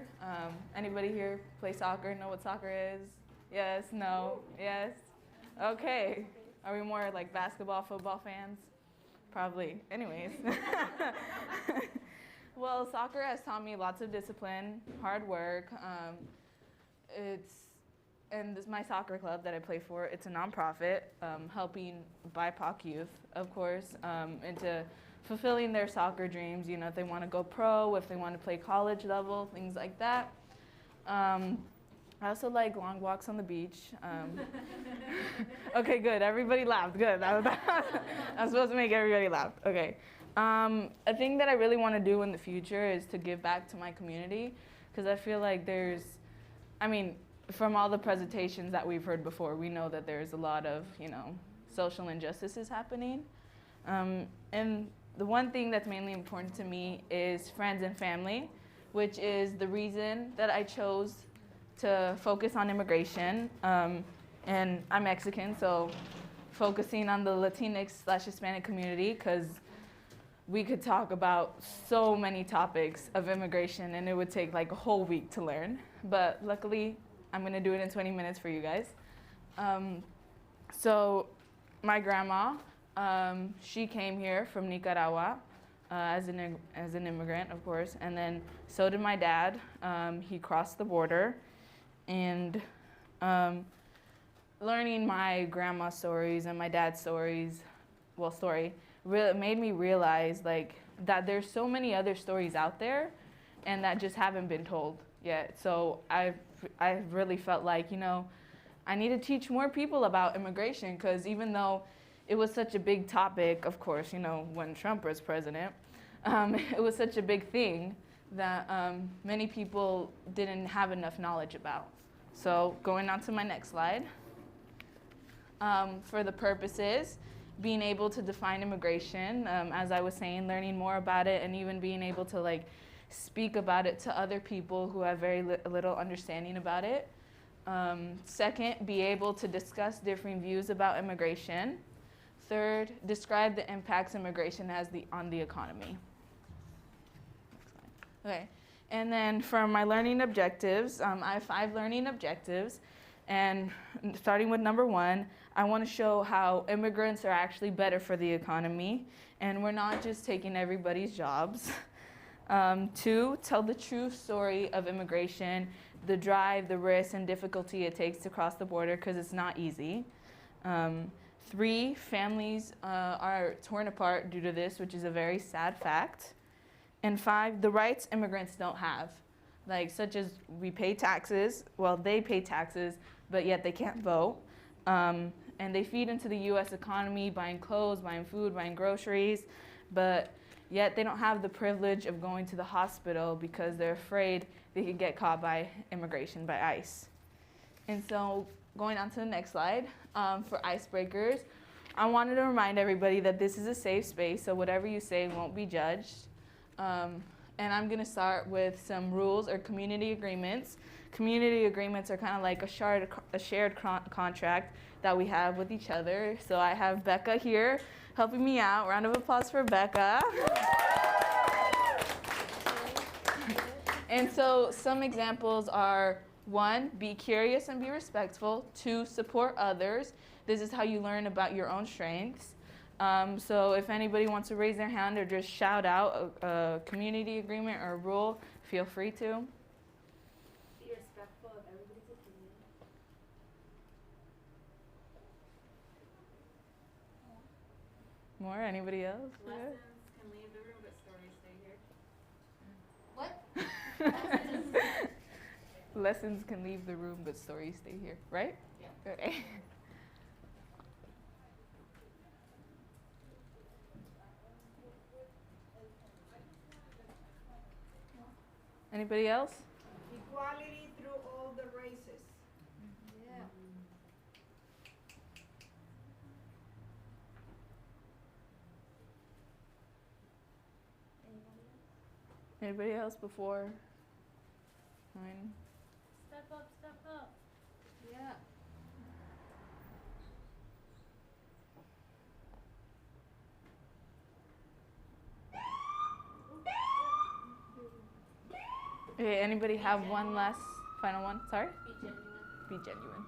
Anybody here play soccer? Know what soccer is? Yes, no, yes. Okay. Are we more like basketball, football fans? Probably. Anyways. Well, soccer has taught me lots of discipline, hard work. And my soccer club that I play for, it's a nonprofit helping BIPOC youth, of course, into fulfilling their soccer dreams. You know, if they want to go pro, if they want to play college level, things like that. I also like long walks on the beach. Okay, good. Everybody laughed. Good. I'm supposed to make everybody laugh. Okay. A thing that I really want to do in the future is to give back to my community, because I feel like from all the presentations that we've heard before, we know that there's a lot of, social injustices happening. And the one thing that's mainly important to me is friends and family, which is the reason that I chose to focus on immigration. And I'm Mexican, so focusing on the Latinx/Hispanic community, because we could talk about so many topics of immigration and it would take like a whole week to learn. But luckily, I'm gonna do it in 20 minutes for you guys. So my grandma, she came here from Nicaragua as an immigrant, of course, and then so did my dad. He crossed the border, and learning my grandma's stories and my dad's story really made me realize that there's so many other stories out there and that just haven't been told yet. So I really felt like, I need to teach more people about immigration, because even though it was such a big topic, of course, when Trump was president, it was such a big thing that many people didn't have enough knowledge about. So going on to my next slide. For the purposes, being able to define immigration, as I was saying, learning more about it, and even being able to speak about it to other people who have very little understanding about it. Second, be able to discuss differing views about immigration. Third, describe the impacts immigration has on the economy. Okay, and then for my learning objectives, I have 5 learning objectives. And starting with number 1, I want to show how immigrants are actually better for the economy, and we're not just taking everybody's jobs. 2, tell the true story of immigration, the drive, the risk, and difficulty it takes to cross the border, because it's not easy. 3, families are torn apart due to this, which is a very sad fact. And 5, the rights immigrants don't have, such as we pay taxes, they pay taxes, but yet they can't vote. And they feed into the U.S. economy, buying clothes, buying food, buying groceries, but yet they don't have the privilege of going to the hospital because they're afraid they could get caught by immigration, by ICE. And so going on to the next slide, for icebreakers, I wanted to remind everybody that this is a safe space, so whatever you say won't be judged. And I'm going to start with some rules or community agreements. Community agreements are kind of like a shared contract that we have with each other. So I have Becca here helping me out. Round of applause for Becca. And so some examples are 1, be curious and be respectful. 2, support others. This is how you learn about your own strengths. So if anybody wants to raise their hand or just shout out a community agreement or a rule, feel free to. Be respectful of everybody's opinion. More? Anybody else? Lessons can leave the room, but stories stay here. What? Lessons can leave the room, but stories stay here, right? Yeah. Okay. Anybody else? Equality through all the races. Yeah. Anybody else before mine? Step up, step up. Yeah. Okay, anybody have one last final one? Sorry? Be genuine.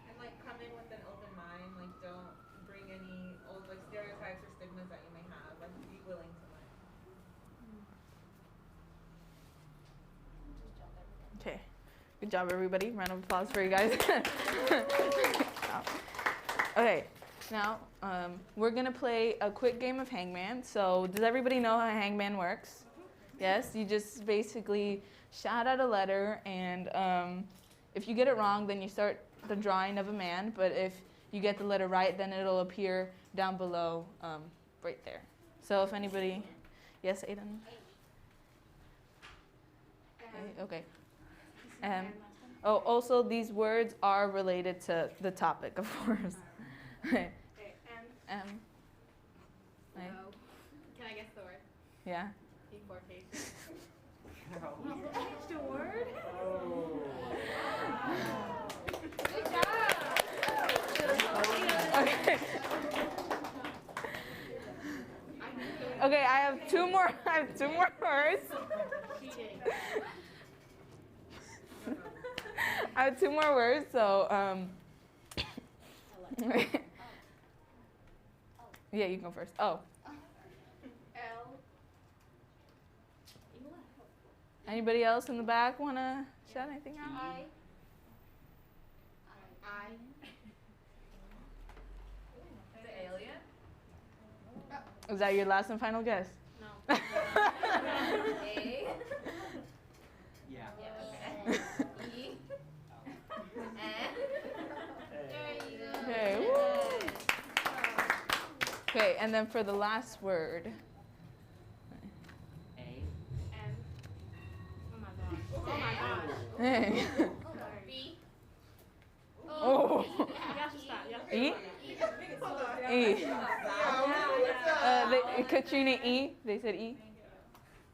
And like come in with an open mind. Like don't bring any old like stereotypes or stigmas that you may have. Like be willing to learn. Okay. Good job, everybody. Round of applause for you guys. Okay. Now, we're going to play a quick game of hangman. So does everybody know how hangman works? Yes? You just basically shout out a letter, and if you get it wrong, then you start the drawing of a man. But if you get the letter right, then it'll appear down below right there. So if anybody... Yes, Aiden? Okay. Oh, also, these words are related to the topic, of course. M. No. Can I guess the word? Yeah. Deportation. The word? Good job. Okay. Okay, I have two more words. I have two more words, so yeah, you can go first. Oh. L. Anybody else in the back want to shout anything out? I. The alien? Is that your last and final guess? No. A. Yeah. Okay. E. N. There you go. Okay. Woo. Okay, and then for the last word. A. M. Oh my gosh. Oh my gosh. Hey. B. Oh. E? E. Katrina E. They said E.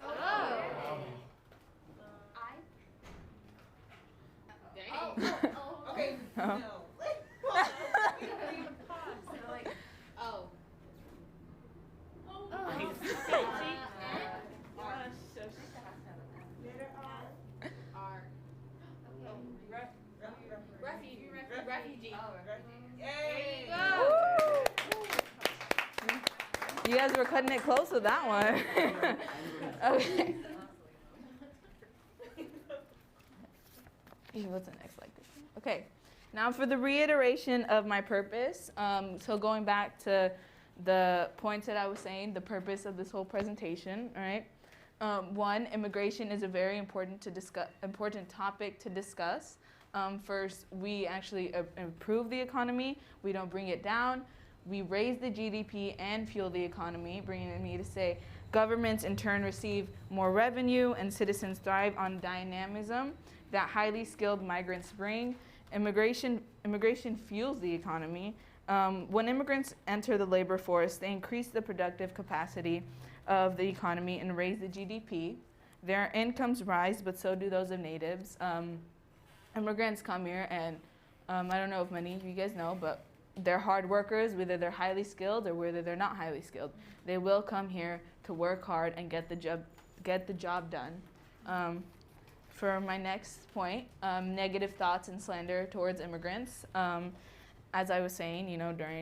Oh. Okay. Uh-huh. No. Refugee. You guys were cutting it close with that one. Okay. What's the next like this? Okay. Now for the reiteration of my purpose. So going back to the points that I was saying, the purpose of this whole presentation, all right? One, immigration is a very important topic to discuss. First, we actually improve the economy. We don't bring it down. We raise the GDP and fuel the economy, bringing me to say governments in turn receive more revenue and citizens thrive on dynamism that highly skilled migrants bring. Immigration fuels the economy. When immigrants enter the labor force, they increase the productive capacity of the economy and raise the GDP. Their incomes rise, but so do those of natives. Immigrants come here, and I don't know if many of you guys know, but they're hard workers, whether they're highly skilled or whether they're not highly skilled. They will come here to work hard and get the job done. For my next point, negative thoughts and slander towards immigrants. As I was saying, during